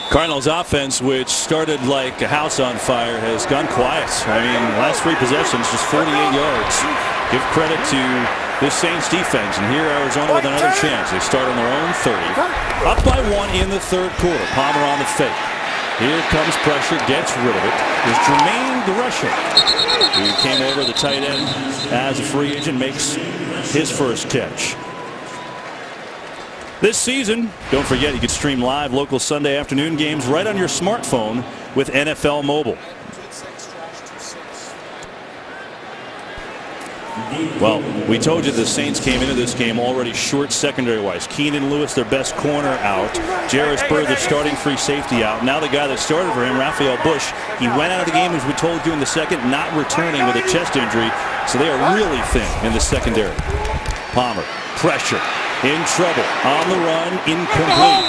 Cardinals offense, which started like a house on fire, has gone quiet. I mean, last 3 possessions, just 48 yards. Give credit to this Saints defense, and here Arizona with another chance. They start on their own 30. Up by 1 in the 3rd quarter. Palmer on the fake. Here comes pressure, gets rid of it. Is Jermaine the rusher, who came over the tight end as a free agent, makes his first catch. This season, don't forget you can stream live local Sunday afternoon games right on your smartphone with NFL Mobile. Well, we told you the Saints came into this game already short secondary-wise. Keenan Lewis, their best corner, out. Jarris Bird, their starting free safety, out. Now the guy that started for him, Raphael Bush, he went out of the game, as we told you in the second, not returning with a chest injury. So they are really thin in the secondary. Palmer, pressure, in trouble, on the run, incomplete.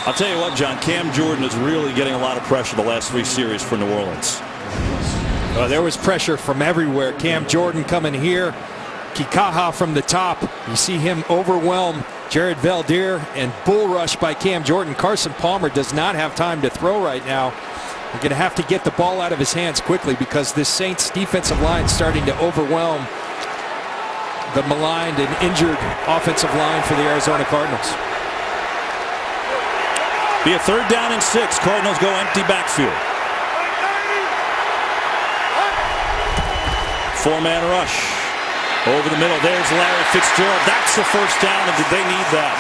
I'll tell you what, John, Cam Jordan is really getting a lot of pressure the last 3 series for New Orleans. There was pressure from everywhere. Cam Jordan coming here Kikaha from the top. You see him overwhelm Jared Valdir and bull rush by Cam Jordan. Carson Palmer does not have time to throw right now. They're going to have to get the ball out of his hands quickly because this Saints defensive line is starting to overwhelm the maligned and injured offensive line for the Arizona Cardinals. Be a 3rd down and 6. Cardinals go empty backfield. 4-man rush. Over the middle, there's Larry Fitzgerald. That's the first down, and did they need that?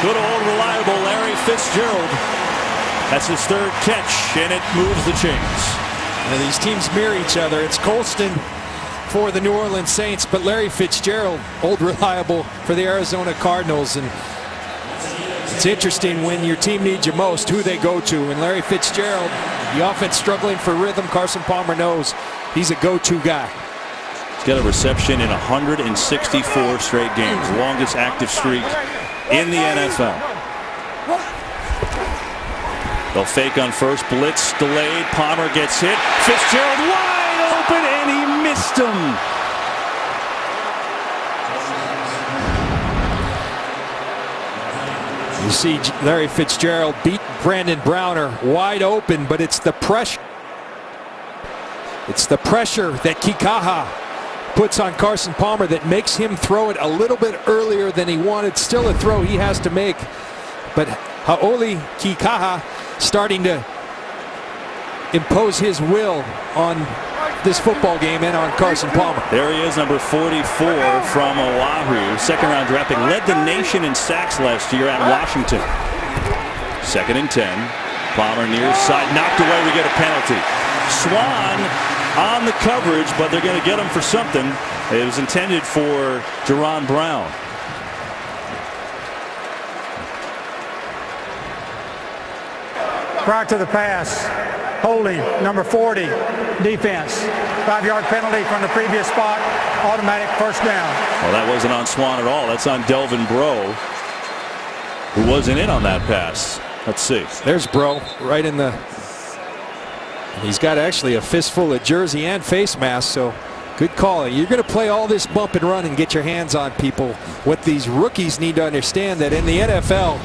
Good old reliable Larry Fitzgerald. That's his 3rd catch, and it moves the chains. And these teams mirror each other. It's Colston for the New Orleans Saints, but Larry Fitzgerald, old reliable for the Arizona Cardinals. And it's interesting when your team needs you most, who they go to. And Larry Fitzgerald, the offense struggling for rhythm, Carson Palmer knows he's a go-to guy. He's got a reception in 164 straight games, longest active streak in the NFL. They'll fake on first, blitz delayed, Palmer gets hit, Fitzgerald wide open, and he missed him. You see Larry Fitzgerald beat Brandon Browner wide open, but it's the pressure. It's the pressure that Kikaha puts on Carson Palmer that makes him throw it a little bit earlier than he wanted. Still a throw he has to make. But Hau'oli Kikaha starting to impose his will on this football game and on Carson Palmer. There he is, number 44 from Oahu. 2nd-round draft pick. Led the nation in sacks last year at Washington. 2nd and 10. Palmer near side. Knocked away. We get a penalty. Swan on the coverage, but they're going to get him for something. It was intended for Jerron Brown. Prior to the pass, holding, number 40, defense. 5-yard penalty from the previous spot, automatic 1st down. Well, that wasn't on Swan at all. That's on Delvin Breaux, who wasn't in on that pass. Let's see. There's Breaux right in the... He's got actually a fistful of jersey and face mask, so good call. You're going to play all this bump and run and get your hands on people. What these rookies need to understand that in the NFL,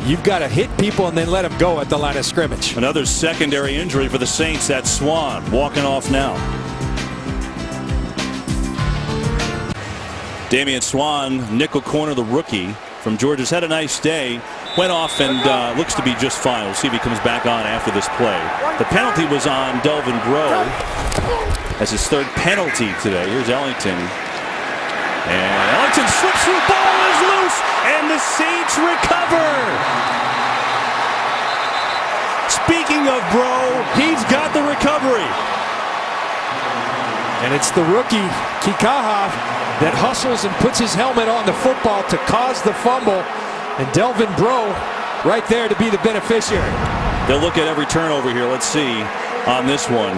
you've got to hit people and then let them go at the line of scrimmage. Another secondary injury for the Saints. That's Swan walking off now. Damian Swan, nickel corner, the rookie from Georgia's had a nice day. Went off and looks to be just fine. We'll see if he comes back on after this play. The penalty was on Delvin Breaux as his 3rd penalty today. Here's Ellington. And Ellington slips through, ball is loose, and the Saints recover. Speaking of Breaux, he's got the recovery. And it's the rookie, Kikaha, that hustles and puts his helmet on the football to cause the fumble. And Delvin Breaux right there to be the beneficiary. They'll look at every turnover here. Let's see on this one.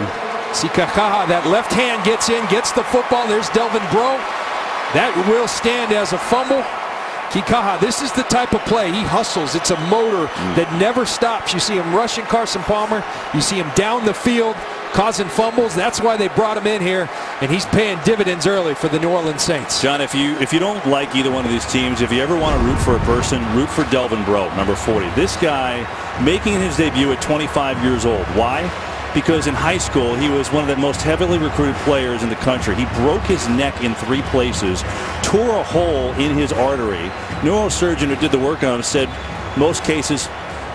See Kikaha, that left hand gets in, gets the football. There's Delvin Breaux. That will stand as a fumble. Kikaha, this is the type of play. He hustles. It's a motor that never stops. You see him rushing Carson Palmer. You see him down the field causing fumbles. That's why they brought him in here, and he's paying dividends early for the New Orleans Saints. John, if you don't like either one of these teams, if you ever want to root for a person, root for Delvin Breaux, number 40. This guy making his debut at 25 years old. Why? Because in high school, he was one of the most heavily recruited players in the country. He broke his neck in 3 places, tore a hole in his artery. Neurosurgeon who did the work on him said, most cases,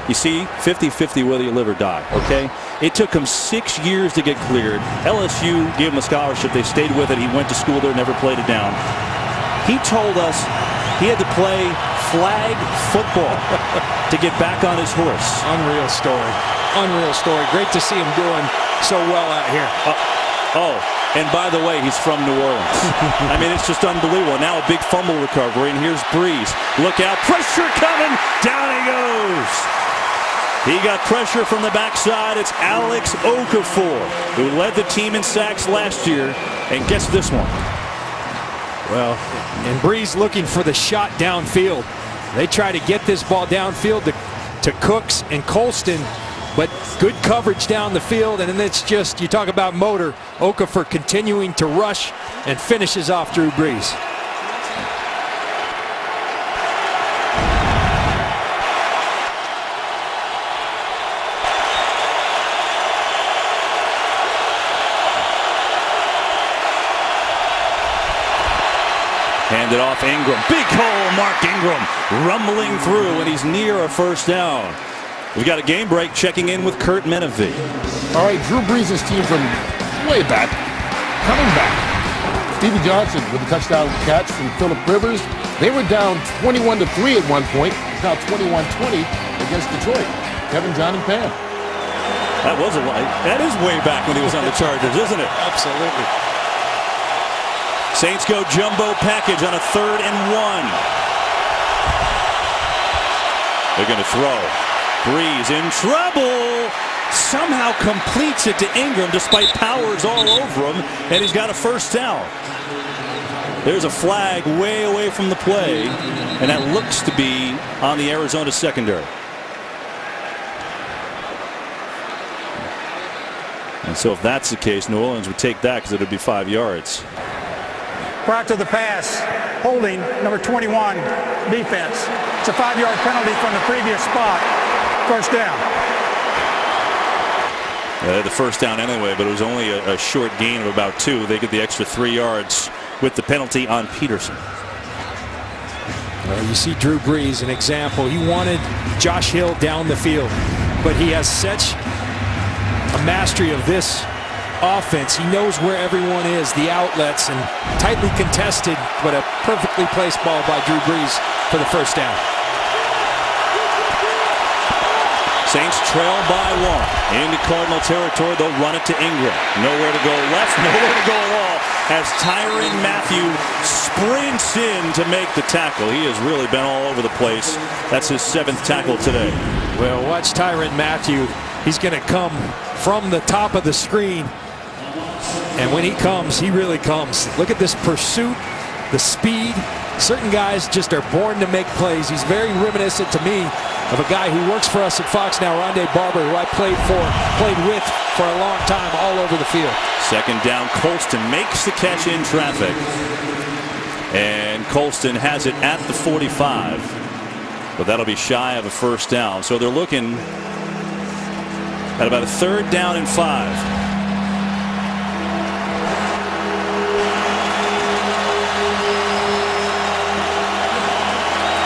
you see, 50-50 whether you live or die, okay? It took him 6 years to get cleared. LSU gave him a scholarship. They stayed with it. He went to school there, never played it down. He told us he had to play flag football to get back on his horse. Unreal story. Unreal story. Great to see him doing so well out here. And by the way, he's from New Orleans. I mean, it's just unbelievable. Now a big fumble recovery, and here's Breeze. Look out, pressure coming. Down he goes. He got pressure from the backside. It's Alex Okafor, who led the team in sacks last year. And guess this one. Well, and Breeze looking for the shot downfield. They try to get this ball downfield to Cooks and Colston, but good coverage down the field, and then it's just, you talk about motor. Okafor continuing to rush and finishes off Drew Brees. Handed off Ingram. Big hole, Mark Ingram rumbling through, and he's near a first down. We've got a game break. Checking in with Kurt Menefee. All right, Drew Brees' team from way back, coming back. Stevie Johnson with a touchdown catch from Phillip Rivers. They were down 21-3 at one point. Now 21-20 against Detroit. Kevin, John, and Pam. That is way back when he was on the Chargers, isn't it? Absolutely. Saints go jumbo package on a 3rd and 1. They're going to throw. Brees in trouble. Somehow completes it to Ingram despite Powers all over him, and he's got a first down. There's a flag way away from the play, and that looks to be on the Arizona secondary. And so if that's the case, New Orleans would take that because it would be 5 yards. Prior to the pass, holding number 21 defense. It's a 5-yard penalty from the previous spot. First down. The first down anyway, but it was only a short gain of about 2. They get the extra 3 yards with the penalty on Peterson. Well, you see Drew Brees, an example. He wanted Josh Hill down the field, but he has such a mastery of this offense. He knows where everyone is, the outlets, and tightly contested, but a perfectly placed ball by Drew Brees for the first down. Saints trail by 1 into Cardinal territory. They'll run it to Ingram. Nowhere to go left, nowhere to go at all as Tyrann Mathieu sprints in to make the tackle. He has really been all over the place. That's his 7th tackle today. Well, watch Tyrann Mathieu. He's going to come from the top of the screen, and when he comes, he really comes. Look at this pursuit, the speed. Certain guys just are born to make plays. He's very reminiscent to me of a guy who works for us at Fox now, Rondé Barber, who I played with for a long time all over the field. 2nd down, Colston makes the catch in traffic. And Colston has it at the 45. But that'll be shy of a first down. So they're looking at about a 3rd down and 5.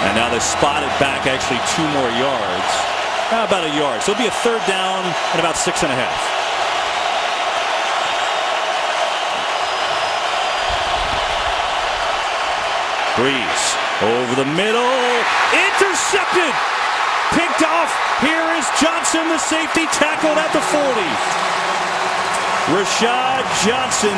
And now they spot it back actually 2 more yards. About a yard. So it'll be a 3rd down and about 6.5. Brees over the middle. Intercepted. Picked off. Here is Johnson, the safety, tackled at the 40. Rashad Johnson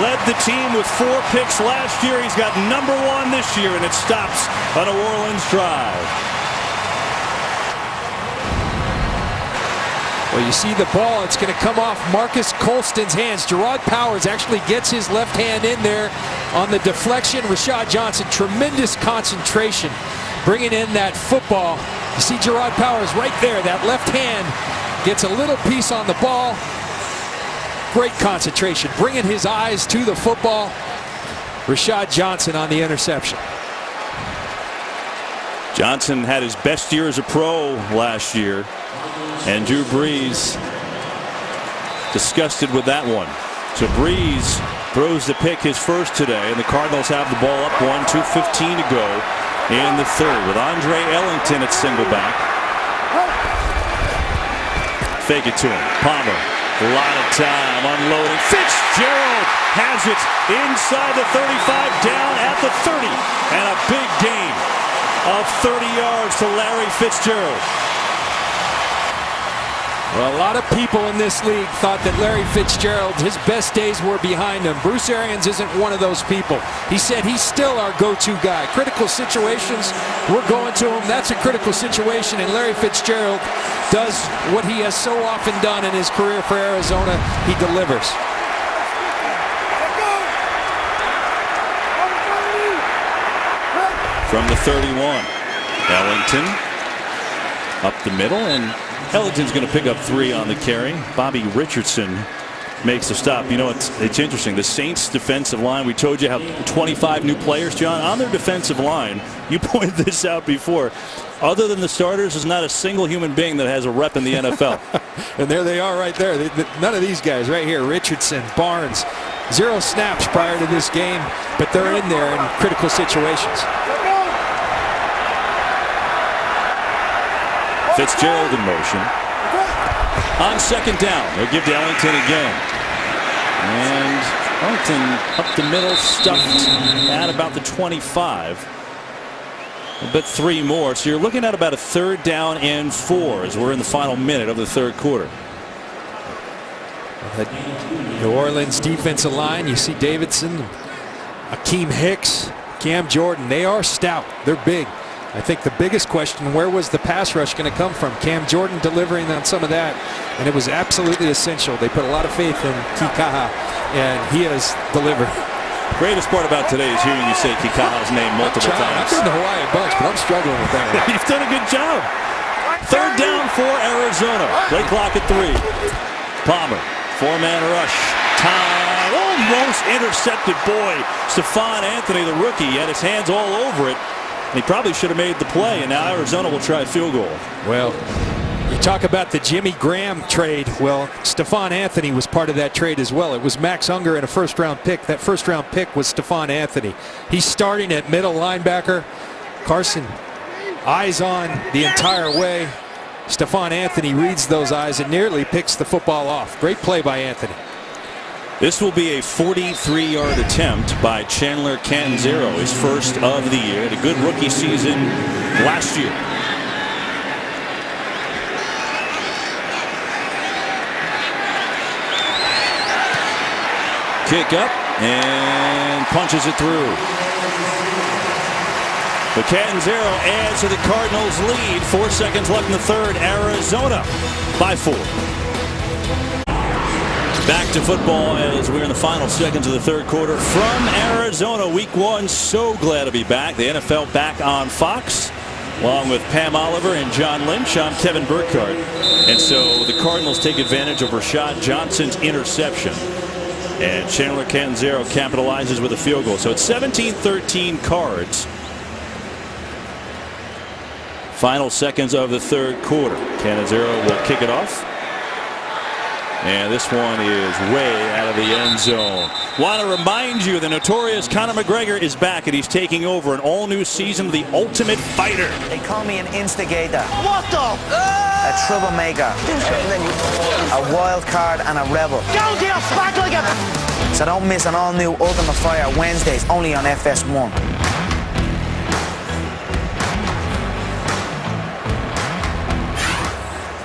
led the team with 4 picks last year. He's got number 1 this year, and it stops a New Orleans drive. Well, you see the ball. It's going to come off Marcus Colston's hands. Gerard Powers actually gets his left hand in there on the deflection. Rashad Johnson, tremendous concentration, bringing in that football. You see Gerard Powers right there. That left hand gets a little piece on the ball. Great concentration, bringing his eyes to the football. Rashad Johnson on the interception. Johnson had his best year as a pro last year, and Drew Brees disgusted with that one. So Brees throws the pick, his first today, and the Cardinals have the ball up 1, 2:15 to go in the 3rd with Andre Ellington at single back. Fake it to him. Palmer. A lot of time unloading. Fitzgerald has it inside the 35, down at the 30. And a big gain of 30 yards to Larry Fitzgerald. Well, a lot of people in this league thought that Larry Fitzgerald, his best days were behind him. Bruce Arians isn't one of those people. He said he's still our go-to guy. Critical situations, we're going to him. That's a critical situation, and Larry Fitzgerald does what he has so often done in his career for Arizona. He delivers. From the 31, Ellington up the middle, and Ellington's going to pick up 3 on the carry. Bobby Richardson makes the stop. You know, it's interesting. The Saints defensive line, we told you how 25 new players, John, on their defensive line. You pointed this out before. Other than the starters, there's not a single human being that has a rep in the NFL. And there they are right there. None of these guys right here, Richardson, Barnes, 0 snaps prior to this game, but they're in there in critical situations. Fitzgerald in motion. On second down, they'll give to Ellington again. And Ellington up the middle, stuffed at about the 25. But 3 more. So you're looking at about a 3rd down and 4 as we're in the final minute of the 3rd quarter. The New Orleans defensive line, you see Davidson, Akeem Hicks, Cam Jordan. They are stout. They're big. I think the biggest question, where was the pass rush going to come from? Cam Jordan delivering on some of that, and it was absolutely essential. They put a lot of faith in Kikaha, and he has delivered. Greatest part about today is hearing you say Kikaha's name multiple times. I've done the Hawaiian bunch, but I'm struggling with that one. You've done a good job. 3rd down for Arizona. Play clock at 3. Palmer, 4-man rush. Time almost intercepted. Boy, Stephon Anthony, the rookie, had his hands all over it. He probably should have made the play, and now Arizona will try a field goal. Well, you talk about the Jimmy Graham trade. Well, Stephon Anthony was part of that trade as well. It was Max Unger and a 1st-round pick. That 1st-round pick was Stephon Anthony. He's starting at middle linebacker. Carson, eyes on the entire way. Stephon Anthony reads those eyes and nearly picks the football off. Great play by Anthony. This will be a 43-yard attempt by Chandler Catanzaro, his first of the year. Had a good rookie season last year. Kick up and punches it through. But Catanzaro adds to the Cardinals' lead. 4 seconds left in the 3rd. Arizona by 4. Back to football as we're in the final seconds of the 3rd quarter from Arizona. Week 1, so glad to be back. The NFL back on Fox, along with Pam Oliver and John Lynch. I'm Kevin Burkhardt. And so the Cardinals take advantage of Rashad Johnson's interception. And Chandler Catanzaro capitalizes with a field goal. So it's 17-13 Cards. Final seconds of the 3rd quarter. Catanzaro will kick it off. And this one is way out of the end zone. Want to remind you, the notorious Conor McGregor is back, and he's taking over an all-new season of The Ultimate Fighter. They call me an instigator. What the? A troublemaker. A wild card and a rebel. Go to your spot like a... So don't miss an all-new Ultimate Fighter Wednesdays, only on FS1.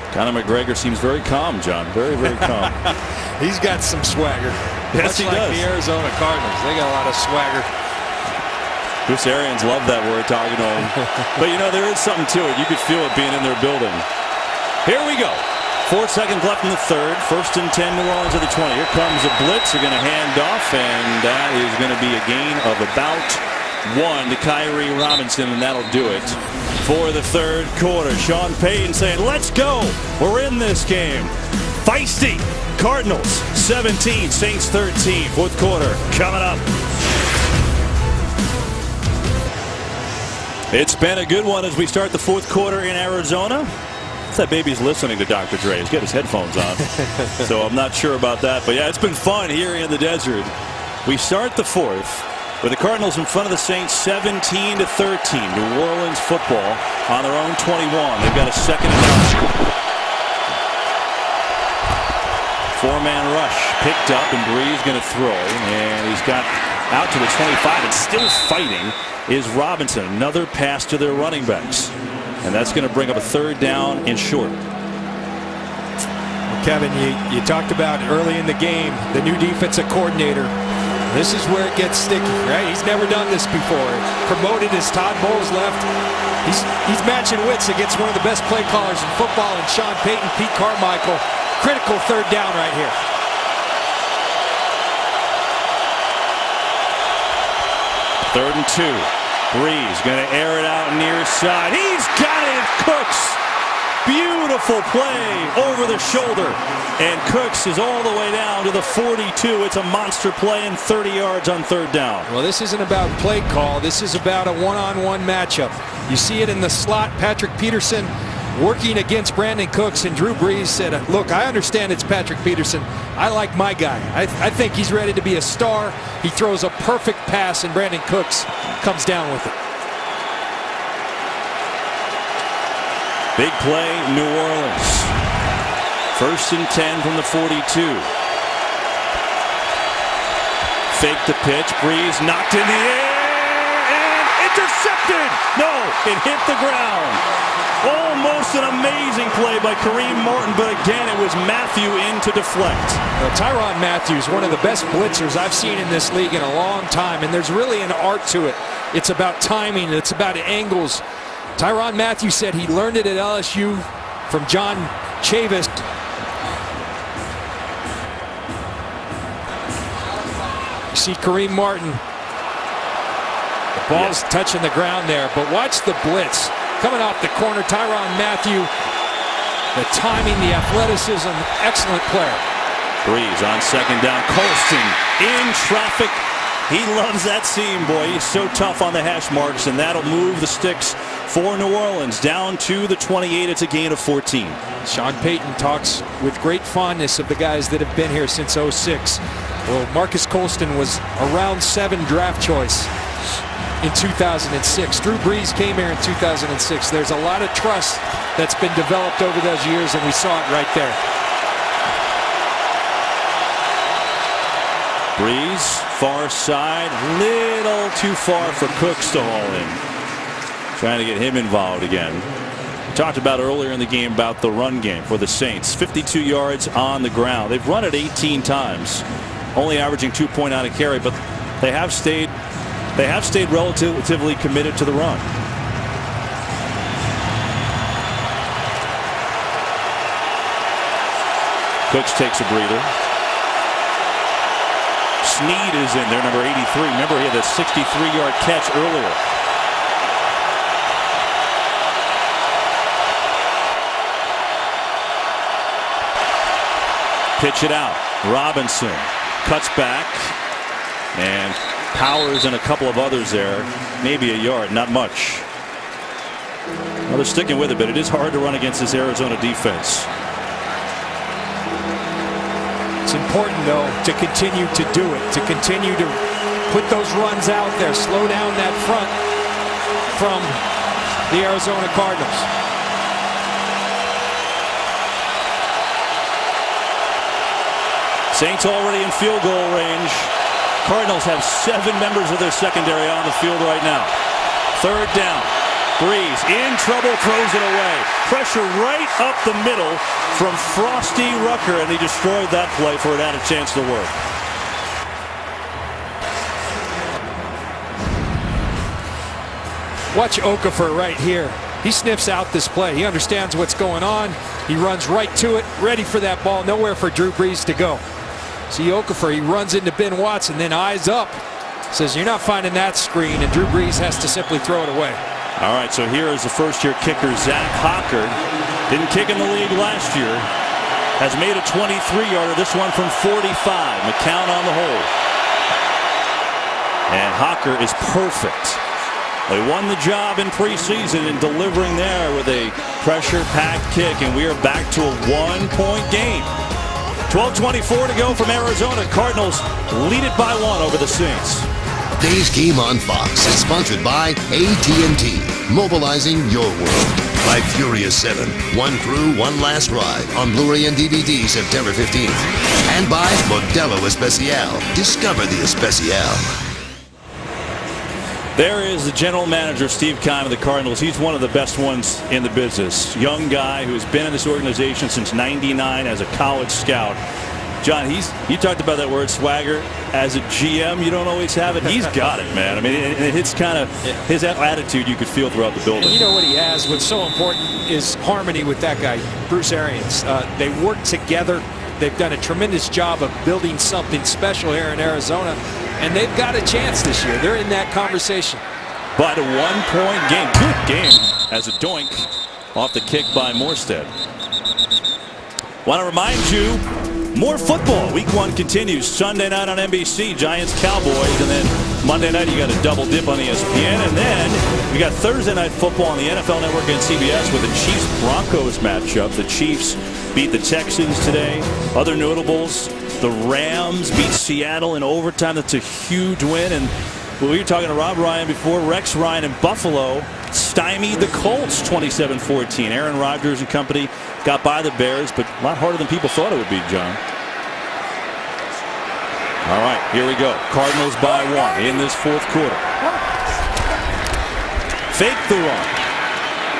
Conor McGregor seems very calm, John. Very, very calm. He's got some swagger. Yes, he Much like does. the Arizona Cardinals. They got a lot of swagger. Bruce Arians loved that word, talking to him. But, you know, there is something to it. You could feel it being in their building. Here we go. 4 seconds left in the 3rd. 1st and 10, New Orleans at the 20. Here comes a blitz. They're going to hand off, and that is going to be a gain of about 1 to Kyrie Robinson, and that'll do it for the 3rd quarter. Sean Payton saying, let's go. We're in this game. Feisty. Cardinals 17, Saints 13. 4th quarter coming up. It's been a good one as we start the 4th quarter in Arizona. That baby's listening to Dr. Dre. He's got his headphones on. So I'm not sure about that. But yeah, it's been fun here in the desert. We start the 4th with the Cardinals in front of the Saints 17-13. New Orleans football on their own 21. They've got a 2nd and out. 4-man rush picked up, and Bree's going to throw. And he's got out to the 25 and still fighting is Robinson. Another pass to their running backs. And that's going to bring up a 3rd down and short. Well, Kevin, you talked about early in the game, the new defensive coordinator. This is where it gets sticky, right? He's never done this before. Promoted as Todd Bowles left. He's matching wits against one of the best play callers in football, and Sean Payton, Pete Carmichael. Critical 3rd down right here. Third and 2. Breeze going to air it out near side. He's got it. Cooks Beautiful play over the shoulder. And Cooks is all the way down to the 42. It's a monster play and 30 yards on third down. Well, this isn't about play call. This is about a one-on-one matchup. You see it in the slot. Patrick Peterson working against Brandon Cooks, and Drew Brees said, look, I understand it's Patrick Peterson. I like my guy. I think he's ready to be a star. He throws a perfect pass, and Brandon Cooks comes down with it. Big play, New Orleans. 1st and 10 from the 42. Fake the pitch. Brees knocked in the air and intercepted. No, it hit the ground. Almost an amazing play by Kareem Martin, but again, it was Matthew in to deflect. Tyrann Mathieu is one of the best blitzers I've seen in this league in a long time, and there's really an art to it. It's about timing. It's about angles. Tyrann Mathieu said he learned it at LSU from John Chavis. You see Kareem Martin. The ball's touching the ground there, but watch the blitz. Coming off the corner, Tyrann Mathieu. The timing, the athleticism, excellent player. Brees on 2nd down. Colston in traffic. He loves that seam, boy. He's so tough on the hash marks, and that'll move the sticks for New Orleans down to the 28. It's a gain of 14. Sean Payton talks with great fondness of the guys that have been here since '06. Well, Marcus Colston was a round 7 draft choice in 2006. Drew Brees came here in 2006. There's a lot of trust that's been developed over those years, and we saw it right there. Brees, far side, little too far for Cooks to haul in. Trying to get him involved again. We talked about earlier in the game about the run game for the Saints. 52 yards on the ground. They've run it 18 times, only averaging 2.9 a carry, but they have stayed relatively committed to the run. Cooks takes a breather. Snead is in there, number 83. Remember, he had a 63-yard catch earlier. Pitch it out. Robinson cuts back, and Powers and a couple of others there. Maybe a yard, not much. Well, they're sticking with it, but it is hard to run against this Arizona defense. It's important, though, to continue to do it, to continue to put those runs out there, slow down that front from the Arizona Cardinals. Saints already in field goal range. Cardinals have 7 members of their secondary on the field right now. 3rd down. Brees in trouble, throws it away. Pressure right up the middle from Frosty Rucker, and he destroyed that play before it had a chance to work. Watch Okafor right here. He sniffs out this play. He understands what's going on. He runs right to it, ready for that ball. Nowhere for Drew Brees to go. See Okafor, he runs into Ben Watson, then eyes up. Says, you're not finding that screen, and Drew Brees has to simply throw it away. All right, so here is the first-year kicker, Zach Hocker. Didn't kick in the league last year. Has made a 23-yarder, this one from 45. McCown on the hold. And Hocker is perfect. They won the job in preseason in delivering there with a pressure-packed kick, and we are back to a 1-point game. 12:24 to go from Arizona. Cardinals lead it by 1 over the Saints. Today's game on Fox is sponsored by AT&T, mobilizing your world. By Furious 7, one crew, one last ride on Blu-ray and DVD September 15th. And by Modelo Especial. Discover the Especial. There is the general manager, Steve Keim of the Cardinals. He's one of the best ones in the business. Young guy who has been in this organization since '99 as a college scout. John, you talked about that word swagger. As a GM, you don't always have it. He's got it, man. I mean, it's kind of his attitude you could feel throughout the building. And you know what he has? What's so important is harmony with that guy, Bruce Arians. They work together. They've done a tremendous job of building something special here in Arizona, and they've got a chance this year. They're in that conversation. But a 1-point game. Good game as a doink off the kick by Morstead. Want to remind you, more football. Week 1 continues Sunday night on NBC, Giants Cowboys, and then Monday night you got a double dip on ESPN, and then we got Thursday night football on the NFL Network and CBS with the Chiefs Broncos matchup. The Chiefs beat the Texans today. Other notables, the Rams beat Seattle in overtime. That's a huge win. And we were talking to Rob Ryan before. Rex Ryan in Buffalo stymied the Colts 27-14. Aaron Rodgers and company got by the Bears, but a lot harder than people thought it would be, John. All right, here we go. Cardinals by 1 in this 4th quarter. Fake the run.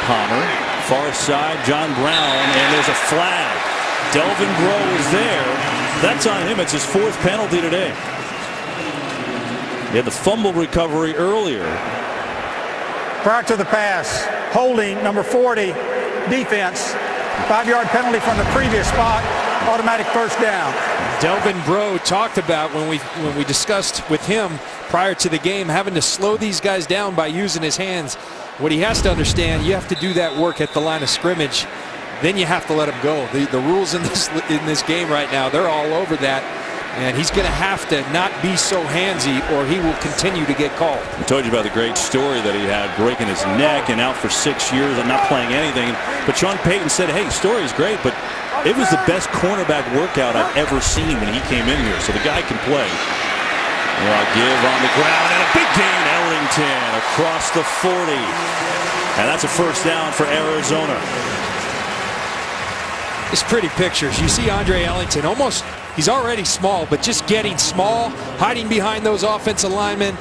Palmer, far side, John Brown, and there's a flag. Delvin Breaux is there. That's on him. It's his 4th penalty today. He had the fumble recovery earlier. Prior to the pass, holding number 40, defense. 5-yard penalty from the previous spot, automatic first down. Delvin Breaux talked about when we discussed with him prior to the game having to slow these guys down by using his hands. What he has to understand, you have to do that work at the line of scrimmage. Then you have to let him go. The rules in this game right now, they're all over that. And he's going to have to not be so handsy or he will continue to get called. I told you about the great story that he had, breaking his neck and out for 6 years and not playing anything. But Sean Payton said, hey, story's great, but it was the best cornerback workout I've ever seen when he came in here. So the guy can play. Well, give on the ground and a big gain. Ellington across the 40. And that's a first down for Arizona. It's pretty pictures. You see Andre Ellington almost, he's already small, but just getting small, hiding behind those offensive linemen,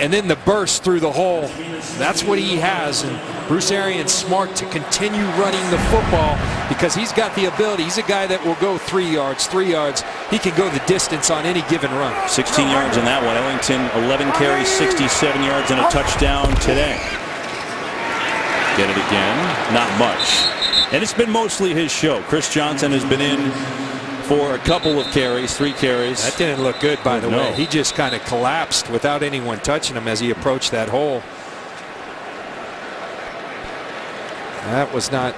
and then the burst through the hole. That's what he has. And Bruce Arians smart to continue running the football because he's got the ability. He's a guy that will go 3 yards, 3 yards. He can go the distance on any given run. 16 yards on that one. Ellington, 11 carries, 67 yards, and a touchdown today. Get it again. Not much. And it's been mostly his show. Chris Johnson has been in for a couple of carries, 3 carries. That didn't look good, by the way. He just kind of collapsed without anyone touching him as he approached that hole. That was not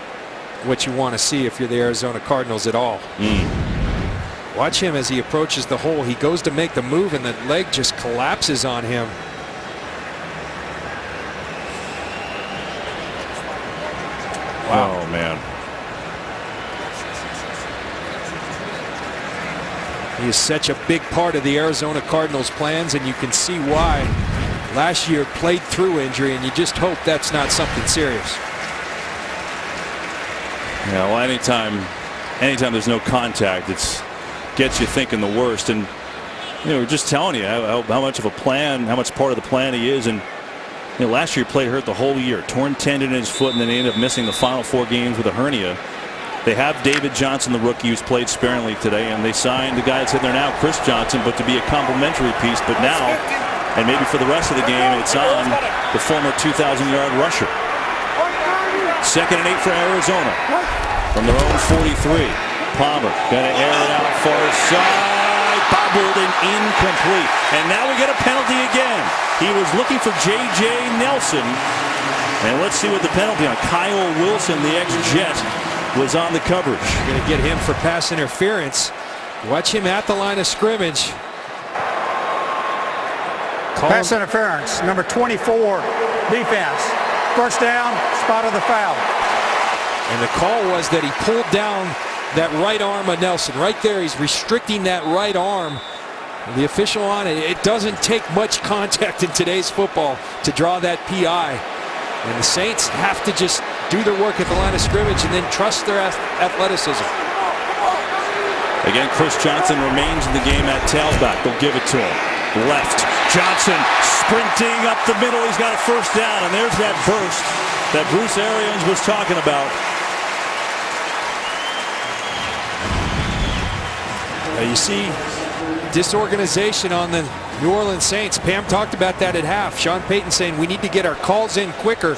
what you want to see if you're the Arizona Cardinals at all. Watch him as he approaches the hole. He goes to make the move and the leg just collapses on him. Wow. Oh, man. He is such a big part of the Arizona Cardinals' plans, and you can see why. Last year played through injury, and you just hope that's not something serious. Yeah, well, anytime there's no contact, it gets you thinking the worst. And we're just telling you how much of a plan, how much part of the plan he is. And last year he played hurt the whole year, torn tendon in his foot, and then he ended up missing the final 4 games with a hernia. They have David Johnson, the rookie, who's played sparingly today, and they signed the guy that's in there now, Chris Johnson, but to be a complimentary piece. But now, and maybe for the rest of the game, it's on the former 2,000-yard rusher. 2nd and 8 for Arizona from their own 43. Palmer going to air it out far side, bobbled and incomplete. And now we get a penalty again. He was looking for J.J. Nelson. And let's see what the penalty on Kyle Wilson, the ex-Jet, was on the coverage. Going to get him for pass interference. Watch him at the line of scrimmage. Pass interference, number 24, defense. First down, spot of the foul. And the call was that he pulled down that right arm of Nelson. Right there, he's restricting that right arm. The official on it, it doesn't take much contact in today's football to draw that PI. And the Saints have to just do their work at the line of scrimmage and then trust their athleticism. Again, Chris Johnson remains in the game at tailback. They'll give it to him. Left. Johnson sprinting up the middle. He's got a first down, and there's that burst that Bruce Arians was talking about. You see disorganization on the New Orleans Saints. Pam talked about that at half. Sean Payton saying we need to get our calls in quicker.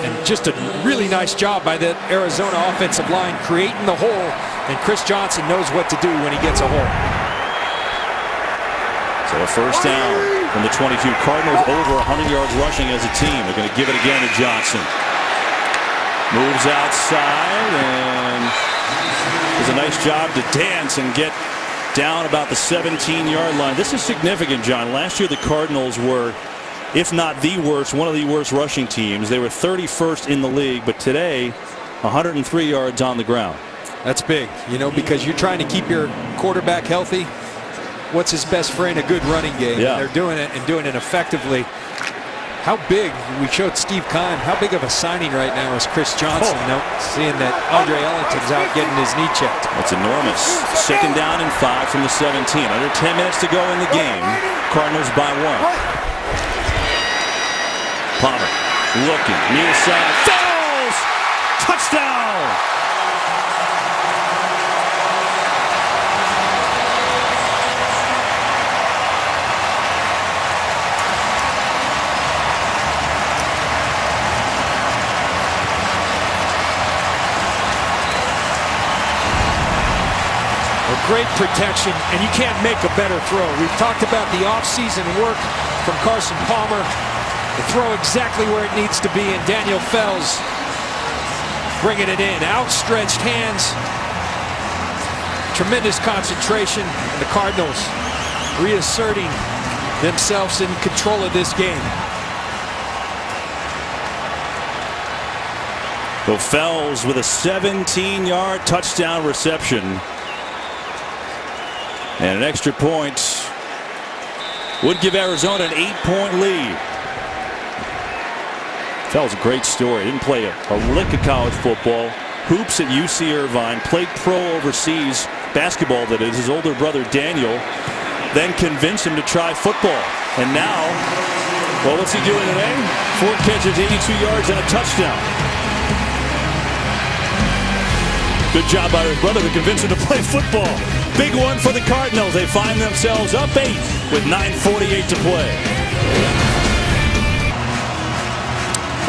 And just a really nice job by the Arizona offensive line creating the hole. And Chris Johnson knows what to do when he gets a hole. So a first down from the 22. Cardinals over 100 yards rushing as a team. They're going to give it again to Johnson. Moves outside and does a nice job to dance and get down about the 17-yard line. This is significant, John. Last year the Cardinals were, if not the worst, one of the worst rushing teams. They were 31st in the league, but today 103 yards on the ground. That's big, you know, because you're trying to keep your quarterback healthy. What's his best friend? A good running game. Yeah. And they're doing it and doing it effectively. How big, we showed Steve Keim, how big of a signing right now is Chris Johnson? Now, seeing that Andre Ellington's out getting his knee checked. That's enormous. 2nd down and 5 from the 17. Under 10 minutes to go in the game. Cardinals by 1. Palmer looking, near side, falls! Touchdown! Great protection, and you can't make a better throw. We've talked about the offseason work from Carson Palmer. The throw exactly where it needs to be, and Daniel Fells bringing it in. Outstretched hands. Tremendous concentration. And the Cardinals reasserting themselves in control of this game. So Fells with a 17-yard touchdown reception. And an extra point would give Arizona an 8-point lead. Fells, a great story. Didn't play a lick of college football. Hoops at UC Irvine. Played pro overseas basketball, that is. His older brother Daniel then convinced him to try football. And now, well, what's he doing today? 4 catches, 82 yards, and a touchdown. Good job by his brother to convince him to play football. Big one for the Cardinals. They find themselves up 8 with 9:48 to play.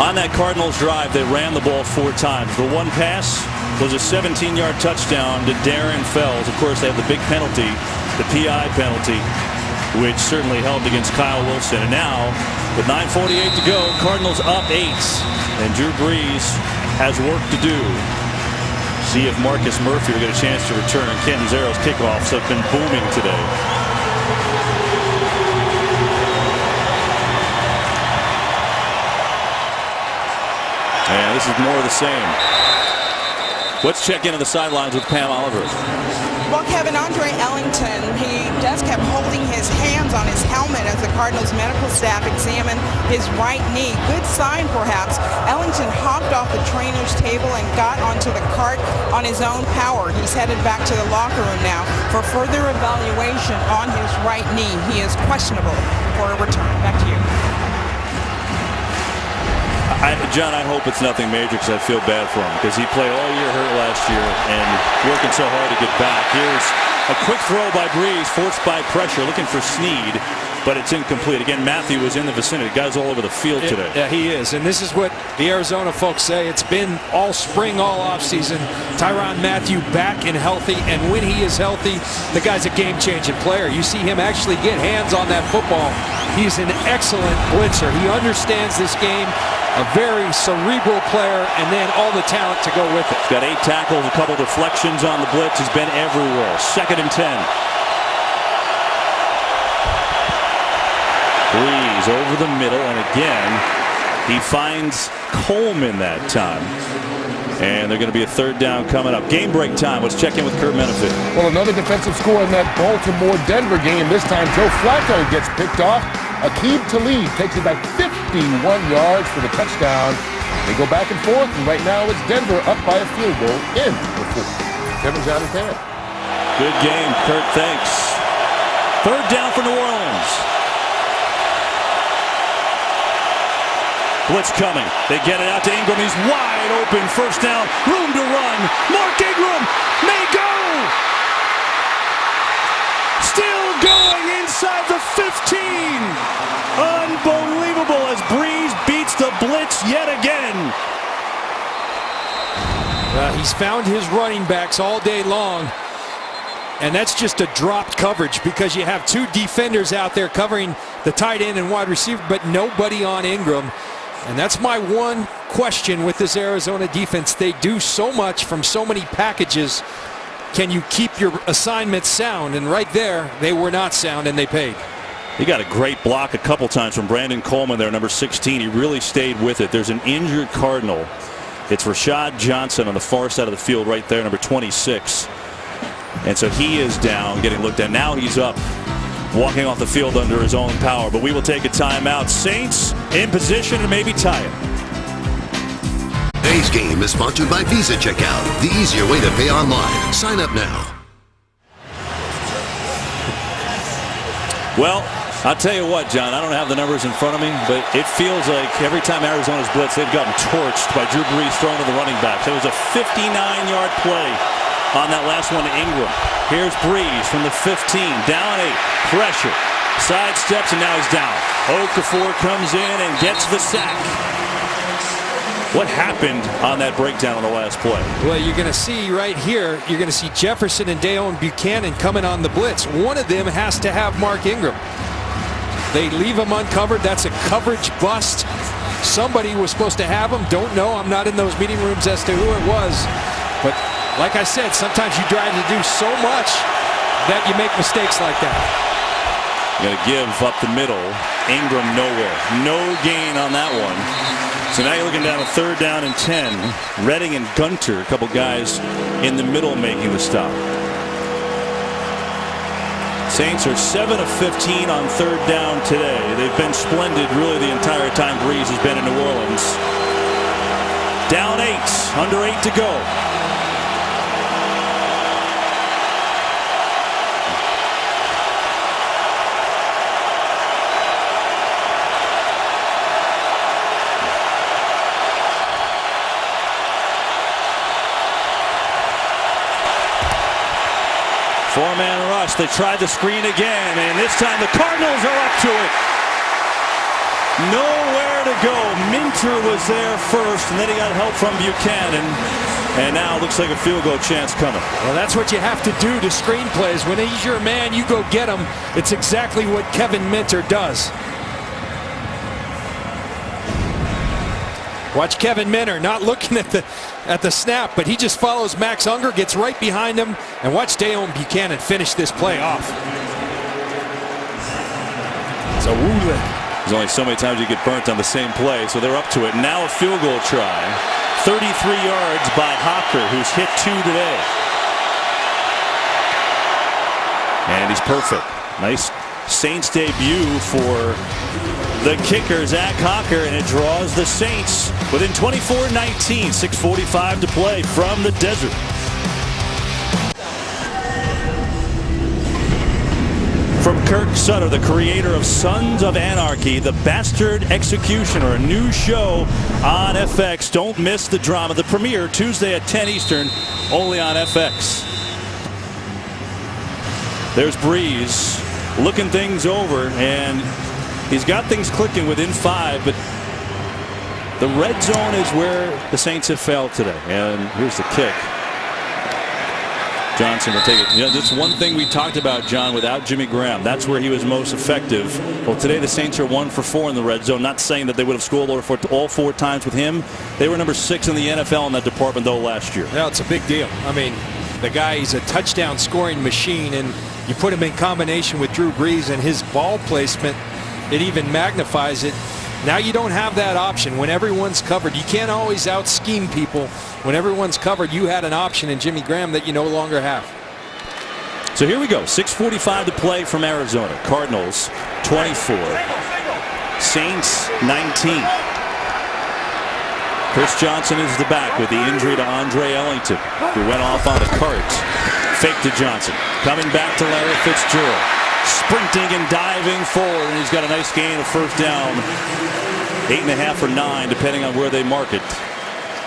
On that Cardinals drive, they ran the ball 4 times. The one pass was a 17-yard touchdown to Darren Fells. Of course, they have the big penalty, the PI penalty, which certainly helped against Kyle Wilson. And now, with 9:48 to go, Cardinals up 8. And Drew Brees has work to do. See if Marcus Murphy will get a chance to return. Ken Zero's kickoffs have been booming today. And this is more of the same. Let's check into the sidelines with Pam Oliver. Well, Kevin, Andre Ellington, he just kept holding his hands on his helmet as the Cardinals medical staff examined his right knee. Good sign, perhaps. Ellington hopped off the trainer's table and got onto the cart on his own power. He's headed back to the locker room now for further evaluation on his right knee. He is questionable for a return. Back to you. John, I hope it's nothing major because I feel bad for him because he played all year hurt last year and working so hard to get back. Here's a quick throw by Brees, forced by pressure, looking for Snead, but it's incomplete. Again, Matthew was in the vicinity. Guys all over the field today. Yeah, he is. And this is what the Arizona folks say. It's been all spring, all offseason. Tyrann Mathieu back and healthy. And when he is healthy, the guy's a game-changing player. You see him actually get hands on that football. He's an excellent blitzer. He understands this game. A very cerebral player, and then all the talent to go with it. He's got 8 tackles, a couple deflections on the blitz. He's been everywhere. 2nd and 10. Brees over the middle, and again, he finds Coleman that time. And they're going to be a 3rd down coming up. Game break time. Let's check in with Kurt Menefee. Well, another defensive score in that Baltimore-Denver game. This time, Joe Flacco gets picked off. Aqib Talib takes it back 51 yards for the touchdown. They go back and forth, and right now it's Denver up by a field goal in the 4th. Kevin, John, and Pam. Good game, Kurt. Thanks. 3rd down for New Orleans. Blitz coming. They get it out to Ingram. He's wide open. 1st down. Room to run. Mark Ingram may go. Still going inside the 15. Unbelievable as Brees beats the blitz yet again. He's found his running backs all day long. And that's just a dropped coverage because you have 2 defenders out there covering the tight end and wide receiver, but nobody on Ingram. And that's my one question with this Arizona defense. They do so much from so many packages. Can you keep your assignments sound? And right there, they were not sound, and they paid. He got a great block a couple times from Brandon Coleman there, number 16. He really stayed with it. There's an injured Cardinal. It's Rashad Johnson on the far side of the field right there, number 26. And so he is down, getting looked at. Now he's up, walking off the field under his own power. But we will take a timeout. Saints in position to maybe tie it. Today's game is sponsored by Visa Checkout, the easier way to pay online. Sign up now. Well, I'll tell you what, John, I don't have the numbers in front of me, but it feels like every time Arizona's blitzed, they've gotten torched by Drew Brees throwing to the running backs. It was a 59-yard play on that last one to Ingram. Here's Brees from the 15, down 8, pressure, sidesteps, and now he's down. Okafor comes in and gets the sack. What happened on that breakdown on the last play? Well, you're going to see right here, you're going to see Jefferson and Dayon Buchanan coming on the blitz. One of them has to have Mark Ingram. They leave him uncovered. That's a coverage bust. Somebody was supposed to have him. Don't know. I'm not in those meeting rooms as to who it was. But like I said, sometimes you try to do so much that you make mistakes like that. Going to give up the middle. Ingram nowhere. No gain on that one. So now you're looking down a 3rd down and 10. Redding and Gunter, a couple guys in the middle making the stop. Saints are 7 of 15 on 3rd down today. They've been splendid really the entire time Brees has been in New Orleans. Down 8, under 8 to go. Four-man rush. They tried the screen again, and this time the Cardinals are up to it. Nowhere to go. Minter was there first, and then he got help from Buchanan. And now it looks like a field goal chance coming. Well, that's what you have to do to screen plays. When he's your man, you go get him. It's exactly what Kevin Minter does. Watch Kevin Minter not looking at the snap, but he just follows Max Unger, gets right behind him, and watch Dayon Buchanan finish this play off. So there's only so many times you get burnt on the same play, so they're up to it. Now a field goal try. 33 yards by Hawker, who's hit 2 today. And he's perfect. Nice Saints debut for the kicker, Zach Hawker, and it draws the Saints within 24-19, 6:45 to play from the desert. From Kirk Sutter, the creator of Sons of Anarchy, The Bastard Executioner, a new show on FX. Don't miss the drama. The premiere Tuesday at 10 Eastern, only on FX. There's Brees looking things over, and he's got things clicking within 5, but the red zone is where the Saints have failed today. And here's the kick. Johnson will take it. You know, that's one thing we talked about, John, without Jimmy Graham. That's where he was most effective. Well, today the Saints are 1 for 4 in the red zone. Not saying that they would have scored all 4 times with him. They were number 6 in the NFL in that department, though, last year. Yeah, it's a big deal. I mean, the guy, he's a touchdown scoring machine, and you put him in combination with Drew Brees and his ball placement, it even magnifies it. Now you don't have that option when everyone's covered. You can't always out-scheme people. When everyone's covered, you had an option in Jimmy Graham that you no longer have. So here we go. 6:45 to play from Arizona. Cardinals 24. Saints 19. Chris Johnson is the back with the injury to Andre Ellington, who went off on a cart. Fake to Johnson. Coming back to Larry Fitzgerald. Sprinting and diving forward, and he's got a nice gain of 1st down. 8.5 or 9, depending on where they mark it.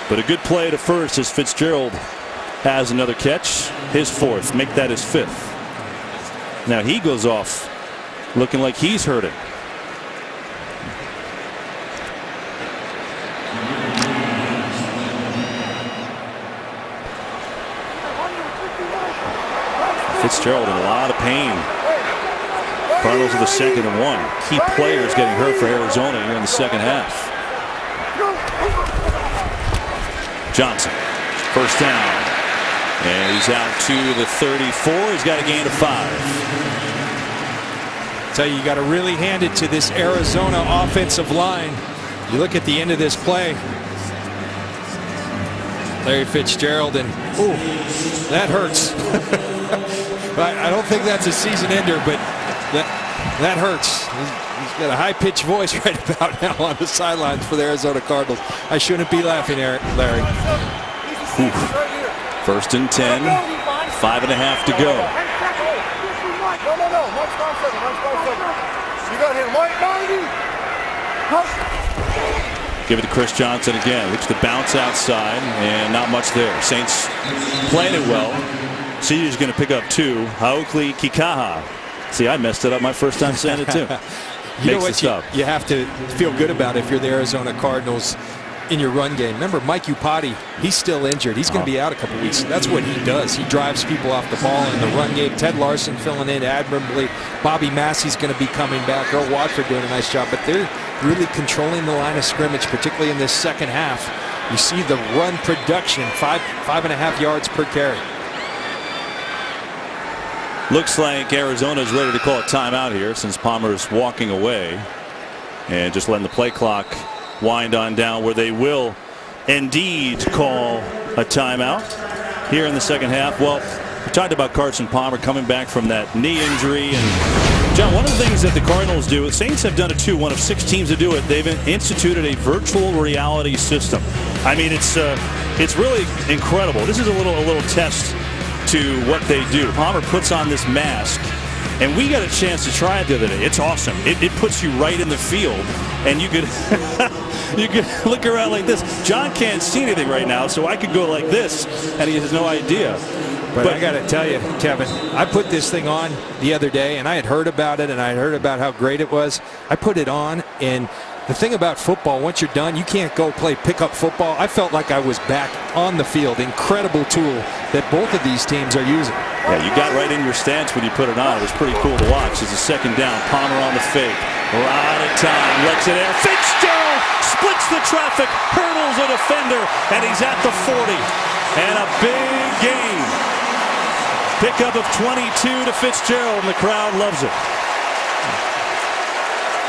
But a good play to first as Fitzgerald has another catch. His 4th. Make that his 5th. Now he goes off looking like he's hurting. Fitzgerald in a lot of pain. Cardinals with a 2nd and 1. Key players getting hurt for Arizona here in the second half. Johnson, first down. And he's out to the 34. He's got a gain of 5. Tell you got to really hand it to this Arizona offensive line. You look at the end of this play. Larry Fitzgerald, and ooh, that hurts. I don't think that's a season ender, but that hurts. He's got a high-pitched voice right about now on the sidelines for the Arizona Cardinals. I shouldn't be laughing, Larry. Ooh. First and 10, 5.5 to go. No. You got him right 90. Give it to Chris Johnson again. Looks to bounce outside, and not much there. Saints playing it well. Senior's going to pick up 2. Haokli Kikaha. See, I messed it up my first time saying it too. You know what you have to feel good about if you're the Arizona Cardinals in your run game. Remember, Mike Upati, he's still injured. He's going to be out a couple weeks. That's what he does. He drives people off the ball in the run game. Ted Larson filling in admirably. Bobby Massey's going to be coming back. Earl Watford doing a nice job. But they're really controlling the line of scrimmage, particularly in this second half. You see the run production, 5.5 yards per carry. Looks like Arizona is ready to call a timeout here since Palmer's walking away. And just letting the play clock wind on down, where they will indeed call a timeout here in the second half. Well, we talked about Carson Palmer coming back from that knee injury. And John, one of the things that the Cardinals do, the Saints have done it too, one of 6 teams to do it. They've instituted a virtual reality system. I mean, it's really incredible. This is a little test to what they do. Palmer puts on this mask, and we got a chance to try it the other day. It's awesome. It puts you right in the field, and you could you could look around like this. John can't see anything right now, so I could go like this, and he has no idea. But I got to tell you, Kevin, I put this thing on the other day, and I had heard about it, and I had heard about how great it was. I put it on, and the thing about football, once you're done, you can't go play pickup football. I felt like I was back on the field. Incredible tool that both of these teams are using. Yeah, you got right in your stance when you put it on. It was pretty cool to watch. It's a second down. Palmer on the fake. We're out of time. Lets it in. Fitzgerald splits the traffic, hurdles a defender, and he's at the 40. And a big gain. Pickup of 22 to Fitzgerald, and the crowd loves it.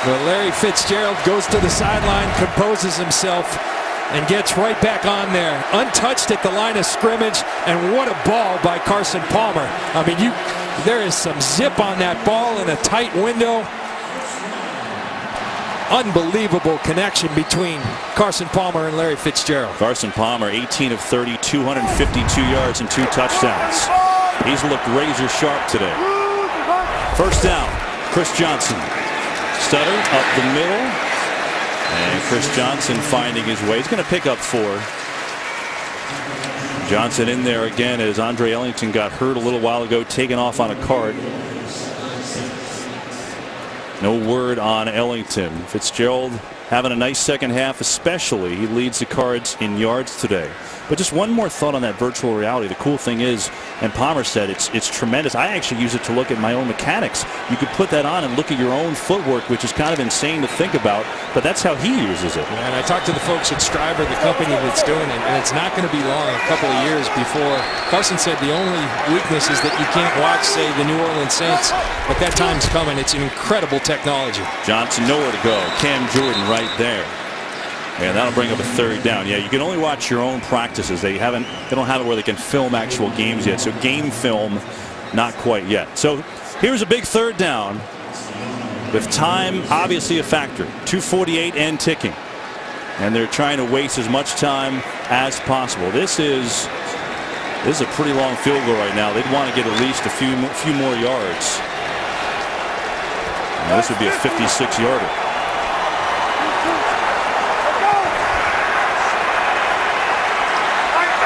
Well, Larry Fitzgerald goes to the sideline, composes himself, and gets right back on there. Untouched at the line of scrimmage, and what a ball by Carson Palmer. I mean, there is some zip on that ball in a tight window. Unbelievable connection between Carson Palmer and Larry Fitzgerald. Carson Palmer, 18 of 30, 252 yards and 2 touchdowns. He's looked razor sharp today. First down, Chris Johnson. Stutter up the middle, and Chris Johnson finding his way. He's going to pick up 4. Johnson in there again as Andre Ellington got hurt a little while ago, taken off on a cart. No word on Ellington. Fitzgerald having a nice second half, especially. He leads the Cards in yards today. But just one more thought on that virtual reality. The cool thing is, and Palmer said it's tremendous. I actually use it to look at my own mechanics. You could put that on and look at your own footwork, which is kind of insane to think about, but that's how he uses it. And I talked to the folks at Striver, the company that's doing it, and it's not going to be long, a couple of years before. Carson said the only weakness is that you can't watch, say, the New Orleans Saints, but that time's coming. It's an incredible technology. Johnson nowhere to go. Cam Jordan right there. And that'll bring up a third down. Yeah, you can only watch your own practices. They don't have it where they can film actual games yet. So game film, not quite yet. So here's a big third down with time obviously a factor. 2:48 and ticking. And they're trying to waste as much time as possible. This is a pretty long field goal right now. They'd want to get at least a few more yards. Now this would be a 56-yarder.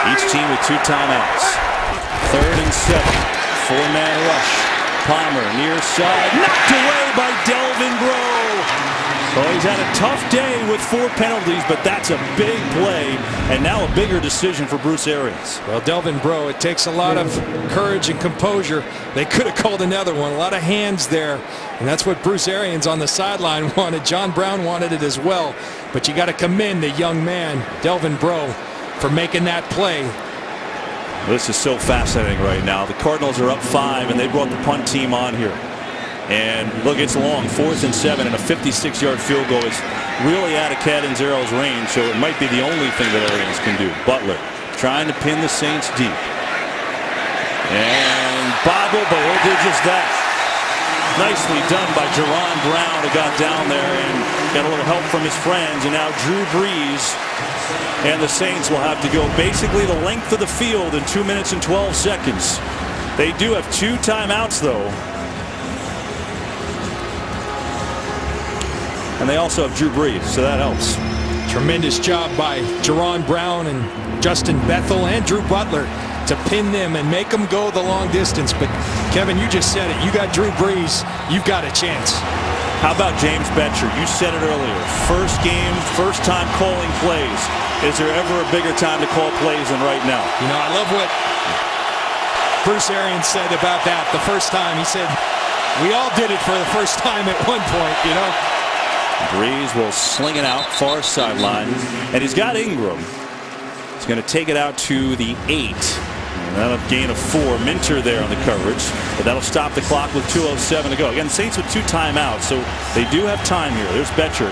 Each team with 2 timeouts. 3rd and 7. 4-man rush. Palmer near side. Knocked away by Delvin Breaux. Well, he's had a tough day with 4 penalties, but that's a big play, and now a bigger decision for Bruce Arians. Well, Delvin Breaux, it takes a lot of courage and composure. They could have called another one. A lot of hands there, and that's what Bruce Arians on the sideline wanted. John Brown wanted it as well, but you got to commend the young man, Delvin Breaux. for making that play. This is so fascinating right now. The Cardinals are up 5, and they brought the punt team on here. And look, it's long, 4th and 7, and a 56-yard field goal is really out of Catanzaro's range, so it might be the only thing that Arians can do. Butler trying to pin the Saints deep. And bobble, but he'll do just that. Nicely done by Jerron Brown, who got down there and got a little help from his friends. And now Drew Brees and the Saints will have to go basically the length of the field in 2 minutes and 12 seconds. They do have 2 timeouts, though. And they also have Drew Brees, so that helps. Tremendous job by Jerron Brown and Justin Bethel and Drew Butler to pin them and make them go the long distance. But Kevin, you just said it. You got Drew Brees. You've got a chance. How about James Betcher? You said it earlier. First game, first time calling plays. Is there ever a bigger time to call plays than right now? You know, I love what Bruce Arians said about that the first time. He said, we all did it for the first time at one point, you know. Brees will sling it out far sideline, and he's got Ingram. He's going to take it out to the 8. And that'll gain of 4. Minter there on the coverage, but that'll stop the clock with 2:07 to go. Again, Saints with 2 timeouts, so they do have time here. There's Betcher,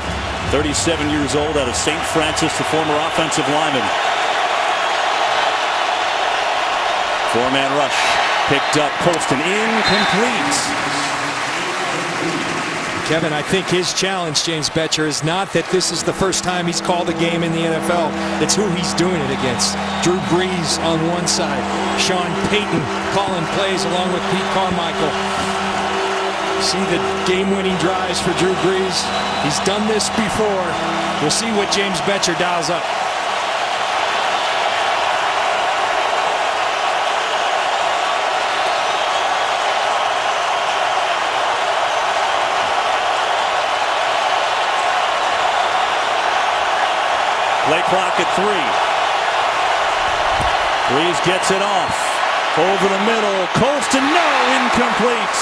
37 years old, out of St. Francis, the former offensive lineman. 4-man rush, picked up, Colston, incomplete. Kevin, I think his challenge, James Betcher, is not that this is the first time he's called a game in the NFL. It's who he's doing it against. Drew Brees on one side. Sean Payton calling plays along with Pete Carmichael. See the game-winning drives for Drew Brees. He's done this before. We'll see what James Betcher dials up. Play clock at 3. Brees gets it off. Over the middle. Colston, no, incomplete.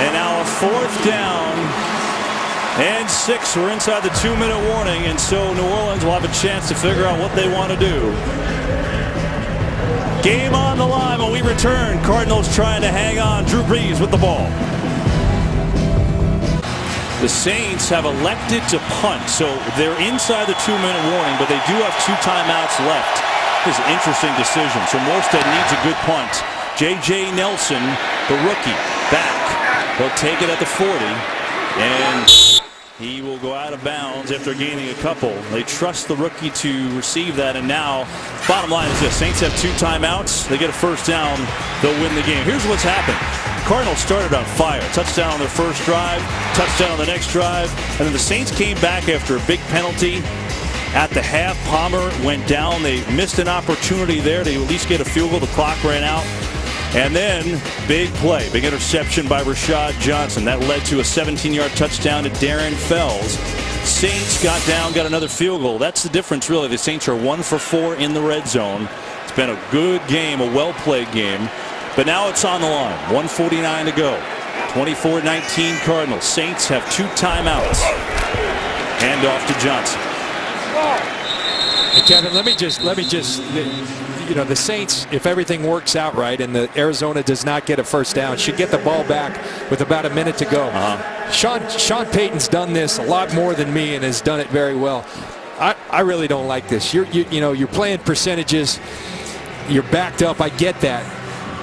And now a 4th down and 6. We're inside the 2-minute warning, and so New Orleans will have a chance to figure out what they want to do. Game on the line when we return. Cardinals trying to hang on. Drew Brees with the ball. The Saints have elected to punt, so they're inside the 2-minute warning, but they do have 2 timeouts left. This is an interesting decision. So Morstead needs a good punt. J.J. Nelson, the rookie, back. He'll take it at the 40, and he will go out of bounds after gaining a couple. They trust the rookie to receive that, and now, bottom line is this. Saints have 2 timeouts. They get a first down. They'll win the game. Here's what's happened. Cardinals started on fire. Touchdown on their first drive, touchdown on the next drive, and then the Saints came back after a big penalty at the half. Palmer went down. They missed an opportunity there to at least get a field goal. The clock ran out. And then big play, big interception by Rashad Johnson. That led to a 17-yard touchdown to Darren Fells. Saints got down, got another field goal. That's the difference, really. The Saints are 1 for 4 in the red zone. It's been a good game, a well-played game. But now it's on the line. 1:49 to go. 24-19 Cardinals. Saints have 2 timeouts. Hand off to Johnson. Hey, Kevin, let me just, you know, the Saints, if everything works out right and the Arizona does not get a first down, should get the ball back with about a minute to go. Sean Payton's done this a lot more than me and has done it very well. I really don't like this. You know, you're playing percentages. You're backed up. I get that.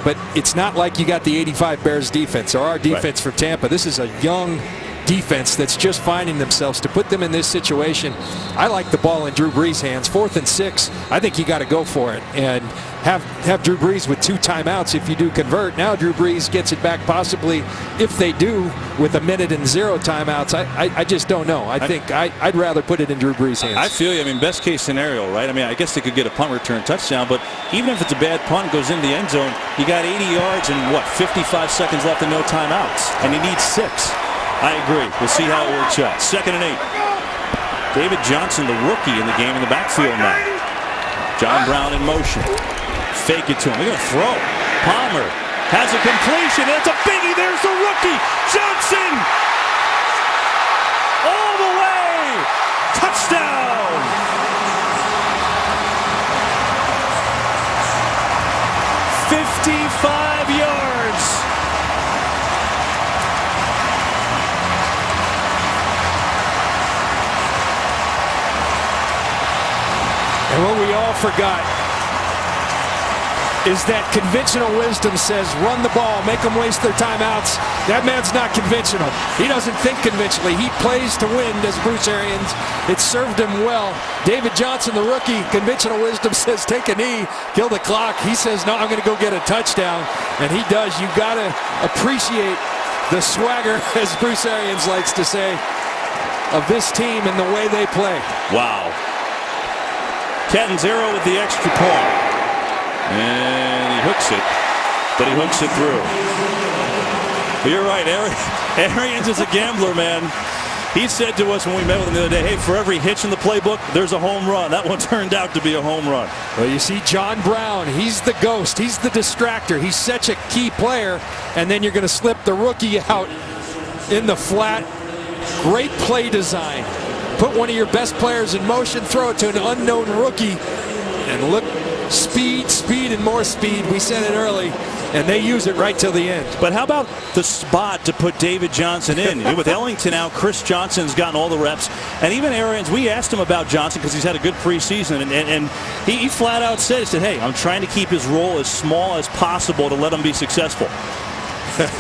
But it's not like you got the 85 Bears defense or our defense from Tampa. This is a young defense that's just finding themselves. To put them in this situation, I like the ball in Drew Brees' hands. 4th and 6, I think you got to go for it and have Drew Brees with 2 timeouts if you do convert. Now Drew Brees gets it back possibly if they do with a minute and 0 timeouts. I just don't know. I think I'd rather put it in Drew Brees' hands. I feel you. I mean, best case scenario, right? I mean, I guess they could get a punt return touchdown, but even if it's a bad punt, goes in the end zone, you got 80 yards and 55 seconds left and no timeouts, and he needs 6. I agree. We'll see how it works out. 2nd and 8. David Johnson, the rookie in the game, in the backfield now. John Brown in motion. Fake it to him. They're going to throw. Palmer has a completion. It's a biggie. There's the rookie. Johnson. All the way. Touchdown. And what we all forgot is that conventional wisdom says run the ball, make them waste their timeouts. That man's not conventional. He doesn't think conventionally. He plays to win, does Bruce Arians. It served him well. David Johnson, the rookie, conventional wisdom says take a knee, kill the clock. He says, no, I'm going to go get a touchdown. And he does. You got to appreciate the swagger, as Bruce Arians likes to say, of this team and the way they play. Wow. Catanzaro with the extra point. And he hooks it, but he hooks it through. But you're right, Arians is a gambler, man. He said to us when we met with him the other day, hey, for every hitch in the playbook, there's a home run. That one turned out to be a home run. Well, you see John Brown, he's the ghost. He's the distractor. He's such a key player. And then you're going to slip the rookie out in the flat. Great play design. Put one of your best players in motion, throw it to an unknown rookie, and look, speed, and more speed. We said it early, and they use it right till the end. But how about the spot to put David Johnson in? With Ellington out, Chris Johnson's gotten all the reps. And even Arians, we asked him about Johnson because he's had a good preseason, and he flat out said, hey, I'm trying to keep his role as small as possible to let him be successful.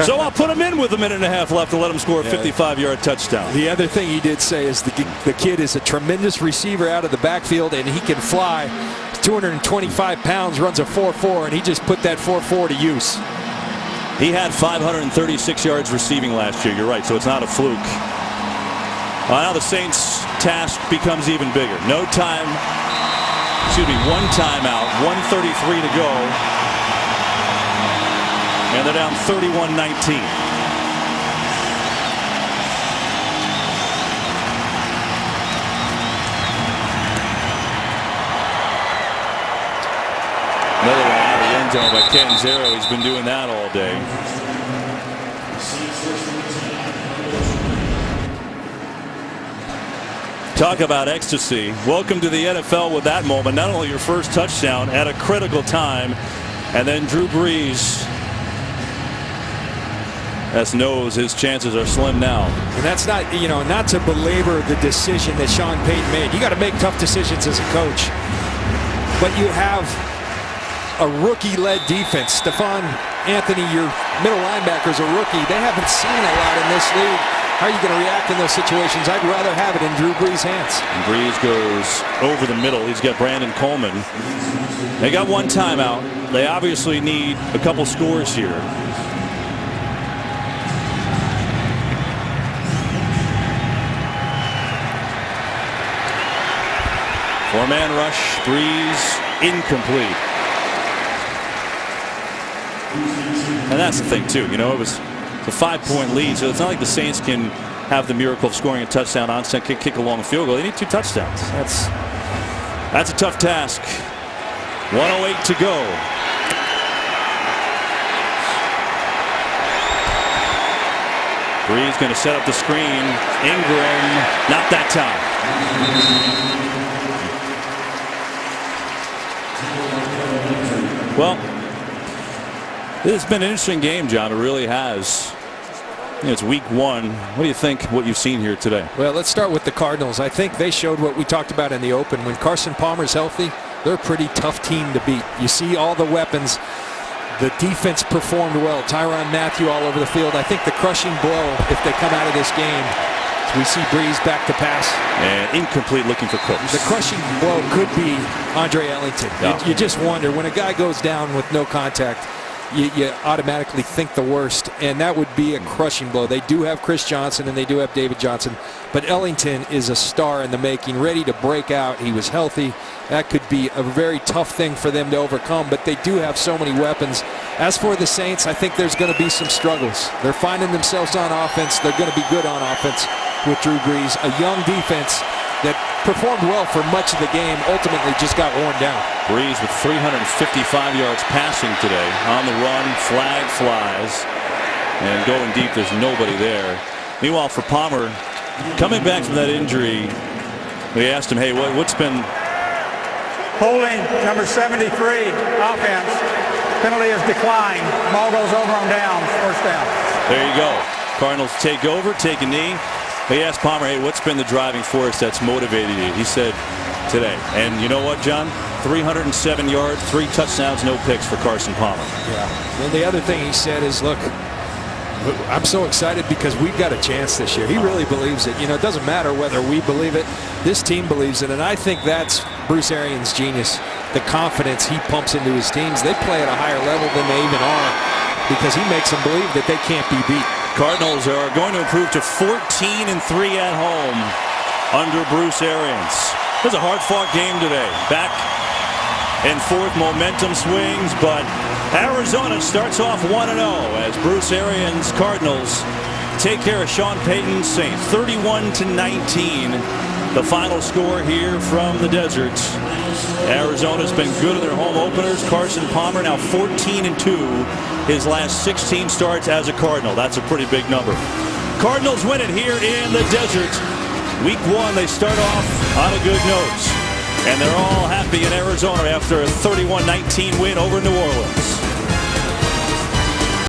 So I'll put him in with a minute and a half left to let him score a 55-yard touchdown. The other thing he did say is the kid is a tremendous receiver out of the backfield, and he can fly. 225 pounds, runs a 4.4, and he just put that 4.4 to use. He had 536 yards receiving last year. You're right, so it's not a fluke. Now the Saints' task becomes even bigger. One timeout, 1:33 to go. And they're down 31-19. Another one out of the end zone by Catanzaro. He's been doing that all day. Talk about ecstasy. Welcome to the NFL with that moment. Not only your first touchdown at a critical time, and then Drew Brees knows his chances are slim now. And that's not, not to belabor the decision that Sean Payton made. You got to make tough decisions as a coach. But you have a rookie-led defense. Stephon Anthony, your middle linebacker, is a rookie. They haven't seen a lot in this league. How are you going to react in those situations? I'd rather have it in Drew Brees' hands. And Brees goes over the middle. He's got Brandon Coleman. They got one timeout. They obviously need a couple scores here. Four-man rush. Brees incomplete. And that's the thing, too. It was a 5-point lead, so it's not like the Saints can have the miracle of scoring a touchdown, onside kick a long field goal. They need 2 touchdowns. That's a tough task. 1:08 to go. Brees going to set up the screen. Ingram, not that time. Well, this has been an interesting game, John. It really has. It's week 1. What do you think, what you've seen here today? Well, let's start with the Cardinals. I think they showed what we talked about in the open. When Carson Palmer's healthy, they're a pretty tough team to beat. You see all the weapons. The defense performed well. Tyrann Mathieu all over the field. I think the crushing blow, if they come out of this game, we see Brees back to pass. And incomplete, looking for Cooks. The crushing blow could be Andre Ellington. Yeah. You just wonder, when a guy goes down with no contact, you automatically think the worst, and that would be a crushing blow. They do have Chris Johnson, and they do have David Johnson, but Ellington is a star in the making, ready to break out. He was healthy. That could be a very tough thing for them to overcome, but they do have so many weapons. As for the Saints, I think there's going to be some struggles. They're finding themselves on offense. They're going to be good on offense with Drew Brees, a young defense that performed well for much of the game, ultimately just got worn down. Brees with 355 yards passing today. On the run, flag flies, and going deep, there's nobody there. Meanwhile, for Palmer, coming back from that injury, we asked him, hey, what's been... Holding number 73, offense. Penalty is declined. Ball goes over on downs, first down. There you go. Cardinals take over, take a knee. They asked Palmer, hey, what's been the driving force that's motivated you? He said, today. And you know what, John? 307 yards, 3 touchdowns, no picks for Carson Palmer. Yeah. Well, the other thing he said is, look, I'm so excited because we've got a chance this year. He really believes it. You know, it doesn't matter whether we believe it. This team believes it. And I think that's Bruce Arians' genius, the confidence he pumps into his teams. They play at a higher level than they even are because he makes them believe that they can't be beat. Cardinals are going to improve to 14-3 at home under Bruce Arians. It was a hard-fought game today. Back and forth, momentum swings, but Arizona starts off 1-0 as Bruce Arians' Cardinals take care of Sean Payton's Saints. 31-19, the final score here from the desert. Arizona's been good in their home openers. Carson Palmer now 14-2, his last 16 starts as a Cardinal. That's a pretty big number. Cardinals win it here in the desert. Week 1, they start off on a good note. And they're all happy in Arizona after a 31-19 win over New Orleans.